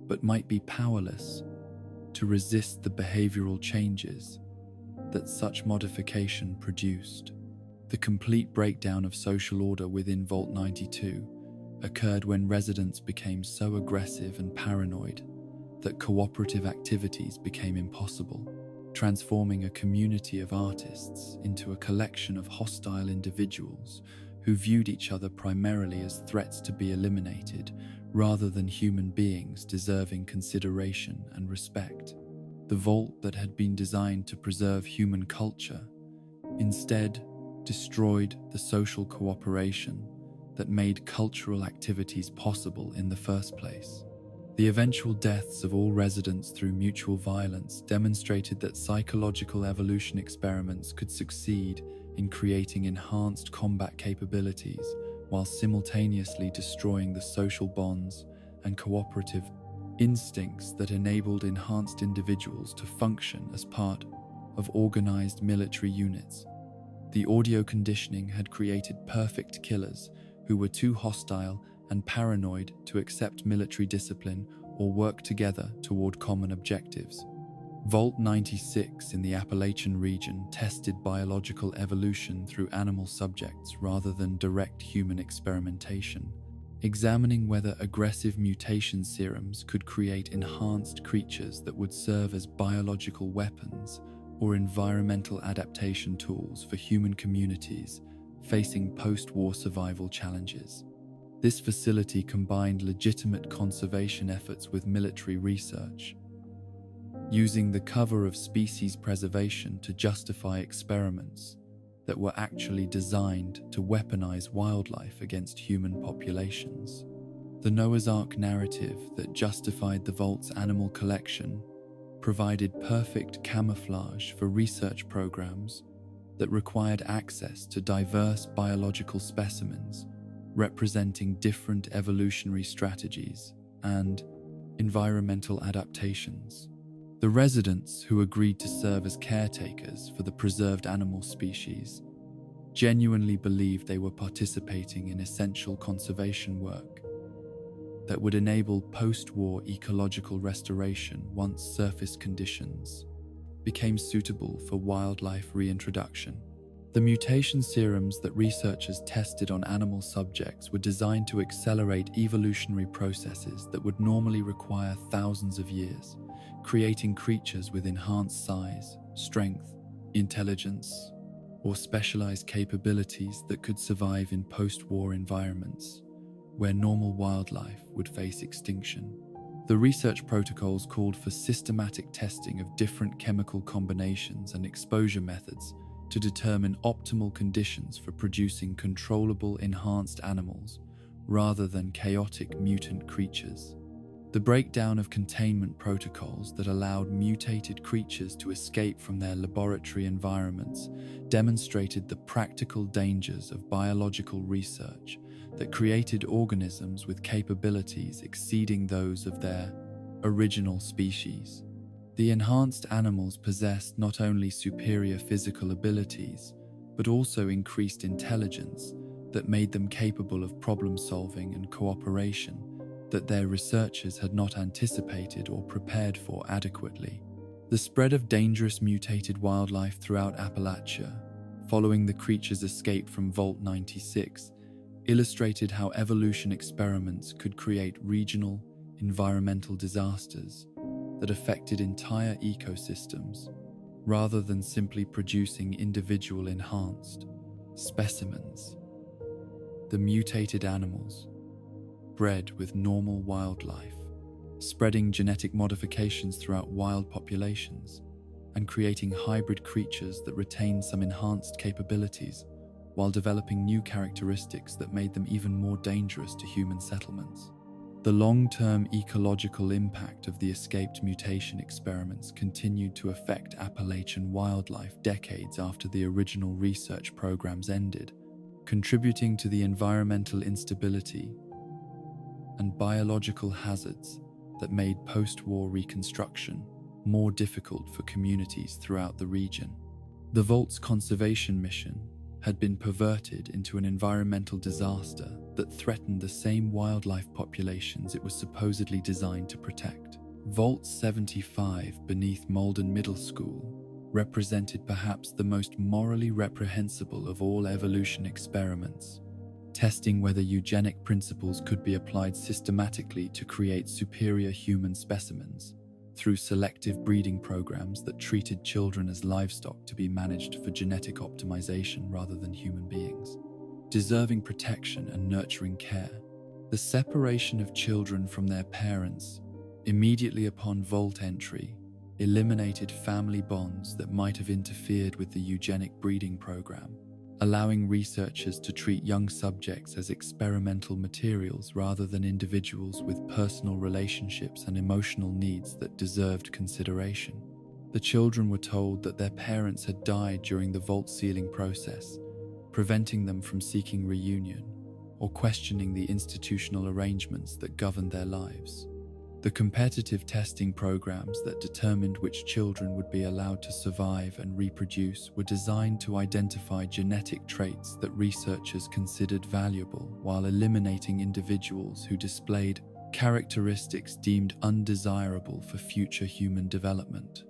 A: but might be powerless to resist the behavioral changes that such modification produced. The complete breakdown of social order within Vault 92 occurred when residents became so aggressive and paranoid that cooperative activities became impossible, transforming a community of artists into a collection of hostile individuals who viewed each other primarily as threats to be eliminated rather than human beings deserving consideration and respect. The vault that had been designed to preserve human culture instead destroyed the social cooperation that made cultural activities possible in the first place. The eventual deaths of all residents through mutual violence demonstrated that psychological evolution experiments could succeed in creating enhanced combat capabilities while simultaneously destroying the social bonds and cooperative instincts that enabled enhanced individuals to function as part of organized military units. The audio conditioning had created perfect killers who were too hostile and paranoid to accept military discipline or work together toward common objectives. Vault 96 in the Appalachian region tested biological evolution through animal subjects rather than direct human experimentation, examining whether aggressive mutation serums could create enhanced creatures that would serve as biological weapons or environmental adaptation tools for human communities facing post-war survival challenges. This facility combined legitimate conservation efforts with military research, using the cover of species preservation to justify experiments that were actually designed to weaponize wildlife against human populations. The Noah's Ark narrative that justified the Vault's animal collection provided perfect camouflage for research programs that required access to diverse biological specimens representing different evolutionary strategies and environmental adaptations. The residents who agreed to serve as caretakers for the preserved animal species genuinely believed they were participating in essential conservation work that would enable post-war ecological restoration once surface conditions became suitable for wildlife reintroduction. The mutation serums that researchers tested on animal subjects were designed to accelerate evolutionary processes that would normally require thousands of years, creating creatures with enhanced size, strength, intelligence, or specialized capabilities that could survive in post-war environments where normal wildlife would face extinction. The research protocols called for systematic testing of different chemical combinations and exposure methods to determine optimal conditions for producing controllable enhanced animals rather than chaotic mutant creatures. The breakdown of containment protocols that allowed mutated creatures to escape from their laboratory environments demonstrated the practical dangers of biological research that created organisms with capabilities exceeding those of their original species. The enhanced animals possessed not only superior physical abilities, but also increased intelligence that made them capable of problem-solving and cooperation that their researchers had not anticipated or prepared for adequately. The spread of dangerous mutated wildlife throughout Appalachia, following the creature's escape from Vault 96, illustrated how evolution experiments could create regional, environmental disasters that affected entire ecosystems, rather than simply producing individual enhanced specimens. The mutated animals, bred with normal wildlife, spreading genetic modifications throughout wild populations, and creating hybrid creatures that retain some enhanced capabilities while developing new characteristics that made them even more dangerous to human settlements. The long-term ecological impact of the escaped mutation experiments continued to affect Appalachian wildlife decades after the original research programs ended, contributing to the environmental instability and biological hazards that made post-war reconstruction more difficult for communities throughout the region. The Vault's conservation mission had been perverted into an environmental disaster that threatened the same wildlife populations it was supposedly designed to protect. Vault 75 beneath Malden Middle School represented perhaps the most morally reprehensible of all evolution experiments, testing whether eugenic principles could be applied systematically to create superior human specimens through selective breeding programs that treated children as livestock to be managed for genetic optimization rather than human beings, deserving protection and nurturing care. The separation of children from their parents immediately upon Vault entry eliminated family bonds that might have interfered with the eugenic breeding program, allowing researchers to treat young subjects as experimental materials rather than individuals with personal relationships and emotional needs that deserved consideration. The children were told that their parents had died during the vault sealing process, preventing them from seeking reunion or questioning the institutional arrangements that governed their lives. The competitive testing programs that determined which children would be allowed to survive and reproduce were designed to identify genetic traits that researchers considered valuable while eliminating individuals who displayed characteristics deemed undesirable for future human development.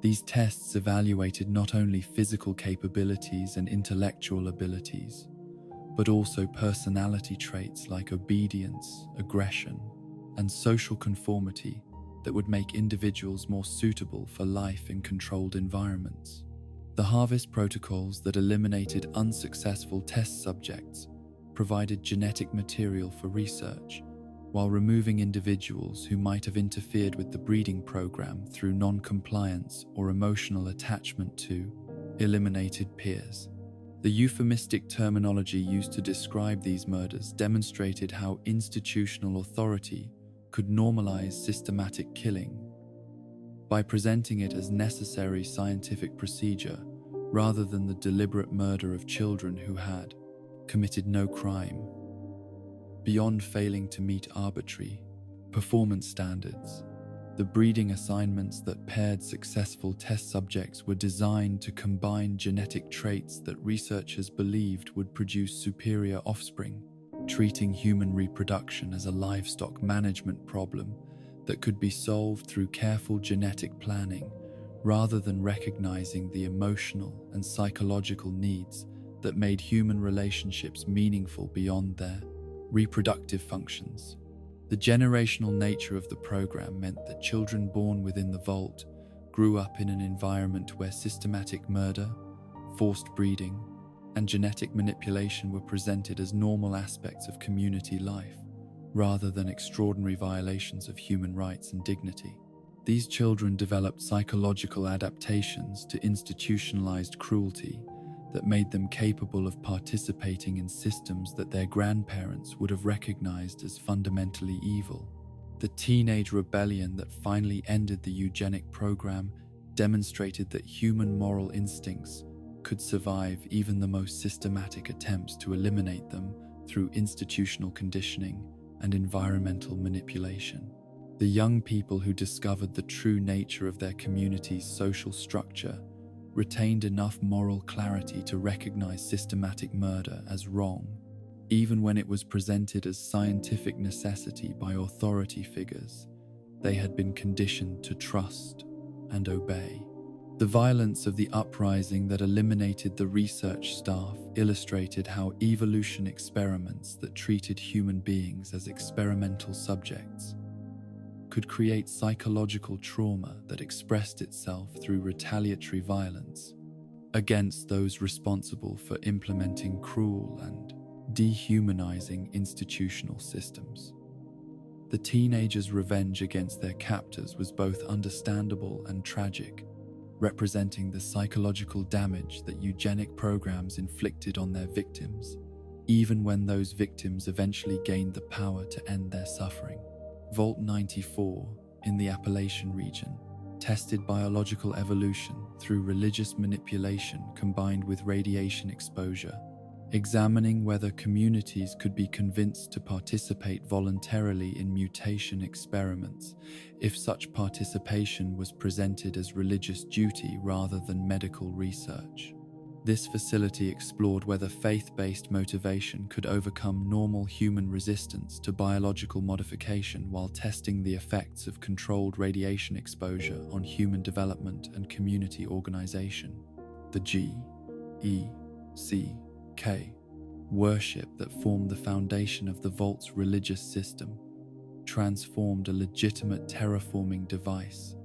A: These tests evaluated not only physical capabilities and intellectual abilities, but also personality traits like obedience, aggression, and social conformity that would make individuals more suitable for life in controlled environments. The harvest protocols that eliminated unsuccessful test subjects provided genetic material for research, while removing individuals who might have interfered with the breeding program through non-compliance or emotional attachment to eliminated peers. The euphemistic terminology used to describe these murders demonstrated how institutional authority could normalize systematic killing by presenting it as necessary scientific procedure rather than the deliberate murder of children who had committed no crime. Beyond failing to meet arbitrary performance standards, the breeding assignments that paired successful test subjects were designed to combine genetic traits that researchers believed would produce superior offspring, treating human reproduction as a livestock management problem that could be solved through careful genetic planning rather than recognizing the emotional and psychological needs that made human relationships meaningful beyond their reproductive functions. The generational nature of the program meant that children born within the vault grew up in an environment where systematic murder, forced breeding, and genetic manipulation were presented as normal aspects of community life, rather than extraordinary violations of human rights and dignity. These children developed psychological adaptations to institutionalized cruelty that made them capable of participating in systems that their grandparents would have recognized as fundamentally evil. The teenage rebellion that finally ended the eugenic program demonstrated that human moral instincts could survive even the most systematic attempts to eliminate them through institutional conditioning and environmental manipulation. The young people who discovered the true nature of their community's social structure retained enough moral clarity to recognize systematic murder as wrong, even when it was presented as scientific necessity by authority figures they had been conditioned to trust and obey. The violence of the uprising that eliminated the research staff illustrated how evolution experiments that treated human beings as experimental subjects could create psychological trauma that expressed itself through retaliatory violence against those responsible for implementing cruel and dehumanizing institutional systems. The teenagers' revenge against their captors was both understandable and tragic, representing the psychological damage that eugenic programs inflicted on their victims, even when those victims eventually gained the power to end their suffering. Vault 94 in the Appalachian region tested biological evolution through religious manipulation combined with radiation exposure, examining whether communities could be convinced to participate voluntarily in mutation experiments if such participation was presented as religious duty rather than medical research. This facility explored whether faith-based motivation could overcome normal human resistance to biological modification while testing the effects of controlled radiation exposure on human development and community organization. The G.E.C.K. worship that formed the foundation of the Vault's religious system transformed a legitimate terraforming device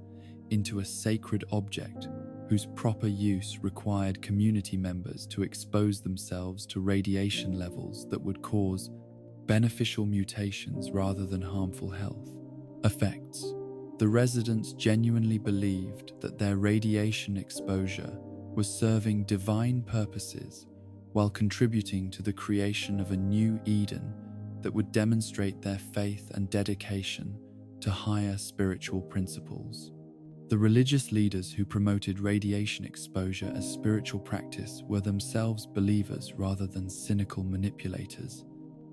A: into a sacred object whose proper use required community members to expose themselves to radiation levels that would cause beneficial mutations rather than harmful health effects. The residents genuinely believed that their radiation exposure was serving divine purposes while contributing to the creation of a new Eden that would demonstrate their faith and dedication to higher spiritual principles. The religious leaders who promoted radiation exposure as spiritual practice were themselves believers rather than cynical manipulators,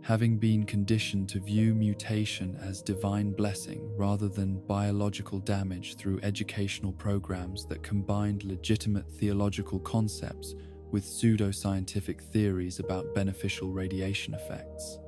A: having been conditioned to view mutation as divine blessing rather than biological damage through educational programs that combined legitimate theological concepts with pseudoscientific theories about beneficial radiation effects.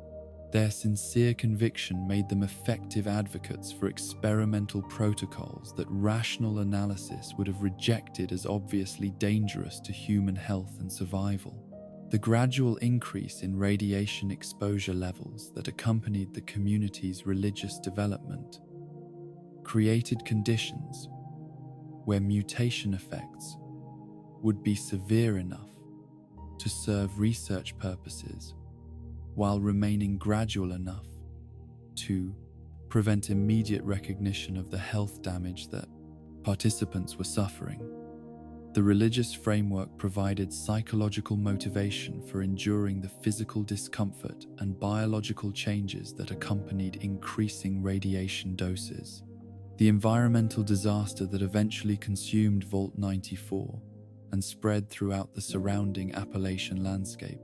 A: Their sincere conviction made them effective advocates for experimental protocols that rational analysis would have rejected as obviously dangerous to human health and survival. The gradual increase in radiation exposure levels that accompanied the community's religious development created conditions where mutation effects would be severe enough to serve research purposes while remaining gradual enough to prevent immediate recognition of the health damage that participants were suffering. The religious framework provided psychological motivation for enduring the physical discomfort and biological changes that accompanied increasing radiation doses. The environmental disaster that eventually consumed Vault 94 and spread throughout the surrounding Appalachian landscape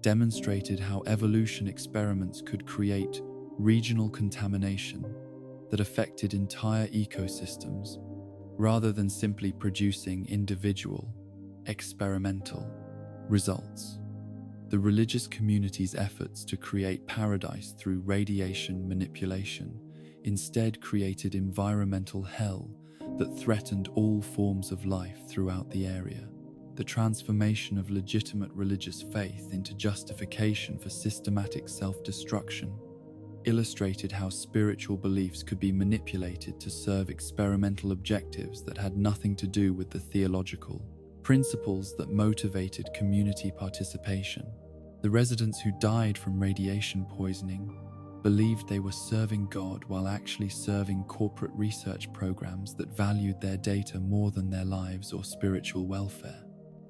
A: demonstrated how evolution experiments could create regional contamination that affected entire ecosystems rather than simply producing individual, experimental results. The religious community's efforts to create paradise through radiation manipulation instead created environmental hell that threatened all forms of life throughout the area. The transformation of legitimate religious faith into justification for systematic self-destruction illustrated how spiritual beliefs could be manipulated to serve experimental objectives that had nothing to do with the theological principles that motivated community participation. The residents who died from radiation poisoning believed they were serving God while actually serving corporate research programs that valued their data more than their lives or spiritual welfare.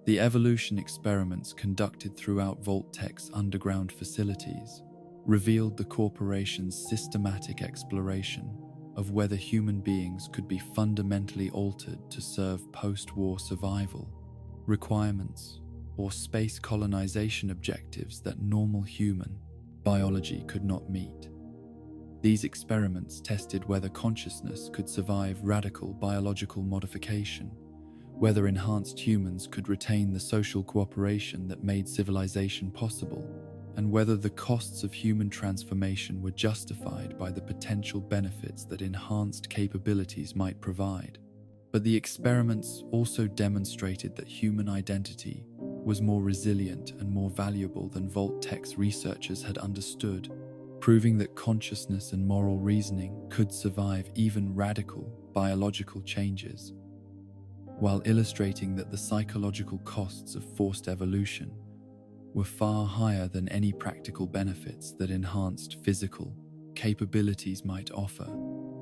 A: The evolution experiments conducted throughout Vault-Tech's underground facilities revealed the corporation's systematic exploration of whether human beings could be fundamentally altered to serve post-war survival requirements or space colonization objectives that normal human biology could not meet. These experiments tested whether consciousness could survive radical biological modification, whether enhanced humans could retain the social cooperation that made civilization possible, and whether the costs of human transformation were justified by the potential benefits that enhanced capabilities might provide. But the experiments also demonstrated that human identity was more resilient and more valuable than Vault-Tech's researchers had understood, proving that consciousness and moral reasoning could survive even radical biological changes, while illustrating that the psychological costs of forced evolution were far higher than any practical benefits that enhanced physical capabilities might offer.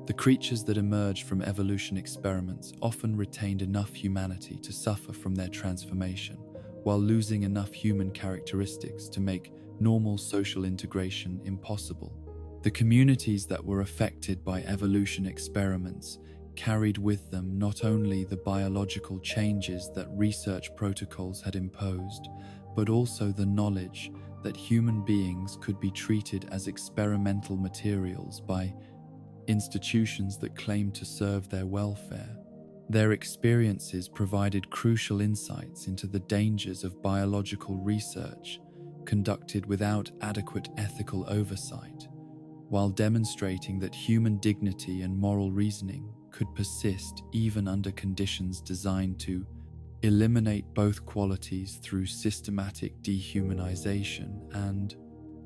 A: The creatures that emerged from evolution experiments often retained enough humanity to suffer from their transformation, while losing enough human characteristics to make normal social integration impossible. The communities that were affected by evolution experiments carried with them not only the biological changes that research protocols had imposed, but also the knowledge that human beings could be treated as experimental materials by institutions that claimed to serve their welfare. Their experiences provided crucial insights into the dangers of biological research conducted without adequate ethical oversight, while demonstrating that human dignity and moral reasoning could persist even under conditions designed to eliminate both qualities through systematic dehumanization and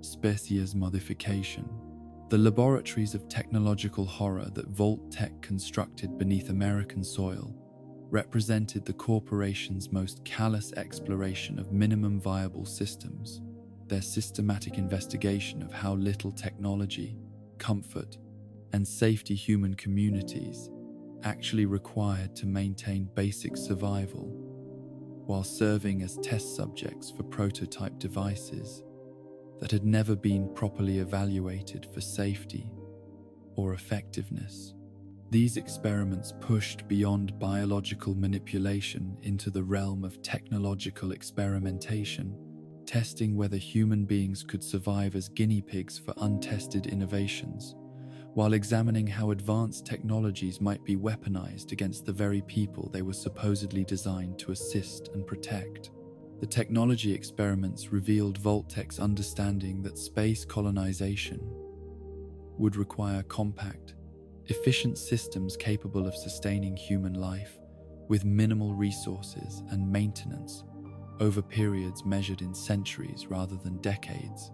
A: species modification. The laboratories of technological horror that Vault-Tech constructed beneath American soil represented the corporation's most callous exploration of minimum viable systems, their systematic investigation of how little technology, comfort, and safety human communities actually required to maintain basic survival, while serving as test subjects for prototype devices that had never been properly evaluated for safety or effectiveness. These experiments pushed beyond biological manipulation into the realm of technological experimentation, testing whether human beings could survive as guinea pigs for untested innovations, while examining how advanced technologies might be weaponized against the very people they were supposedly designed to assist and protect. The technology experiments revealed Vault-Tech's understanding that space colonization would require compact, efficient systems capable of sustaining human life with minimal resources and maintenance over periods measured in centuries rather than decades.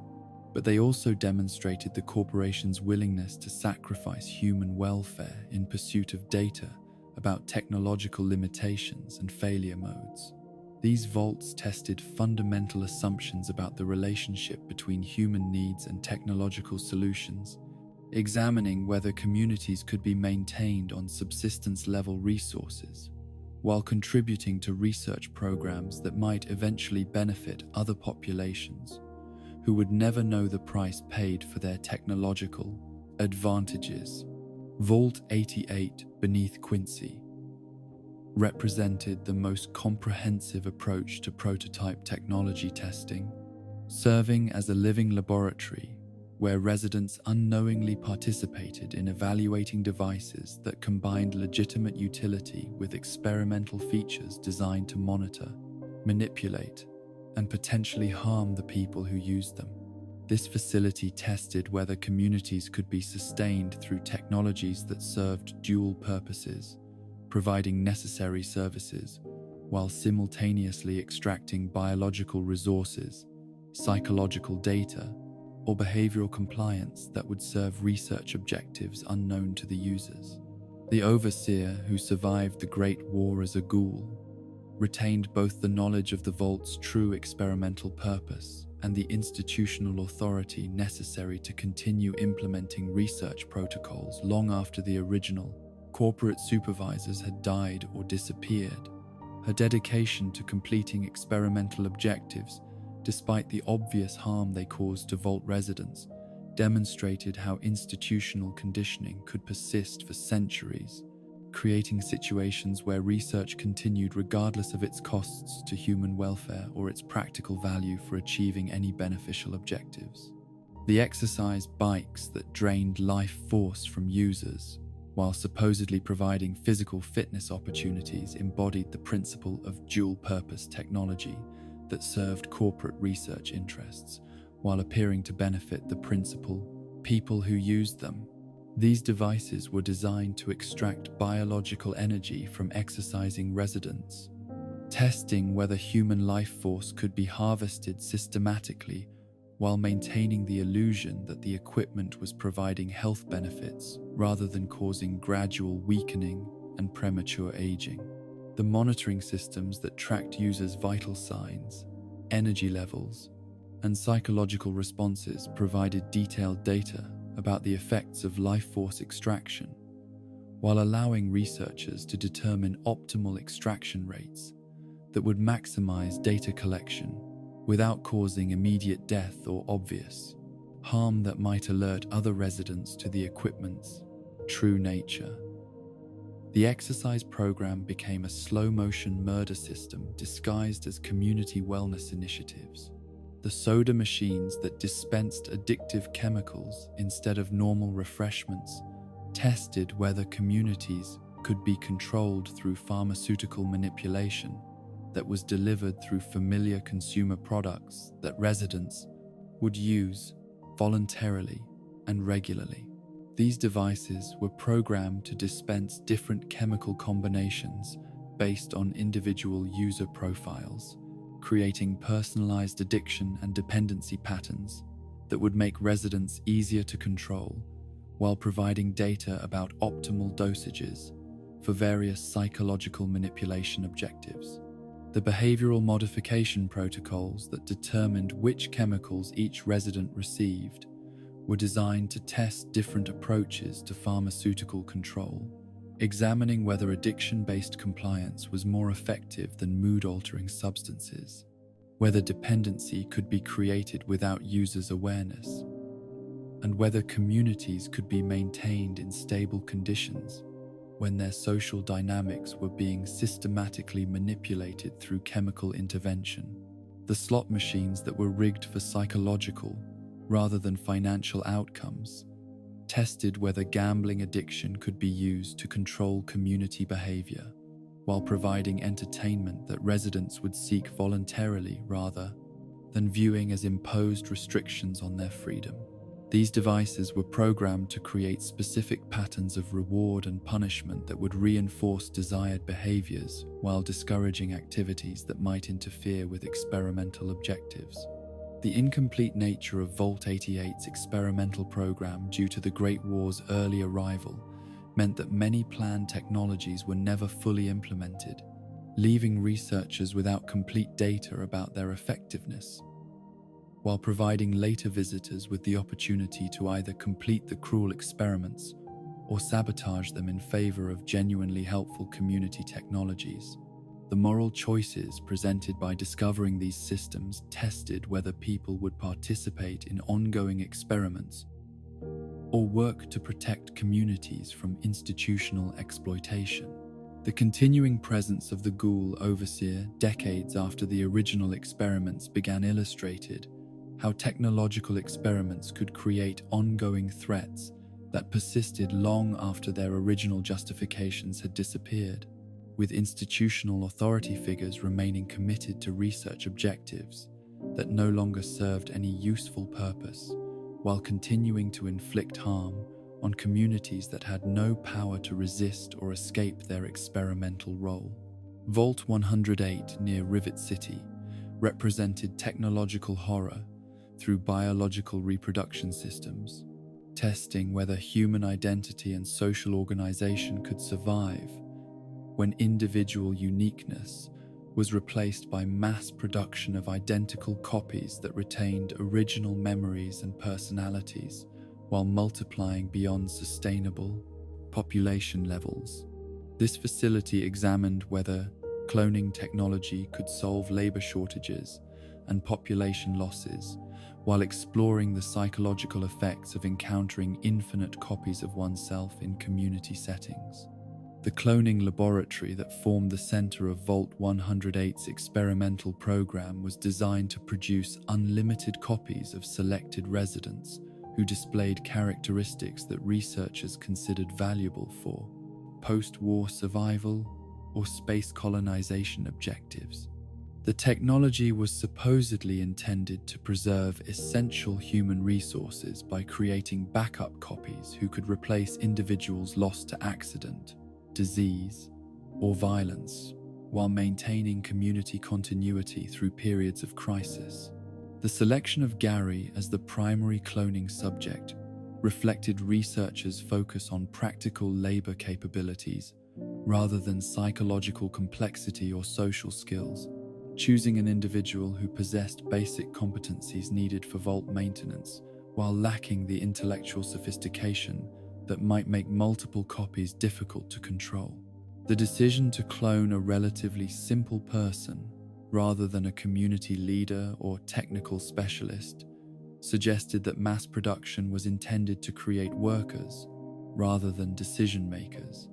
A: But they also demonstrated the corporation's willingness to sacrifice human welfare in pursuit of data about technological limitations and failure modes. These vaults tested fundamental assumptions about the relationship between human needs and technological solutions, examining whether communities could be maintained on subsistence-level resources, while contributing to research programs that might eventually benefit other populations who would never know the price paid for their technological advantages. Vault 88 beneath Quincy represented the most comprehensive approach to prototype technology testing, serving as a living laboratory where residents unknowingly participated in evaluating devices that combined legitimate utility with experimental features designed to monitor, manipulate, and potentially harm the people who used them. This facility tested whether communities could be sustained through technologies that served dual purposes, providing necessary services while simultaneously extracting biological resources, psychological data, or behavioral compliance that would serve research objectives unknown to the users. The overseer, who survived the Great War as a ghoul, retained both the knowledge of the Vault's true experimental purpose and the institutional authority necessary to continue implementing research protocols long after the original corporate supervisors had died or disappeared. Her dedication to completing experimental objectives, despite the obvious harm they caused to Vault residents, demonstrated how institutional conditioning could persist for centuries, creating situations where research continued regardless of its costs to human welfare or its practical value for achieving any beneficial objectives. The exercise bikes that drained life force from users, while supposedly providing physical fitness opportunities, embodied the principle of dual-purpose technology that served corporate research interests, while appearing to benefit the principal people who used them. These devices were designed to extract biological energy from exercising residents, testing whether human life force could be harvested systematically while maintaining the illusion that the equipment was providing health benefits rather than causing gradual weakening and premature aging. The monitoring systems that tracked users' vital signs, energy levels, and psychological responses provided detailed data about the effects of life force extraction, while allowing researchers to determine optimal extraction rates that would maximize data collection without causing immediate death or obvious harm that might alert other residents to the equipment's true nature. The exercise program became a slow-motion murder system disguised as community wellness initiatives. The soda machines that dispensed addictive chemicals instead of normal refreshments tested whether communities could be controlled through pharmaceutical manipulation that was delivered through familiar consumer products that residents would use voluntarily and regularly. These devices were programmed to dispense different chemical combinations based on individual user profiles, creating personalized addiction and dependency patterns that would make residents easier to control, while providing data about optimal dosages for various psychological manipulation objectives. The behavioral modification protocols that determined which chemicals each resident received were designed to test different approaches to pharmaceutical control, examining whether addiction-based compliance was more effective than mood-altering substances, whether dependency could be created without users' awareness, and whether communities could be maintained in stable conditions when their social dynamics were being systematically manipulated through chemical intervention. The slot machines that were rigged for psychological rather than financial outcomes tested whether gambling addiction could be used to control community behavior, while providing entertainment that residents would seek voluntarily rather than viewing as imposed restrictions on their freedom. These devices were programmed to create specific patterns of reward and punishment that would reinforce desired behaviors while discouraging activities that might interfere with experimental objectives. The incomplete nature of Vault 88's experimental program due to the Great War's early arrival meant that many planned technologies were never fully implemented, leaving researchers without complete data about their effectiveness, while providing later visitors with the opportunity to either complete the cruel experiments or sabotage them in favor of genuinely helpful community technologies. The moral choices presented by discovering these systems tested whether people would participate in ongoing experiments or work to protect communities from institutional exploitation. The continuing presence of the ghoul overseer decades after the original experiments began illustrated how technological experiments could create ongoing threats that persisted long after their original justifications had disappeared, with institutional authority figures remaining committed to research objectives that no longer served any useful purpose, while continuing to inflict harm on communities that had no power to resist or escape their experimental role. Vault 108 near Rivet City represented technological horror through biological reproduction systems, testing whether human identity and social organization could survive when individual uniqueness was replaced by mass production of identical copies that retained original memories and personalities while multiplying beyond sustainable population levels. This facility examined whether cloning technology could solve labor shortages and population losses, while exploring the psychological effects of encountering infinite copies of oneself in community settings. The cloning laboratory that formed the center of Vault 108's experimental program was designed to produce unlimited copies of selected residents who displayed characteristics that researchers considered valuable for post-war survival or space colonization objectives. The technology was supposedly intended to preserve essential human resources by creating backup copies who could replace individuals lost to accident, disease, or violence, while maintaining community continuity through periods of crisis. The selection of Gary as the primary cloning subject reflected researchers' focus on practical labor capabilities rather than psychological complexity or social skills, choosing an individual who possessed basic competencies needed for vault maintenance while lacking the intellectual sophistication that might make multiple copies difficult to control. The decision to clone a relatively simple person rather than a community leader or technical specialist suggested that mass production was intended to create workers rather than decision makers.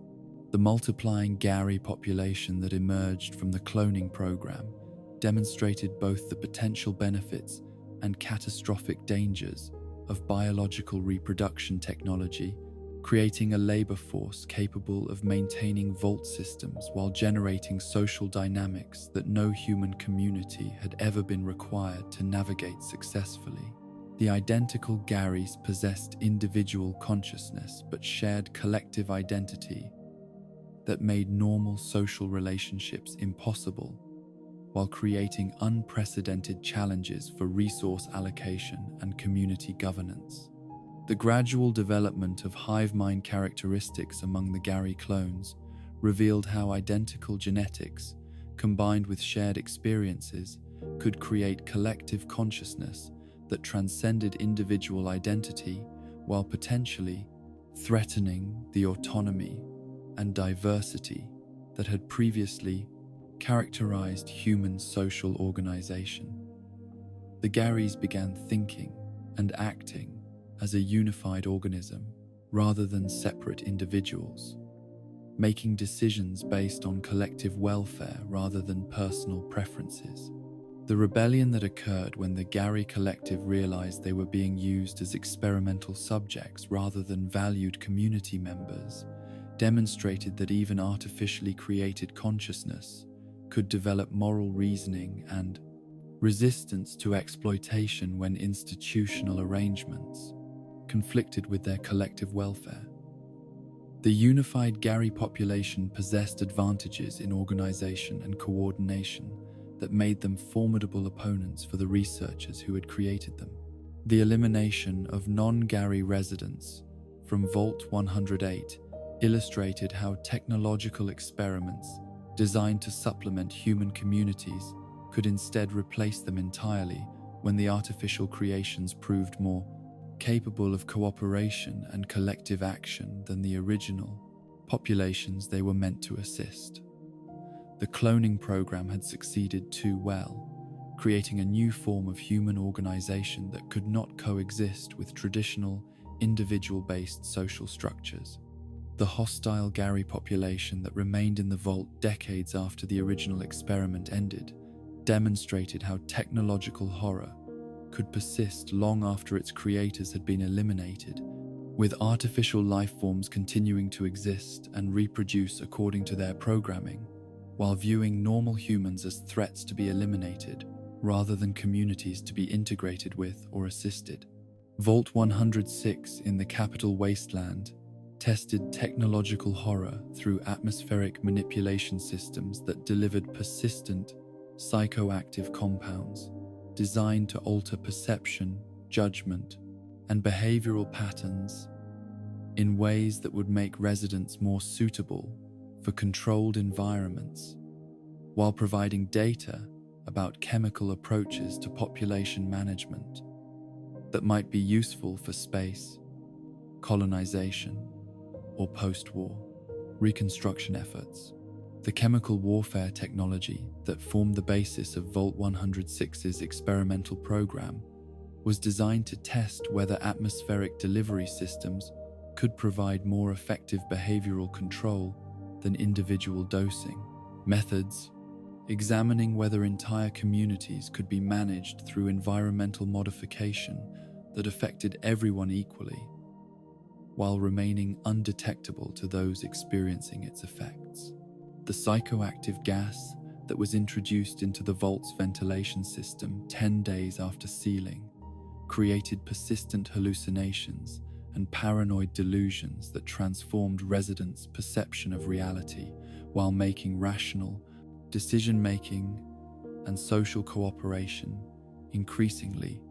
A: The multiplying Gary population that emerged from the cloning program demonstrated both the potential benefits and catastrophic dangers of biological reproduction technology, creating a labor force capable of maintaining vault systems while generating social dynamics that no human community had ever been required to navigate successfully. The identical Garys possessed individual consciousness but shared collective identity that made normal social relationships impossible, while creating unprecedented challenges for resource allocation and community governance. The gradual development of hive mind characteristics among the Gary clones revealed how identical genetics, combined with shared experiences, could create collective consciousness that transcended individual identity while potentially threatening the autonomy and diversity that had previously characterized human social organization. The Garys began thinking and acting as a unified organism rather than separate individuals, making decisions based on collective welfare rather than personal preferences. The rebellion that occurred when the Gary collective realized they were being used as experimental subjects rather than valued community members demonstrated that even artificially created consciousness could develop moral reasoning and resistance to exploitation when institutional arrangements conflicted with their collective welfare. The unified Gary population possessed advantages in organization and coordination that made them formidable opponents for the researchers who had created them. The elimination of non-Gary residents from Vault 108 illustrated how technological experiments designed to supplement human communities could instead replace them entirely when the artificial creations proved more capable of cooperation and collective action than the original populations they were meant to assist. The cloning program had succeeded too well, creating a new form of human organization that could not coexist with traditional, individual-based social structures. The hostile Gary population that remained in the vault decades after the original experiment ended demonstrated how technological horror could persist long after its creators had been eliminated, with artificial life forms continuing to exist and reproduce according to their programming, while viewing normal humans as threats to be eliminated rather than communities to be integrated with or assisted. Vault 106 in the capital wasteland tested technological horror through atmospheric manipulation systems that delivered persistent, psychoactive compounds designed to alter perception, judgment, and behavioral patterns in ways that would make residents more suitable for controlled environments, while providing data about chemical approaches to population management that might be useful for space, colonization, or post-war reconstruction efforts. The chemical warfare technology that formed the basis of Vault 106's experimental program was designed to test whether atmospheric delivery systems could provide more effective behavioral control than individual dosing methods, examining whether entire communities could be managed through environmental modification that affected everyone equally, while remaining undetectable to those experiencing its effects. The psychoactive gas that was introduced into the vault's ventilation system 10 days after sealing created persistent hallucinations and paranoid delusions that transformed residents' perception of reality while making rational decision-making and social cooperation increasingly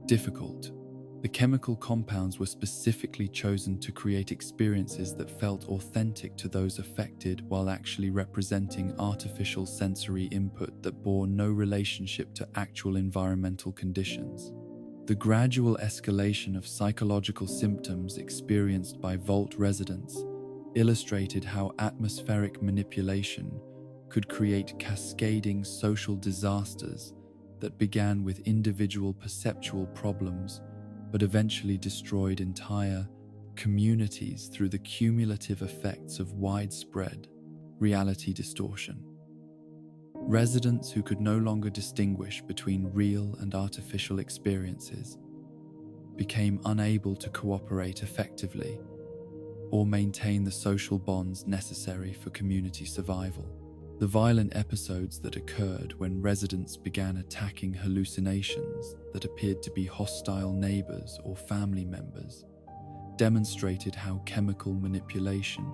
A: difficult. The chemical compounds were specifically chosen to create experiences that felt authentic to those affected while actually representing artificial sensory input that bore no relationship to actual environmental conditions. The gradual escalation of psychological symptoms experienced by Vault residents illustrated how atmospheric manipulation could create cascading social disasters that began with individual perceptual problems but eventually destroyed entire communities through the cumulative effects of widespread reality distortion. Residents who could no longer distinguish between real and artificial experiences became unable to cooperate effectively or maintain the social bonds necessary for community survival. The violent episodes that occurred when residents began attacking hallucinations that appeared to be hostile neighbors or family members demonstrated how chemical manipulation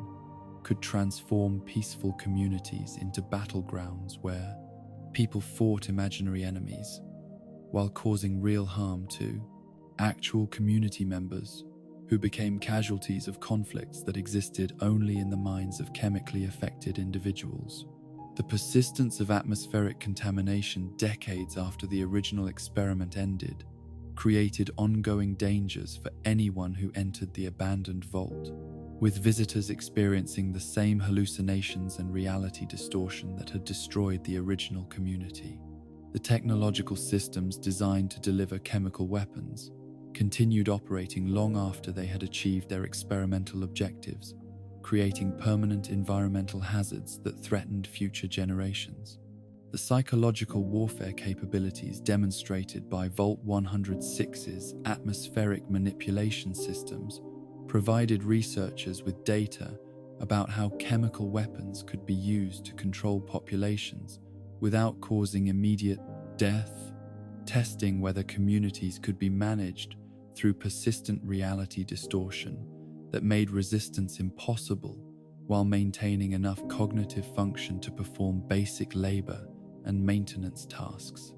A: could transform peaceful communities into battlegrounds where people fought imaginary enemies while causing real harm to actual community members who became casualties of conflicts that existed only in the minds of chemically affected individuals. The persistence of atmospheric contamination decades after the original experiment ended created ongoing dangers for anyone who entered the abandoned vault. with visitors experiencing the same hallucinations and reality distortion that had destroyed the original community. The technological systems designed to deliver chemical weapons continued operating long after they had achieved their experimental objectives, creating permanent environmental hazards that threatened future generations. The psychological warfare capabilities demonstrated by Vault 106's atmospheric manipulation systems provided researchers with data about how chemical weapons could be used to control populations without causing immediate death, testing whether communities could be managed through persistent reality distortion that made resistance impossible while maintaining enough cognitive function to perform basic labor and maintenance tasks.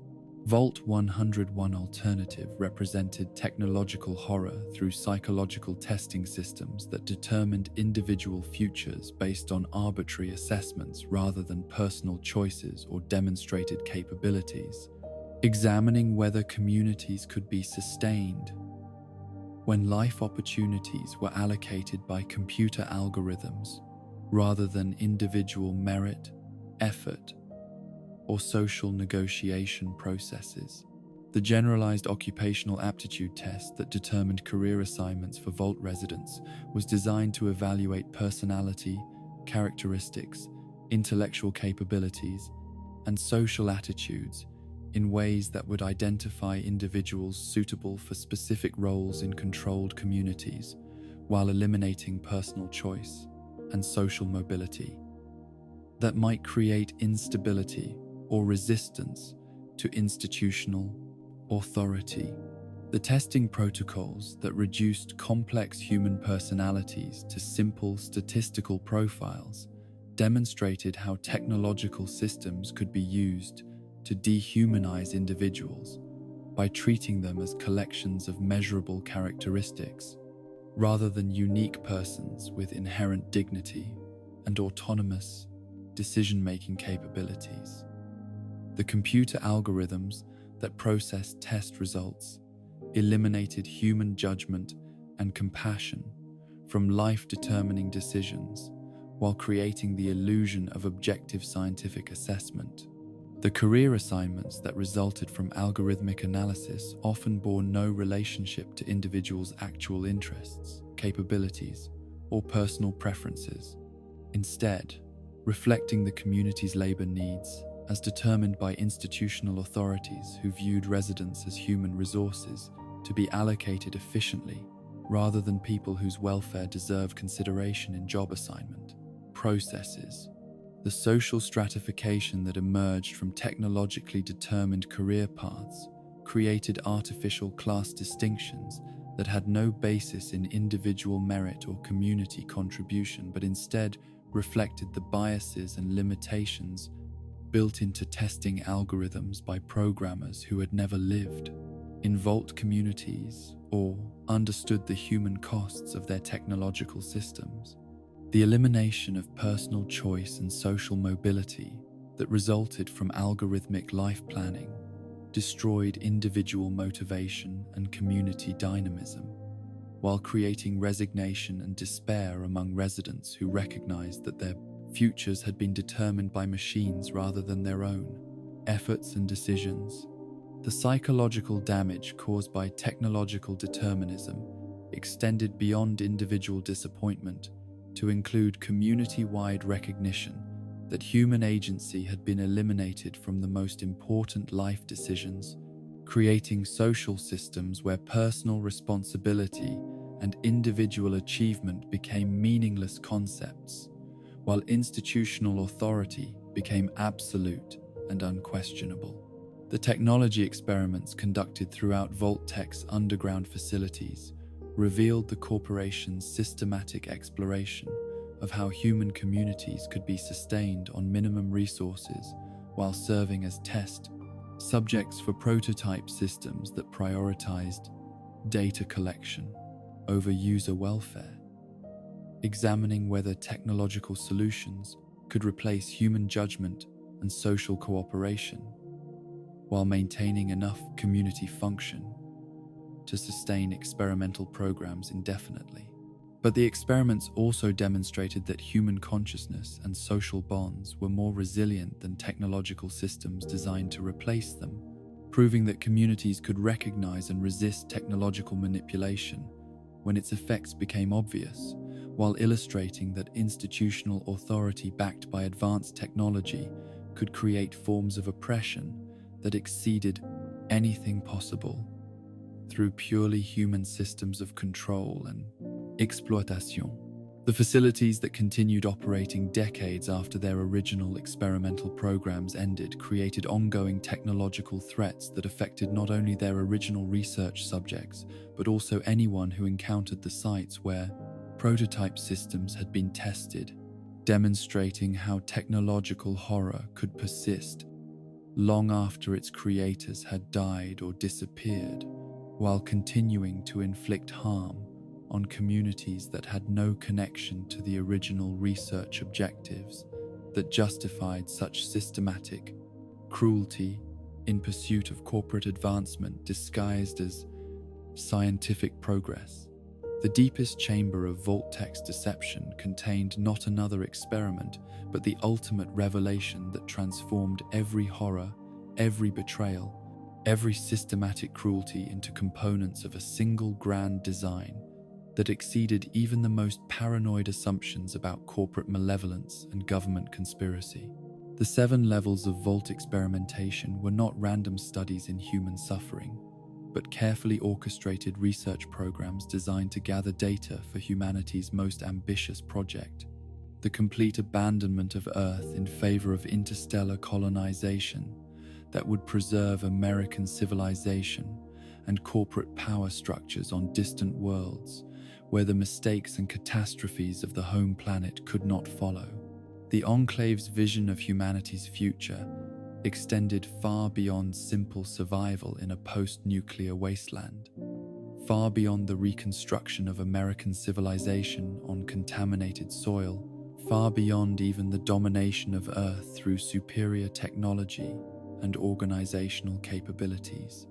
A: Vault 101 Alternative represented technological horror through psychological testing systems that determined individual futures based on arbitrary assessments rather than personal choices or demonstrated capabilities, examining whether communities could be sustained when life opportunities were allocated by computer algorithms rather than individual merit, effort, or social negotiation processes. The generalized occupational aptitude test that determined career assignments for Vault residents was designed to evaluate personality, characteristics, intellectual capabilities, and social attitudes in ways that would identify individuals suitable for specific roles in controlled communities, while eliminating personal choice and social mobility that might create instability or resistance to institutional authority. The testing protocols that reduced complex human personalities to simple statistical profiles demonstrated how technological systems could be used to dehumanize individuals by treating them as collections of measurable characteristics rather than unique persons with inherent dignity and autonomous decision-making capabilities. The computer algorithms that processed test results eliminated human judgment and compassion from life-determining decisions while creating the illusion of objective scientific assessment. The career assignments that resulted from algorithmic analysis often bore no relationship to individuals' actual interests, capabilities, or personal preferences, instead reflecting the community's labor needs as determined by institutional authorities who viewed residents as human resources to be allocated efficiently rather than people whose welfare deserved consideration in job assignment processes. The social stratification that emerged from technologically determined career paths created artificial class distinctions that had no basis in individual merit or community contribution, but instead reflected the biases and limitations built into testing algorithms by programmers who had never lived in Vault communities or understood the human costs of their technological systems. The elimination of personal choice and social mobility that resulted from algorithmic life planning destroyed individual motivation and community dynamism, while creating resignation and despair among residents who recognized that their futures had been determined by machines rather than their own efforts and decisions. The psychological damage caused by technological determinism extended beyond individual disappointment to include community-wide recognition that human agency had been eliminated from the most important life decisions, creating social systems where personal responsibility and individual achievement became meaningless concepts, while institutional authority became absolute and unquestionable. The technology experiments conducted throughout Vault-Tech's underground facilities revealed the corporation's systematic exploration of how human communities could be sustained on minimum resources while serving as test subjects for prototype systems that prioritized data collection over user welfare, examining whether technological solutions could replace human judgment and social cooperation while maintaining enough community function to sustain experimental programs indefinitely. But the experiments also demonstrated that human consciousness and social bonds were more resilient than technological systems designed to replace them, proving that communities could recognize and resist technological manipulation when its effects became obvious, while illustrating that institutional authority backed by advanced technology could create forms of oppression that exceeded anything possible through purely human systems of control and exploitation. The facilities that continued operating decades after their original experimental programs ended created ongoing technological threats that affected not only their original research subjects, but also anyone who encountered the sites where prototype systems had been tested, demonstrating how technological horror could persist long after its creators had died or disappeared, while continuing to inflict harm on communities that had no connection to the original research objectives that justified such systematic cruelty in pursuit of corporate advancement disguised as scientific progress. The deepest chamber of Vault-Tech's deception contained not another experiment, but the ultimate revelation that transformed every horror, every betrayal, every systematic cruelty into components of a single grand design that exceeded even the most paranoid assumptions about corporate malevolence and government conspiracy. The 7 levels of Vault experimentation were not random studies in human suffering, but carefully orchestrated research programs designed to gather data for humanity's most ambitious project, the complete abandonment of Earth in favor of interstellar colonization that would preserve American civilization and corporate power structures on distant worlds where the mistakes and catastrophes of the home planet could not follow. The Enclave's vision of humanity's future extended far beyond simple survival in a post-nuclear wasteland, far beyond the reconstruction of American civilization on contaminated soil, far beyond even the domination of Earth through superior technology and organizational capabilities.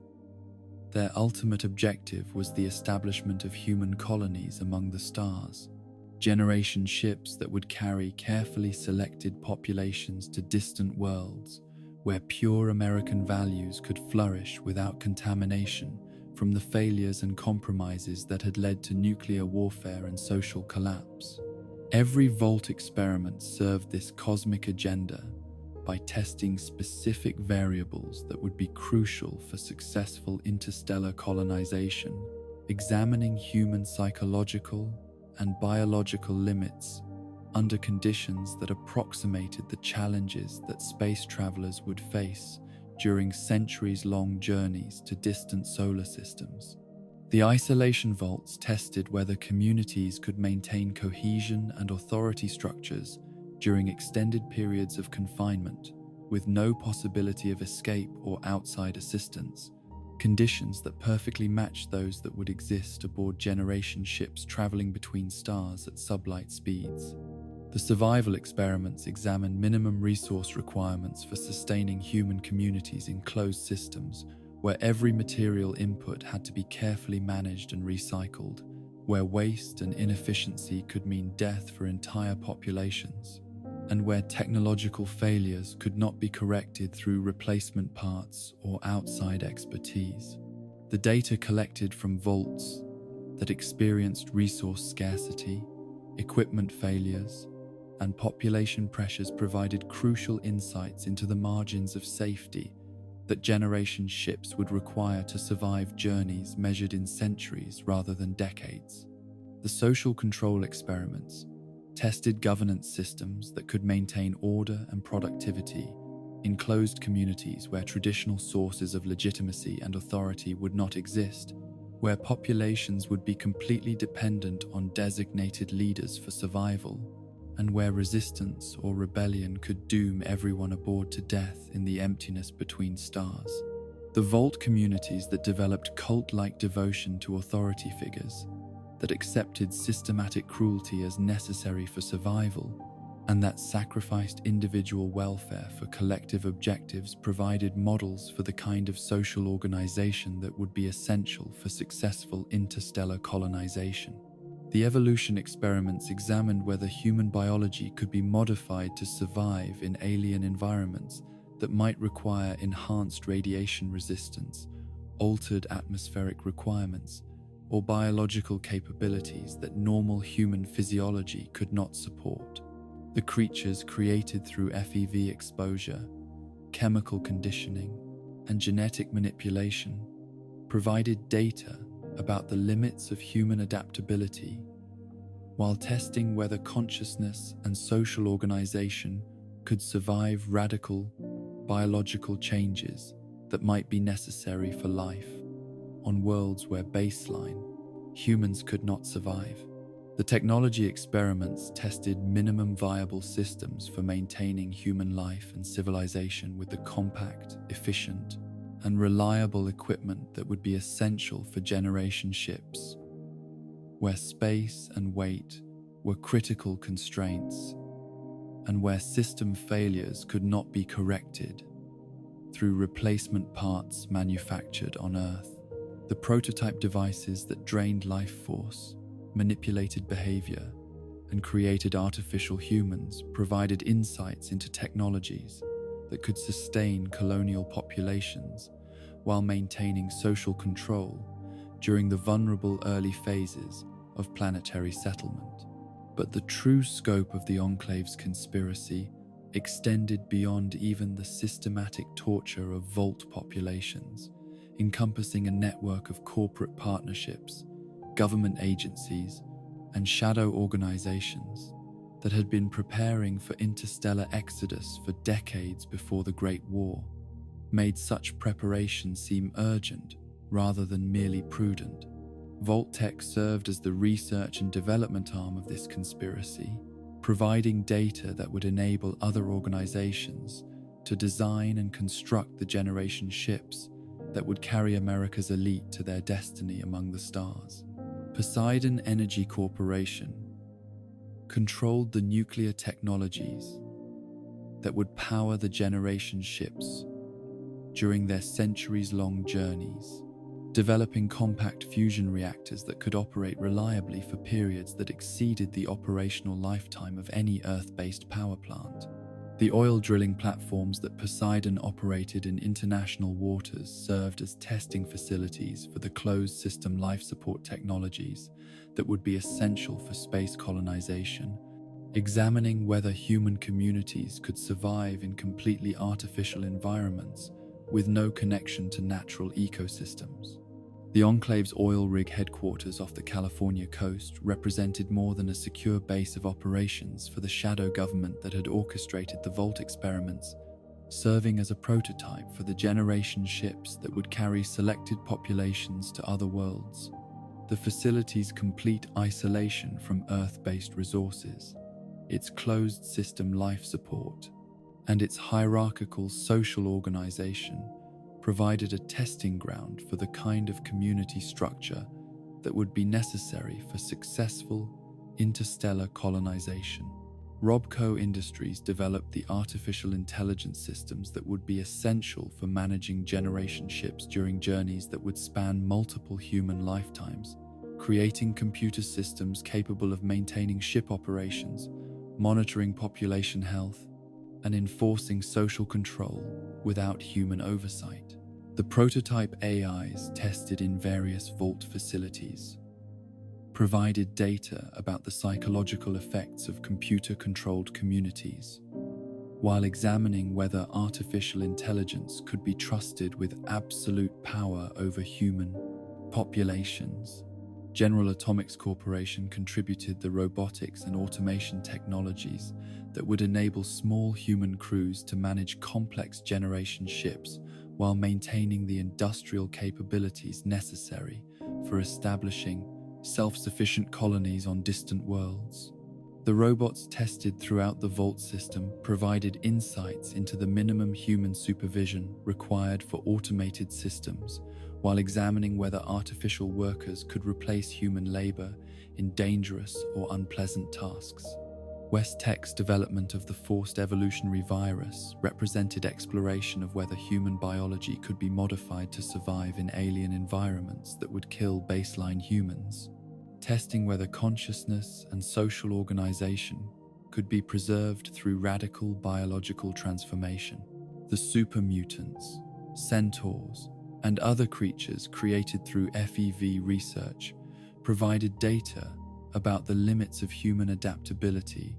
A: Their ultimate objective was the establishment of human colonies among the stars, generation ships that would carry carefully selected populations to distant worlds where pure American values could flourish without contamination from the failures and compromises that had led to nuclear warfare and social collapse. Every Vault experiment served this cosmic agenda by testing specific variables that would be crucial for successful interstellar colonization, examining human psychological and biological limits under conditions that approximated the challenges that space travelers would face during centuries-long journeys to distant solar systems. The isolation vaults tested whether communities could maintain cohesion and authority structures during extended periods of confinement, with no possibility of escape or outside assistance, conditions that perfectly matched those that would exist aboard generation ships traveling between stars at sublight speeds. The survival experiments examined minimum resource requirements for sustaining human communities in closed systems, where every material input had to be carefully managed and recycled, where waste and inefficiency could mean death for entire populations, and where technological failures could not be corrected through replacement parts or outside expertise. The data collected from vaults that experienced resource scarcity, equipment failures, and population pressures provided crucial insights into the margins of safety that generation ships would require to survive journeys measured in centuries rather than decades. The social control experiments tested governance systems that could maintain order and productivity in closed communities where traditional sources of legitimacy and authority would not exist, where populations would be completely dependent on designated leaders for survival, and where resistance or rebellion could doom everyone aboard to death in the emptiness between stars. The Vault communities that developed cult-like devotion to authority figures, that accepted systematic cruelty as necessary for survival, and that sacrificed individual welfare for collective objectives provided models for the kind of social organization that would be essential for successful interstellar colonization. The evolution experiments examined whether human biology could be modified to survive in alien environments that might require enhanced radiation resistance, altered atmospheric requirements, or biological capabilities that normal human physiology could not support. The creatures created through FEV exposure, chemical conditioning, and genetic manipulation provided data about the limits of human adaptability, while testing whether consciousness and social organization could survive radical biological changes that might be necessary for life on worlds where baseline humans could not survive. The technology experiments tested minimum viable systems for maintaining human life and civilization with the compact, efficient, and reliable equipment that would be essential for generation ships, where space and weight were critical constraints, and where system failures could not be corrected through replacement parts manufactured on Earth. The prototype devices that drained life force, manipulated behavior, and created artificial humans provided insights into technologies that could sustain colonial populations while maintaining social control during the vulnerable early phases of planetary settlement. But the true scope of the Enclave's conspiracy extended beyond even the systematic torture of Vault populations, encompassing a network of corporate partnerships, government agencies, and shadow organizations that had been preparing for interstellar exodus for decades before the Great War, made such preparation seem urgent rather than merely prudent. Vault Tech served as the research and development arm of this conspiracy, providing data that would enable other organizations to design and construct the generation ships that would carry America's elite to their destiny among the stars. Poseidon Energy Corporation controlled the nuclear technologies that would power the generation ships during their centuries-long journeys, developing compact fusion reactors that could operate reliably for periods that exceeded the operational lifetime of any Earth-based power plant. The oil drilling platforms that Poseidon operated in international waters served as testing facilities for the closed system life support technologies that would be essential for space colonization, examining whether human communities could survive in completely artificial environments with no connection to natural ecosystems. The Enclave's oil rig headquarters off the California coast represented more than a secure base of operations for the shadow government that had orchestrated the Vault experiments, serving as a prototype for the generation ships that would carry selected populations to other worlds. The facility's complete isolation from Earth-based resources, its closed system life support, and its hierarchical social organization provided a testing ground for the kind of community structure that would be necessary for successful interstellar colonization. Robco Industries developed the artificial intelligence systems that would be essential for managing generation ships during journeys that would span multiple human lifetimes, creating computer systems capable of maintaining ship operations, monitoring population health, and enforcing social control without human oversight. The prototype AIs tested in various Vault facilities provided data about the psychological effects of computer-controlled communities, while examining whether artificial intelligence could be trusted with absolute power over human populations. General Atomics Corporation contributed the robotics and automation technologies that would enable small human crews to manage complex generation ships while maintaining the industrial capabilities necessary for establishing self-sufficient colonies on distant worlds. The robots tested throughout the Vault system provided insights into the minimum human supervision required for automated systems, while examining whether artificial workers could replace human labor in dangerous or unpleasant tasks. West Tech's development of the forced evolutionary virus represented exploration of whether human biology could be modified to survive in alien environments that would kill baseline humans. testing whether consciousness and social organization could be preserved through radical biological transformation. The super mutants, centaurs, and other creatures created through FEV research provided data about the limits of human adaptability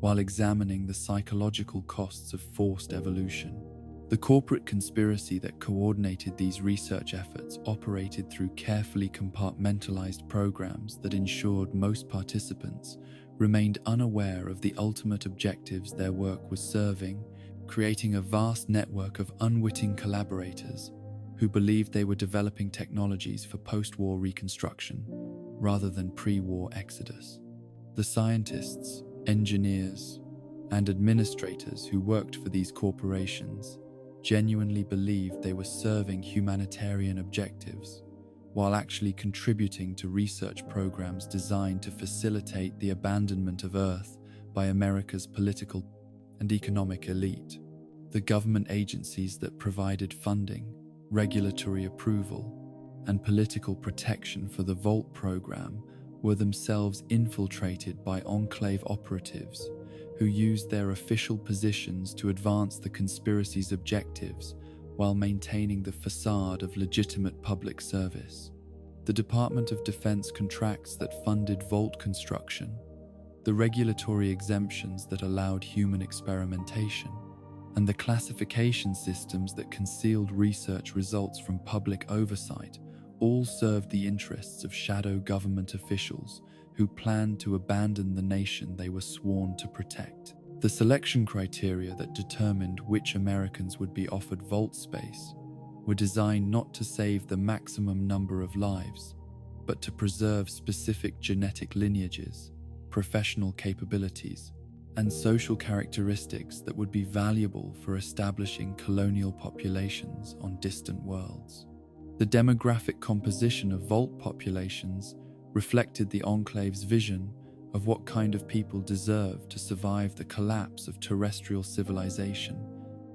A: while examining the psychological costs of forced evolution. The corporate conspiracy that coordinated these research efforts operated through carefully compartmentalized programs that ensured most participants remained unaware of the ultimate objectives their work was serving, creating a vast network of unwitting collaborators who believed they were developing technologies for post-war reconstruction rather than pre-war exodus. The scientists, engineers, and administrators who worked for these corporations genuinely believed they were serving humanitarian objectives, while actually contributing to research programs designed to facilitate the abandonment of Earth by America's political and economic elite. The government agencies that provided funding, regulatory approval, and political protection for the Vault program were themselves infiltrated by enclave operatives who used their official positions to advance the conspiracy's objectives while maintaining the facade of legitimate public service. The Department of Defense contracts that funded Vault construction, the regulatory exemptions that allowed human experimentation, and the classification systems that concealed research results from public oversight all served the interests of shadow government officials who planned to abandon the nation they were sworn to protect. The selection criteria that determined which Americans would be offered Vault space were designed not to save the maximum number of lives, but to preserve specific genetic lineages, professional capabilities, and social characteristics that would be valuable for establishing colonial populations on distant worlds. The demographic composition of Vault populations reflected the Enclave's vision of what kind of people deserve to survive the collapse of terrestrial civilization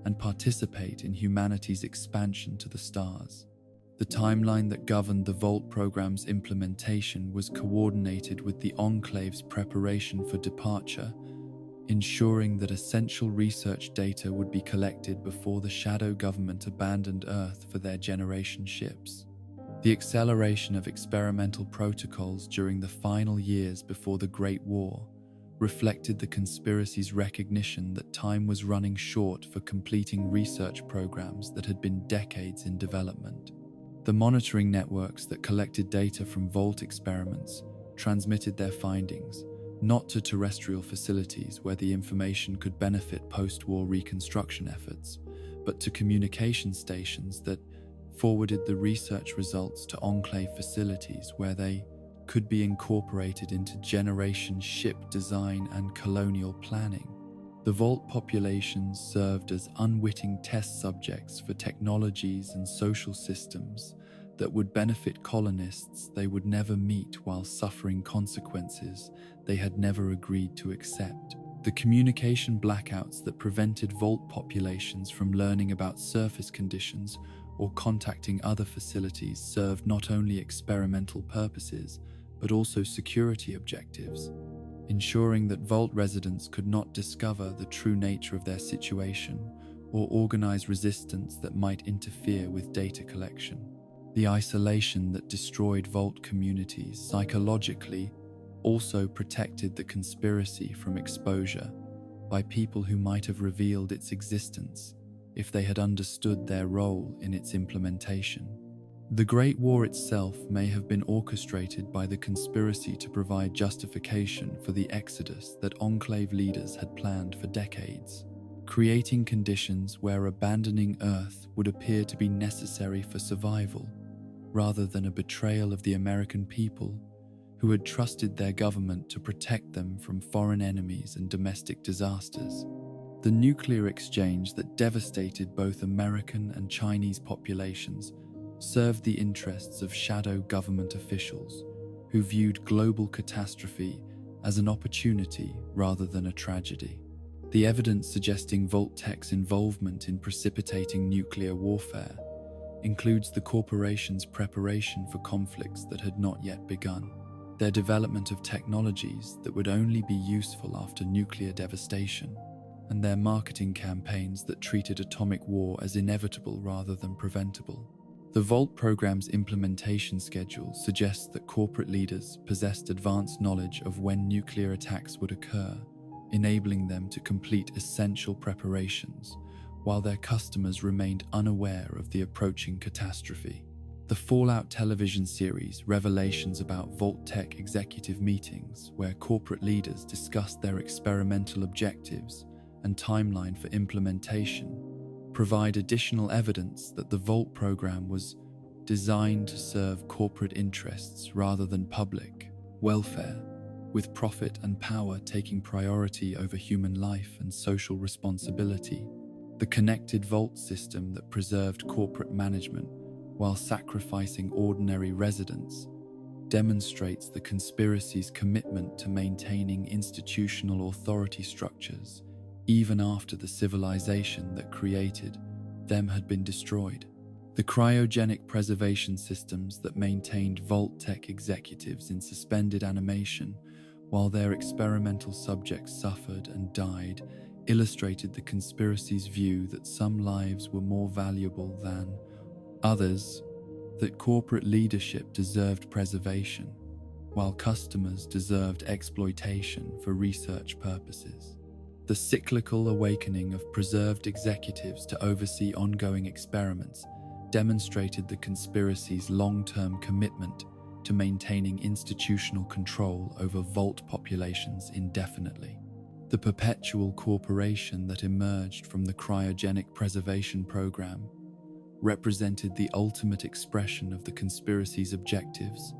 A: and participate in humanity's expansion to the stars. The timeline that governed the Vault program's implementation was coordinated with the Enclave's preparation for departure, ensuring that essential research data would be collected before the shadow government abandoned Earth for their generation ships. The acceleration of experimental protocols during the final years before the Great War reflected the conspiracy's recognition that time was running short for completing research programs that had been decades in development. The monitoring networks that collected data from Vault experiments transmitted their findings not to terrestrial facilities where the information could benefit post-war reconstruction efforts, but to communication stations that forwarded the research results to Enclave facilities where they could be incorporated into generation ship design and colonial planning. The Vault populations served as unwitting test subjects for technologies and social systems that would benefit colonists they would never meet while suffering consequences they had never agreed to accept. The communication blackouts that prevented Vault populations from learning about surface conditions or contacting other facilities served not only experimental purposes, but also security objectives, ensuring that Vault residents could not discover the true nature of their situation or organize resistance that might interfere with data collection. The isolation that destroyed Vault communities psychologically also protected the conspiracy from exposure by people who might have revealed its existence if they had understood their role in its implementation. The Great War itself may have been orchestrated by the conspiracy to provide justification for the exodus that Enclave leaders had planned for decades, creating conditions where abandoning Earth would appear to be necessary for survival, rather than a betrayal of the American people who had trusted their government to protect them from foreign enemies and domestic disasters. The nuclear exchange that devastated both American and Chinese populations served the interests of shadow government officials who viewed global catastrophe as an opportunity rather than a tragedy. The evidence suggesting Vault Tech's involvement in precipitating nuclear warfare includes the corporation's preparation for conflicts that had not yet begun. their development of technologies that would only be useful after nuclear devastation, and their marketing campaigns that treated atomic war as inevitable rather than preventable. The Vault program's implementation schedule suggests that corporate leaders possessed advanced knowledge of when nuclear attacks would occur, enabling them to complete essential preparations, while their customers remained unaware of the approaching catastrophe. The Fallout television series revelations about Vault Tech executive meetings, where corporate leaders discussed their experimental objectives and timeline for implementation, provide additional evidence that the Vault program was designed to serve corporate interests rather than public welfare, with profit and power taking priority over human life and social responsibility. The connected Vault system that preserved corporate management while sacrificing ordinary residents demonstrates the conspiracy's commitment to maintaining institutional authority structures even after the civilization that created them had been destroyed. The cryogenic preservation systems that maintained Vault Tech executives in suspended animation while their experimental subjects suffered and died illustrated the conspiracy's view that some lives were more valuable than others, that corporate leadership deserved preservation, while customers deserved exploitation for research purposes. The cyclical awakening of preserved executives to oversee ongoing experiments demonstrated the conspiracy's long-term commitment to maintaining institutional control over Vault populations indefinitely. The perpetual corporation that emerged from the cryogenic preservation program represented the ultimate expression of the conspiracy's objectives,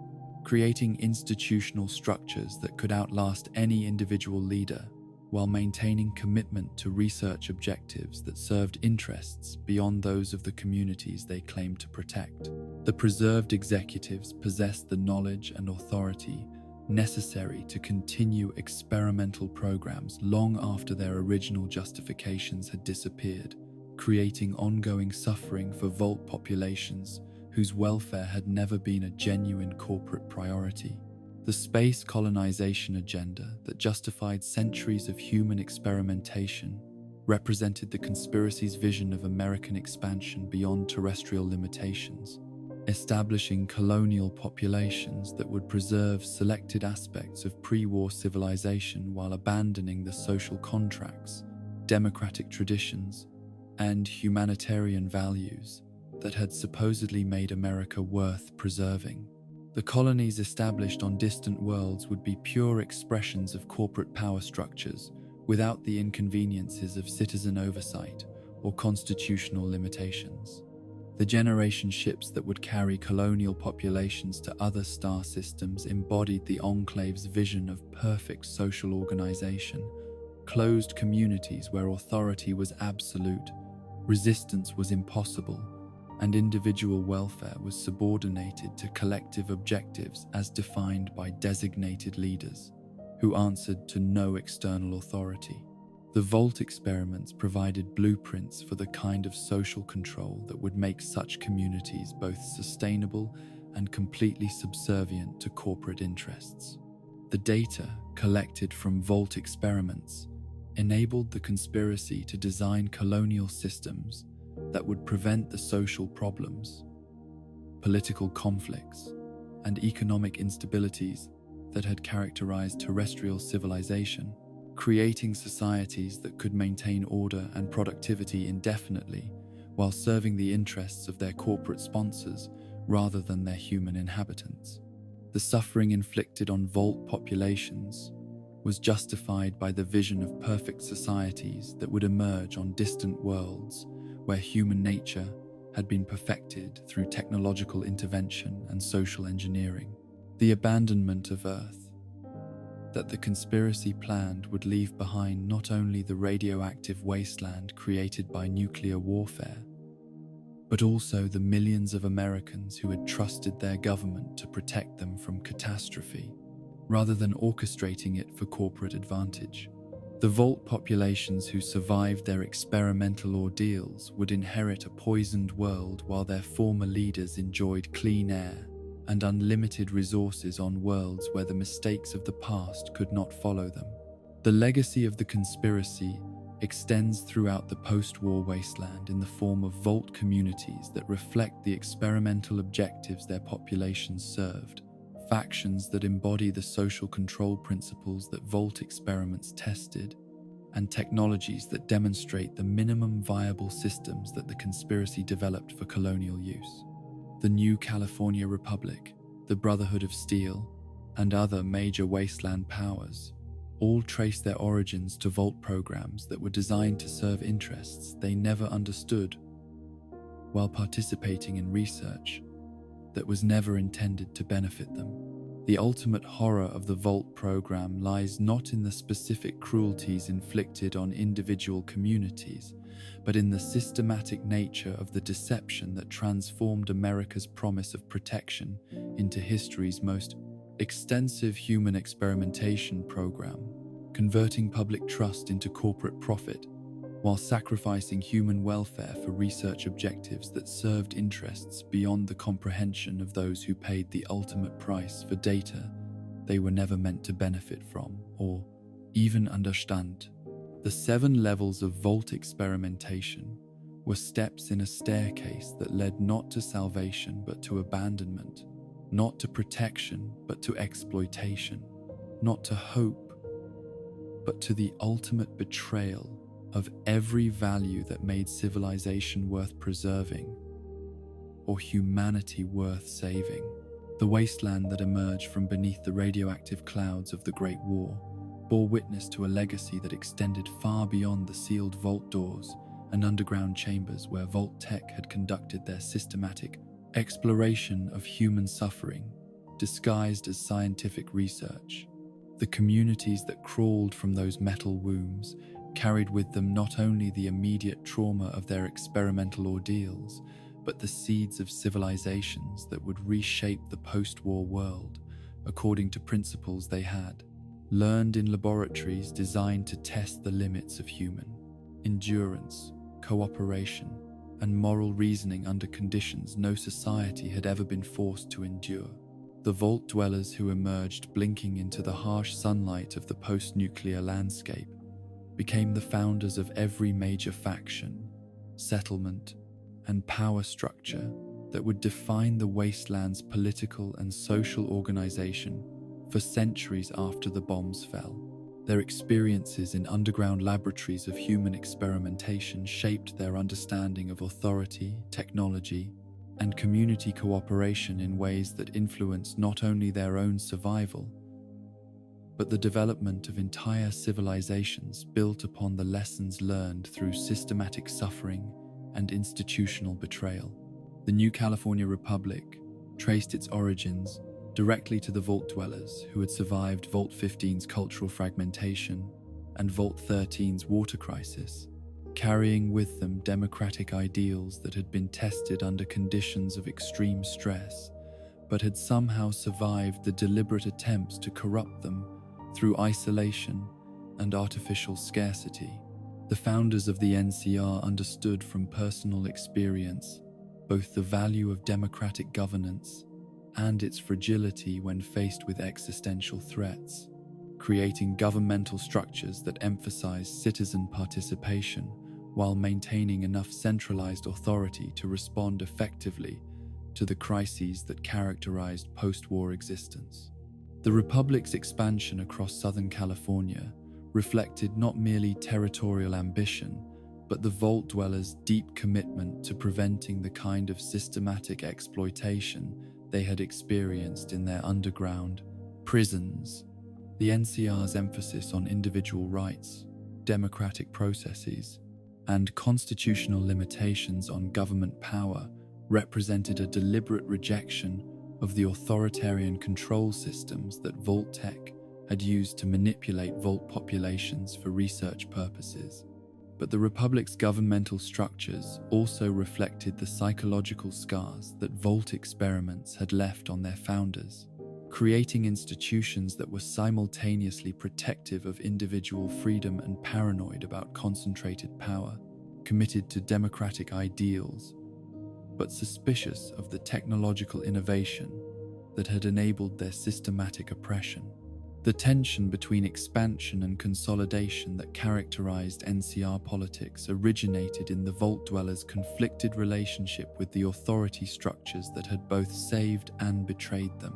A: creating institutional structures that could outlast any individual leader, while maintaining commitment to research objectives that served interests beyond those of the communities they claimed to protect. The preserved executives possessed the knowledge and authority necessary to continue experimental programs long after their original justifications had disappeared, creating ongoing suffering for Vault populations whose welfare had never been a genuine corporate priority. The space colonization agenda that justified centuries of human experimentation represented the conspiracy's vision of American expansion beyond terrestrial limitations, establishing colonial populations that would preserve selected aspects of pre-war civilization while abandoning the social contracts, democratic traditions, and humanitarian values that had supposedly made America worth preserving. The colonies established on distant worlds would be pure expressions of corporate power structures without the inconveniences of citizen oversight or constitutional limitations. The generation ships that would carry colonial populations to other star systems embodied the Enclave's vision of perfect social organization, closed communities where authority was absolute, resistance was impossible, and individual welfare was subordinated to collective objectives as defined by designated leaders, who answered to no external authority. The Vault experiments provided blueprints for the kind of social control that would make such communities both sustainable and completely subservient to corporate interests. The data collected from Vault experiments enabled the conspiracy to design colonial systems that would prevent the social problems, political conflicts, and economic instabilities that had characterized terrestrial civilization, creating societies that could maintain order and productivity indefinitely while serving the interests of their corporate sponsors rather than their human inhabitants. The suffering inflicted on Vault populations was justified by the vision of perfect societies that would emerge on distant worlds where human nature had been perfected through technological intervention and social engineering. The abandonment of Earth that the conspiracy planned would leave behind not only the radioactive wasteland created by nuclear warfare, but also the millions of Americans who had trusted their government to protect them from catastrophe, rather than orchestrating it for corporate advantage. The Vault populations who survived their experimental ordeals would inherit a poisoned world while their former leaders enjoyed clean air and unlimited resources on worlds where the mistakes of the past could not follow them. The legacy of the conspiracy extends throughout the post-war wasteland in the form of vault communities that reflect the experimental objectives their populations served, factions that embody the social control principles that vault experiments tested, and technologies that demonstrate the minimum viable systems that the conspiracy developed for colonial use. The New California Republic, the Brotherhood of Steel, and other major wasteland powers all trace their origins to vault programs that were designed to serve interests they never understood, while participating in research that was never intended to benefit them. The ultimate horror of the vault program lies not in the specific cruelties inflicted on individual communities, but in the systematic nature of the deception that transformed America's promise of protection into history's most extensive human experimentation program, converting public trust into corporate profit, while sacrificing human welfare for research objectives that served interests beyond the comprehension of those who paid the ultimate price for data they were never meant to benefit from or even understand. The 7 levels of vault experimentation were steps in a staircase that led not to salvation but to abandonment, not to protection but to exploitation, not to hope but to the ultimate betrayal of every value that made civilization worth preserving or humanity worth saving. The wasteland that emerged from beneath the radioactive clouds of the Great War bore witness to a legacy that extended far beyond the sealed vault doors and underground chambers where Vault Tech had conducted their systematic exploration of human suffering, disguised as scientific research. The communities that crawled from those metal wombs carried with them not only the immediate trauma of their experimental ordeals, but the seeds of civilizations that would reshape the post-war world according to principles they had learned in laboratories designed to test the limits of human endurance, cooperation, and moral reasoning under conditions no society had ever been forced to endure. The vault dwellers who emerged blinking into the harsh sunlight of the post-nuclear landscape became the founders of every major faction, settlement, and power structure that would define the wasteland's political and social organization for centuries after the bombs fell. Their experiences in underground laboratories of human experimentation shaped their understanding of authority, technology, and community cooperation in ways that influenced not only their own survival, but the development of entire civilizations built upon the lessons learned through systematic suffering and institutional betrayal. The New California Republic traced its origins directly to the Vault dwellers who had survived Vault 15's cultural fragmentation and Vault 13's water crisis, carrying with them democratic ideals that had been tested under conditions of extreme stress, but had somehow survived the deliberate attempts to corrupt them through isolation and artificial scarcity. The founders of the NCR understood from personal experience both the value of democratic governance and its fragility when faced with existential threats, creating governmental structures that emphasize citizen participation while maintaining enough centralized authority to respond effectively to the crises that characterized post-war existence. The Republic's expansion across Southern California reflected not merely territorial ambition, but the Vault dwellers' deep commitment to preventing the kind of systematic exploitation they had experienced in their underground prisons. The NCR's emphasis on individual rights, democratic processes, and constitutional limitations on government power represented a deliberate rejection of the authoritarian control systems that Vault Tech had used to manipulate Vault populations for research purposes. But the Republic's governmental structures also reflected the psychological scars that Vault experiments had left on their founders, creating institutions that were simultaneously protective of individual freedom and paranoid about concentrated power, committed to democratic ideals, but suspicious of the technological innovation that had enabled their systematic oppression. The tension between expansion and consolidation that characterized NCR politics originated in the Vault Dwellers' conflicted relationship with the authority structures that had both saved and betrayed them.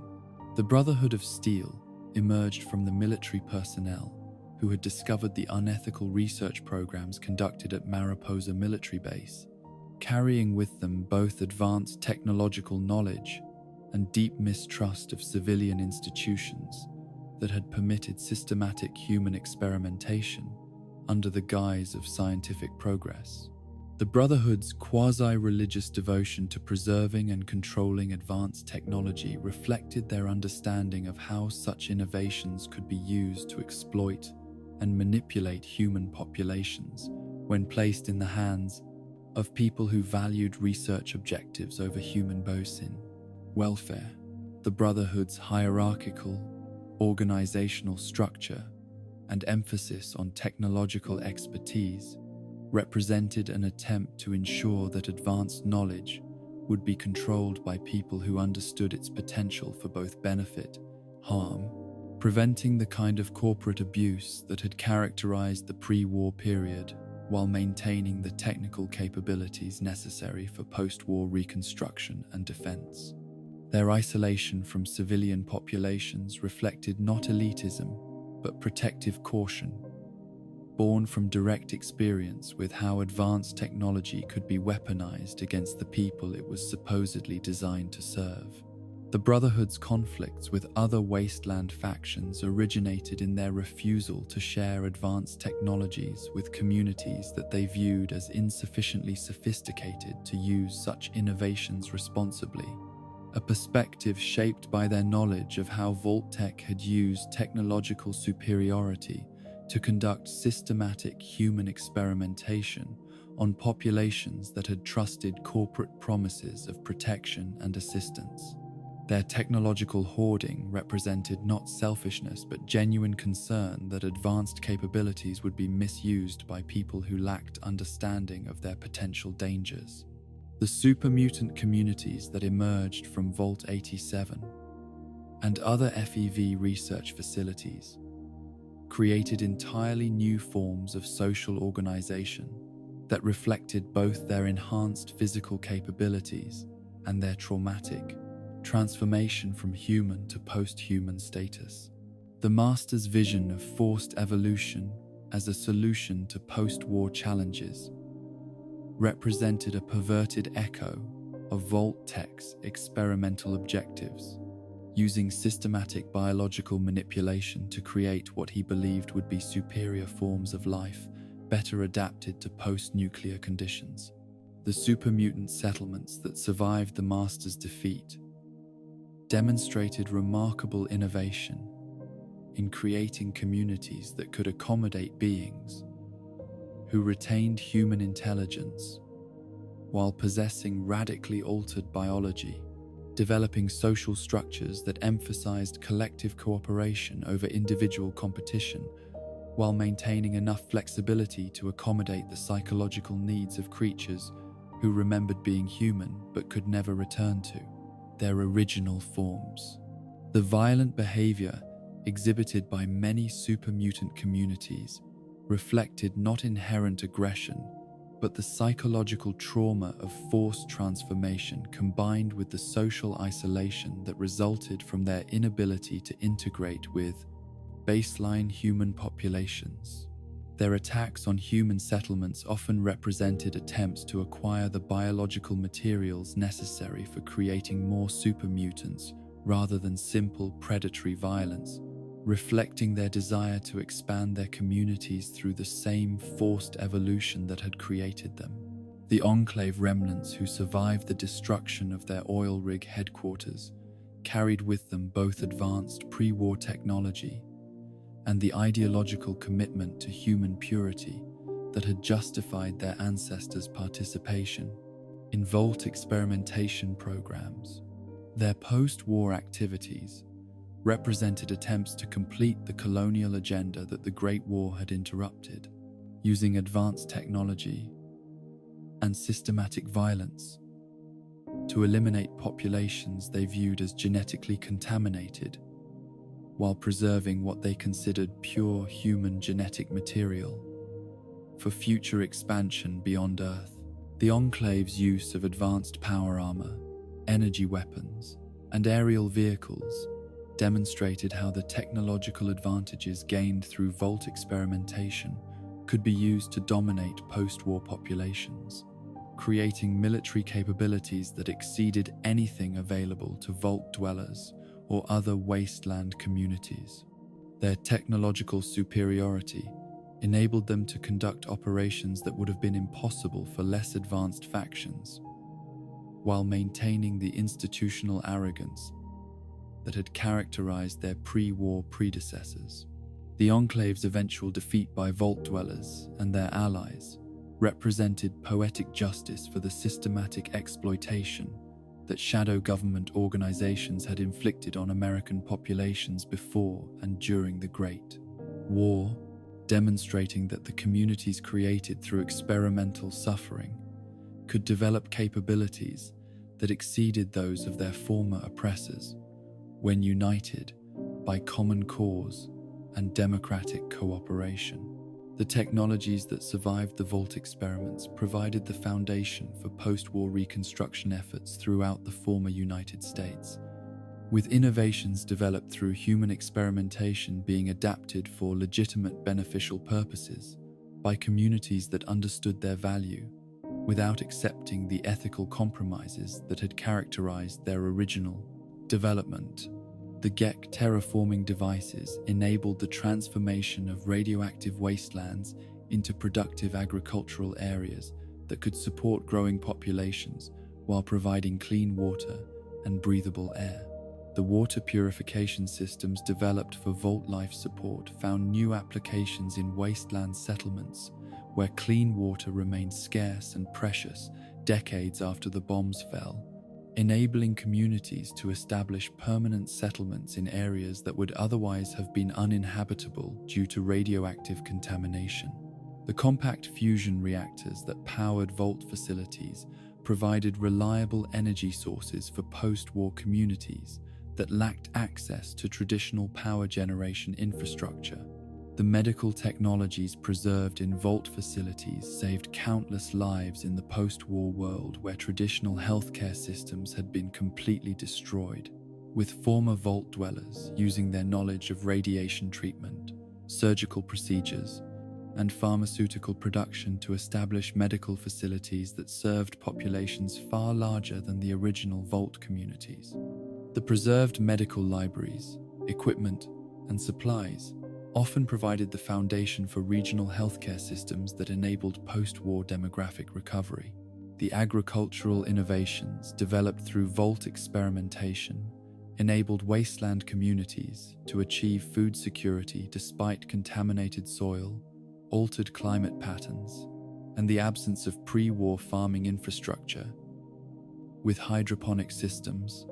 A: The Brotherhood of Steel emerged from the military personnel who had discovered the unethical research programs conducted at Mariposa military base, carrying with them both advanced technological knowledge and deep mistrust of civilian institutions that had permitted systematic human experimentation under the guise of scientific progress. The Brotherhood's quasi-religious devotion to preserving and controlling advanced technology reflected their understanding of how such innovations could be used to exploit and manipulate human populations when placed in the hands of people who valued research objectives over human welfare. The Brotherhood's hierarchical, organizational structure and emphasis on technological expertise represented an attempt to ensure that advanced knowledge would be controlled by people who understood its potential for both benefit, harm, preventing the kind of corporate abuse that had characterized the pre-war period while maintaining the technical capabilities necessary for post-war reconstruction and defense. Their isolation from civilian populations reflected not elitism, but protective caution, born from direct experience with how advanced technology could be weaponized against the people it was supposedly designed to serve. The Brotherhood's conflicts with other wasteland factions originated in their refusal to share advanced technologies with communities that they viewed as insufficiently sophisticated to use such innovations responsibly, a perspective shaped by their knowledge of how Vault-Tec had used technological superiority to conduct systematic human experimentation on populations that had trusted corporate promises of protection and assistance. Their technological hoarding represented not selfishness but genuine concern that advanced capabilities would be misused by people who lacked understanding of their potential dangers. The super mutant communities that emerged from Vault 87 and other FEV research facilities created entirely new forms of social organization that reflected both their enhanced physical capabilities and their traumatic transformation from human to post-human status. The Master's vision of forced evolution as a solution to post-war challenges represented a perverted echo of Vault-Tec's experimental objectives, using systematic biological manipulation to create what he believed would be superior forms of life better adapted to post-nuclear conditions. The supermutant settlements that survived the Master's defeat demonstrated remarkable innovation in creating communities that could accommodate beings who retained human intelligence while possessing radically altered biology, developing social structures that emphasized collective cooperation over individual competition while maintaining enough flexibility to accommodate the psychological needs of creatures who remembered being human but could never return to their original forms. The violent behavior exhibited by many supermutant communities reflected not inherent aggression, but the psychological trauma of forced transformation combined with the social isolation that resulted from their inability to integrate with baseline human populations. Their attacks on human settlements often represented attempts to acquire the biological materials necessary for creating more supermutants rather than simple predatory violence, reflecting their desire to expand their communities through the same forced evolution that had created them. The Enclave remnants who survived the destruction of their oil rig headquarters carried with them both advanced pre-war technology and the ideological commitment to human purity that had justified their ancestors' participation in Vault experimentation programs. Their post-war activities represented attempts to complete the colonial agenda that the Great War had interrupted, using advanced technology and systematic violence to eliminate populations they viewed as genetically contaminated, while preserving what they considered pure human genetic material for future expansion beyond Earth. The Enclave's use of advanced power armor, energy weapons, and aerial vehicles demonstrated how the technological advantages gained through Vault experimentation could be used to dominate post-war populations, creating military capabilities that exceeded anything available to Vault dwellers or other wasteland communities. Their technological superiority enabled them to conduct operations that would have been impossible for less advanced factions, while maintaining the institutional arrogance that had characterized their pre-war predecessors. The Enclave's eventual defeat by Vault dwellers and their allies represented poetic justice for the systematic exploitation that shadow government organizations had inflicted on American populations before and during the Great War, demonstrating that the communities created through experimental suffering could develop capabilities that exceeded those of their former oppressors when united by common cause and democratic cooperation. The technologies that survived the Vault experiments provided the foundation for post-war reconstruction efforts throughout the former United States, with innovations developed through human experimentation being adapted for legitimate beneficial purposes by communities that understood their value without accepting the ethical compromises that had characterized their original development. The GEC terraforming devices enabled the transformation of radioactive wastelands into productive agricultural areas that could support growing populations while providing clean water and breathable air. The water purification systems developed for Vault life support found new applications in wasteland settlements where clean water remained scarce and precious decades after the bombs fell, enabling communities to establish permanent settlements in areas that would otherwise have been uninhabitable due to radioactive contamination. The compact fusion reactors that powered Vault facilities provided reliable energy sources for post-war communities that lacked access to traditional power generation infrastructure. The medical technologies preserved in Vault facilities saved countless lives in the post-war world where traditional healthcare systems had been completely destroyed, with former Vault dwellers using their knowledge of radiation treatment, surgical procedures, and pharmaceutical production to establish medical facilities that served populations far larger than the original Vault communities. The preserved medical libraries, equipment, and supplies often provided the foundation for regional healthcare systems that enabled post-war demographic recovery. The agricultural innovations developed through Vault experimentation enabled wasteland communities to achieve food security despite contaminated soil, altered climate patterns, and the absence of pre-war farming infrastructure. With hydroponic systems,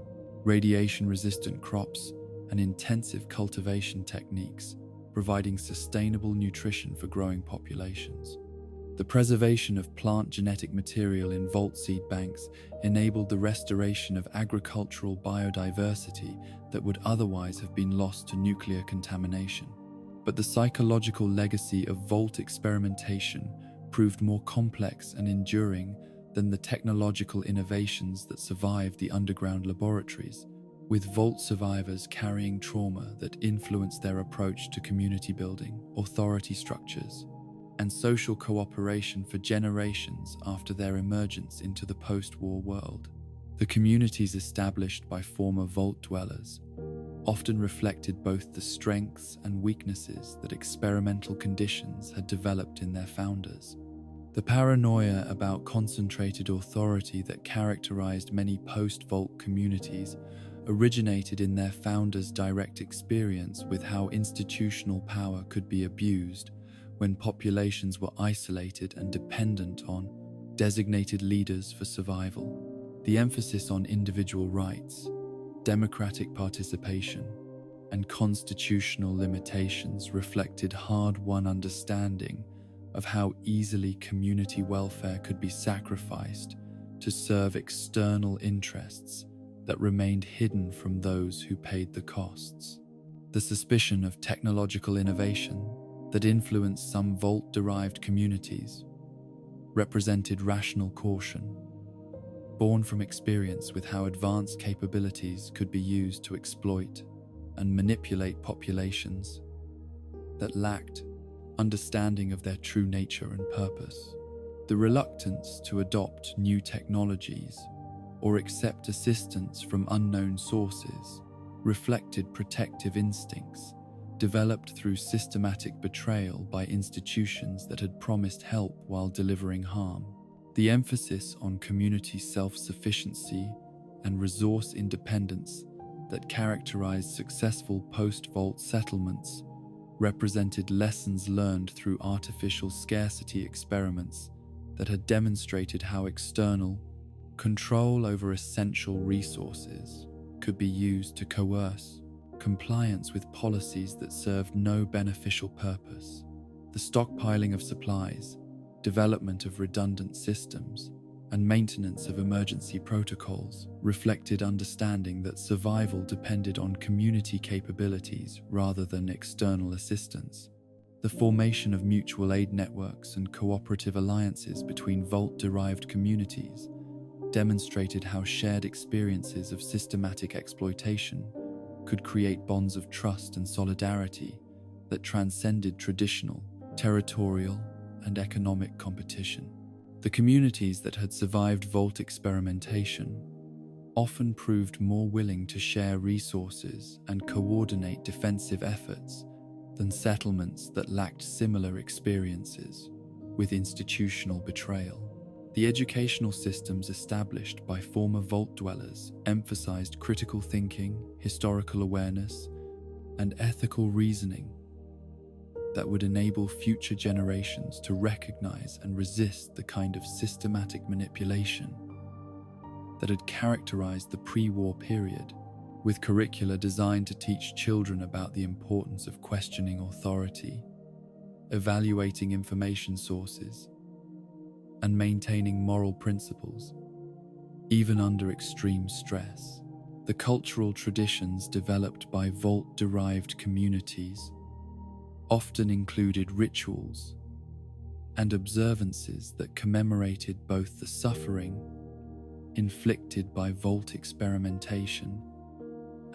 A: radiation-resistant crops, and intensive cultivation techniques, providing sustainable nutrition for growing populations. The preservation of plant genetic material in Vault seed banks enabled the restoration of agricultural biodiversity that would otherwise have been lost to nuclear contamination. But the psychological legacy of Vault experimentation proved more complex and enduring than the technological innovations that survived the underground laboratories, with Vault survivors carrying trauma that influenced their approach to community building, authority structures, and social cooperation for generations after their emergence into the post-war world. The communities established by former Vault dwellers often reflected both the strengths and weaknesses that experimental conditions had developed in their founders. The paranoia about concentrated authority that characterized many post-Vault communities originated in their founders' direct experience with how institutional power could be abused when populations were isolated and dependent on designated leaders for survival. The emphasis on individual rights, democratic participation, and constitutional limitations reflected hard-won understanding of how easily community welfare could be sacrificed to serve external interests that remained hidden from those who paid the costs. The suspicion of technological innovation that influenced some vault-derived communities represented rational caution, born from experience with how advanced capabilities could be used to exploit and manipulate populations that lacked understanding of their true nature and purpose. The reluctance to adopt new technologies or accept assistance from unknown sources reflected protective instincts developed through systematic betrayal by institutions that had promised help while delivering harm. The emphasis on community self-sufficiency and resource independence that characterized successful post-vault settlements represented lessons learned through artificial scarcity experiments that had demonstrated how external control over essential resources could be used to coerce compliance with policies that served no beneficial purpose. The stockpiling of supplies, development of redundant systems, and maintenance of emergency protocols reflected understanding that survival depended on community capabilities rather than external assistance. The formation of mutual aid networks and cooperative alliances between vault-derived communities demonstrated how shared experiences of systematic exploitation could create bonds of trust and solidarity that transcended traditional, territorial, and economic competition. The communities that had survived vault experimentation often proved more willing to share resources and coordinate defensive efforts than settlements that lacked similar experiences with institutional betrayal. The educational systems established by former vault dwellers emphasized critical thinking, historical awareness, and ethical reasoning that would enable future generations to recognize and resist the kind of systematic manipulation that had characterized the pre-war period, with curricula designed to teach children about the importance of questioning authority, evaluating information sources, and maintaining moral principles, even under extreme stress. The cultural traditions developed by vault-derived communities often included rituals and observances that commemorated both the suffering inflicted by vault experimentation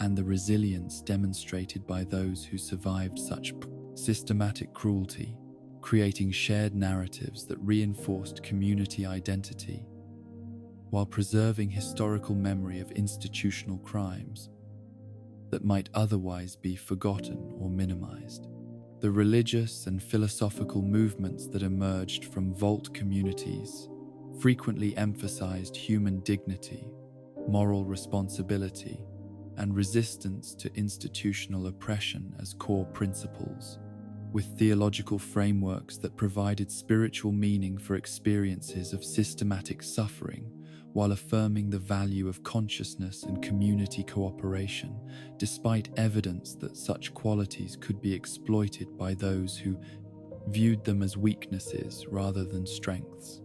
A: and the resilience demonstrated by those who survived such systematic cruelty, creating shared narratives that reinforced community identity while preserving historical memory of institutional crimes that might otherwise be forgotten or minimized. The religious and philosophical movements that emerged from vault communities frequently emphasized human dignity, moral responsibility, and resistance to institutional oppression as core principles, with theological frameworks that provided spiritual meaning for experiences of systematic suffering while affirming the value of consciousness and community cooperation, despite evidence that such qualities could be exploited by those who viewed them as weaknesses rather than strengths.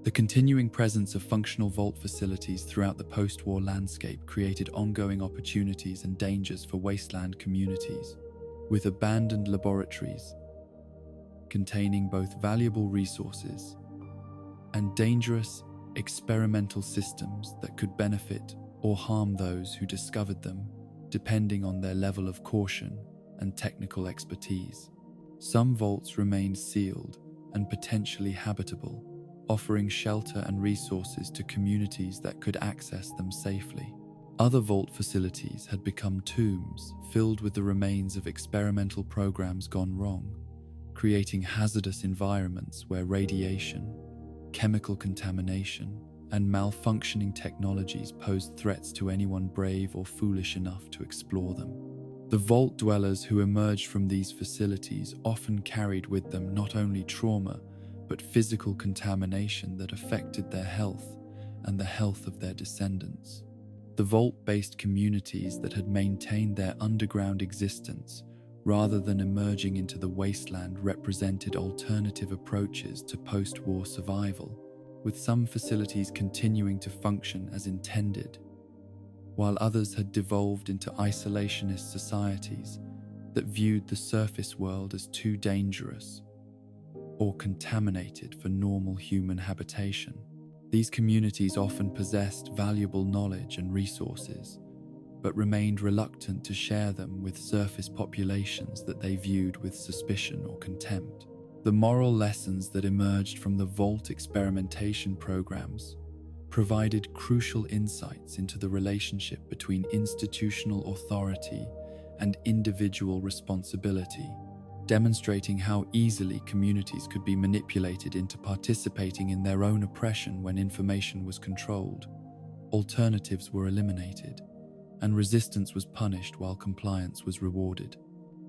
A: The continuing presence of functional vault facilities throughout the post-war landscape created ongoing opportunities and dangers for wasteland communities, with abandoned laboratories containing both valuable resources and dangerous experimental systems that could benefit or harm those who discovered them, depending on their level of caution and technical expertise. Some vaults remained sealed and potentially habitable, offering shelter and resources to communities that could access them safely. Other vault facilities had become tombs filled with the remains of experimental programs gone wrong, creating hazardous environments where radiation, chemical contamination, and malfunctioning technologies posed threats to anyone brave or foolish enough to explore them. The vault dwellers who emerged from these facilities often carried with them not only trauma, but physical contamination that affected their health and the health of their descendants. The vault-based communities that had maintained their underground existence rather than emerging into the wasteland represented alternative approaches to post-war survival, with some facilities continuing to function as intended, while others had devolved into isolationist societies that viewed the surface world as too dangerous or contaminated for normal human habitation. These communities often possessed valuable knowledge and resources, but remained reluctant to share them with surface populations that they viewed with suspicion or contempt. The moral lessons that emerged from the Vault experimentation programs provided crucial insights into the relationship between institutional authority and individual responsibility, demonstrating how easily communities could be manipulated into participating in their own oppression when information was controlled, alternatives were eliminated, and resistance was punished while compliance was rewarded.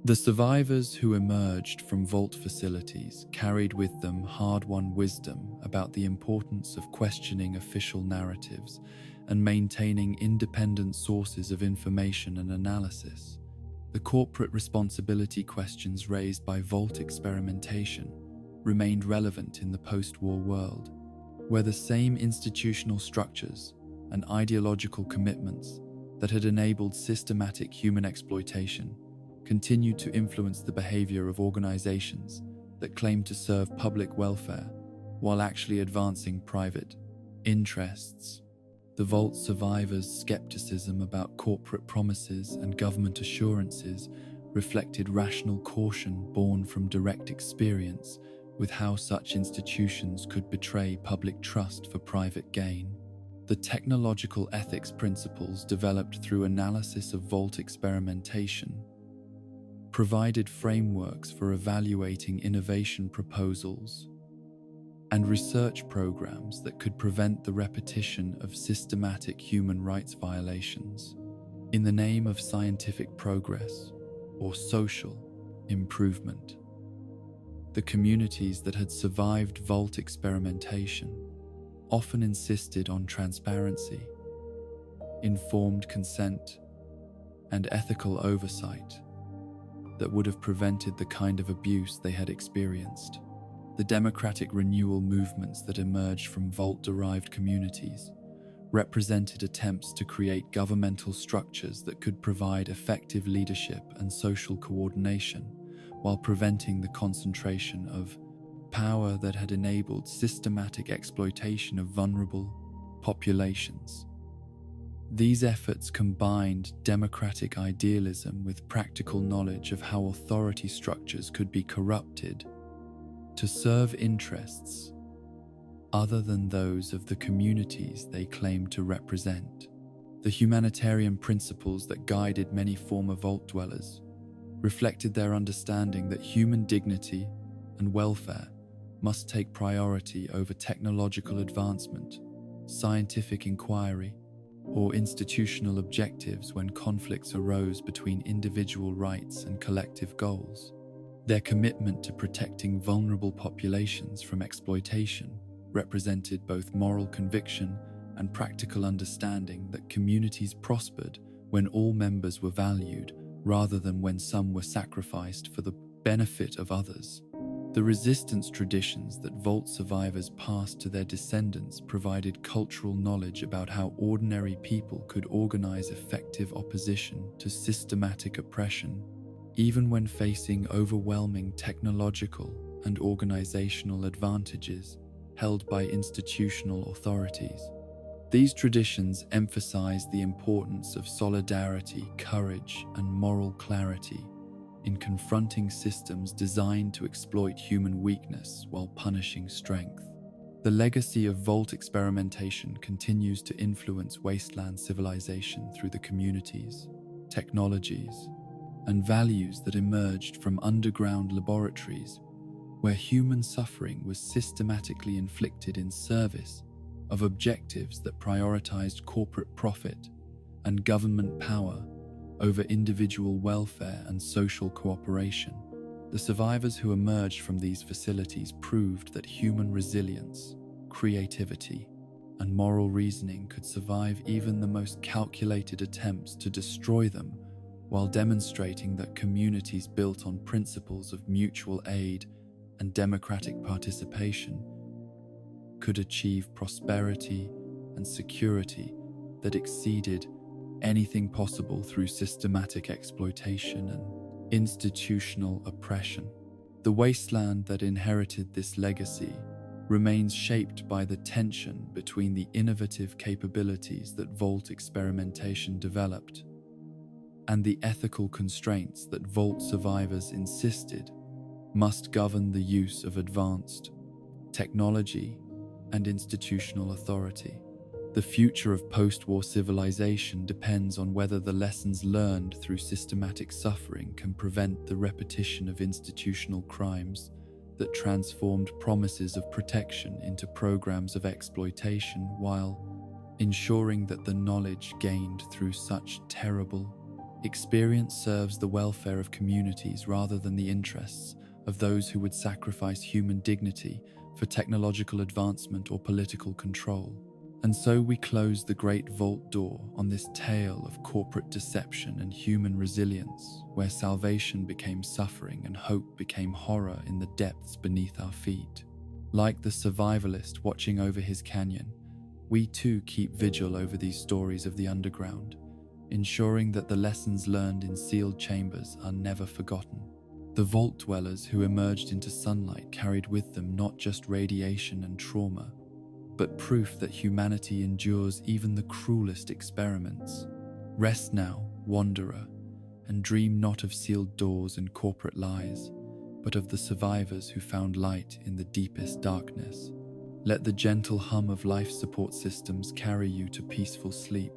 A: The survivors who emerged from Vault facilities carried with them hard-won wisdom about the importance of questioning official narratives and maintaining independent sources of information and analysis. The corporate responsibility questions raised by Vault experimentation remained relevant in the post-war world, where the same institutional structures and ideological commitments that had enabled systematic human exploitation continued to influence the behavior of organizations that claimed to serve public welfare while actually advancing private interests. The Vault survivors' skepticism about corporate promises and government assurances reflected rational caution born from direct experience with how such institutions could betray public trust for private gain. The technological ethics principles developed through analysis of Vault experimentation provided frameworks for evaluating innovation proposals and research programs that could prevent the repetition of systematic human rights violations in the name of scientific progress or social improvement. The communities that had survived Vault experimentation often insisted on transparency, informed consent, and ethical oversight that would have prevented the kind of abuse they had experienced. The democratic renewal movements that emerged from Vault-derived communities represented attempts to create governmental structures that could provide effective leadership and social coordination while preventing the concentration of power that had enabled systematic exploitation of vulnerable populations. These efforts combined democratic idealism with practical knowledge of how authority structures could be corrupted to serve interests other than those of the communities they claimed to represent. The humanitarian principles that guided many former Vault dwellers reflected their understanding that human dignity and welfare must take priority over technological advancement, scientific inquiry, or institutional objectives when conflicts arose between individual rights and collective goals. Their commitment to protecting vulnerable populations from exploitation represented both moral conviction and practical understanding that communities prospered when all members were valued rather than when some were sacrificed for the benefit of others. The resistance traditions that Vault survivors passed to their descendants provided cultural knowledge about how ordinary people could organize effective opposition to systematic oppression, even when facing overwhelming technological and organizational advantages held by institutional authorities. These traditions emphasized the importance of solidarity, courage, and moral clarity in confronting systems designed to exploit human weakness while punishing strength. The legacy of Vault experimentation continues to influence wasteland civilization through the communities, technologies, and values that emerged from underground laboratories where human suffering was systematically inflicted in service of objectives that prioritized corporate profit and government power over individual welfare and social cooperation. The survivors who emerged from these facilities proved that human resilience, creativity, and moral reasoning could survive even the most calculated attempts to destroy them, while demonstrating that communities built on principles of mutual aid and democratic participation could achieve prosperity and security that exceeded anything possible through systematic exploitation and institutional oppression. The wasteland that inherited this legacy remains shaped by the tension between the innovative capabilities that Vault experimentation developed and the ethical constraints that Vault survivors insisted must govern the use of advanced technology and institutional authority. The future of post-war civilization depends on whether the lessons learned through systematic suffering can prevent the repetition of institutional crimes that transformed promises of protection into programs of exploitation, while ensuring that the knowledge gained through such terrible experience serves the welfare of communities rather than the interests of those who would sacrifice human dignity for technological advancement or political control. And so we close the great vault door on this tale of corporate deception and human resilience, where salvation became suffering and hope became horror in the depths beneath our feet. Like the survivalist watching over his canyon, we too keep vigil over these stories of the underground, ensuring that the lessons learned in sealed chambers are never forgotten. The vault dwellers who emerged into sunlight carried with them not just radiation and trauma, but proof that humanity endures even the cruelest experiments. Rest now, wanderer, and dream not of sealed doors and corporate lies, but of the survivors who found light in the deepest darkness. Let the gentle hum of life support systems carry you to peaceful sleep,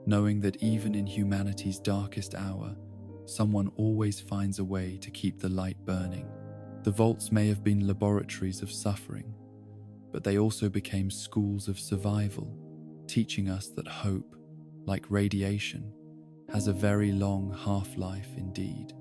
A: knowing that even in humanity's darkest hour, someone always finds a way to keep the light burning. The vaults may have been laboratories of suffering, but they also became schools of survival, teaching us that hope, like radiation, has a very long half-life indeed.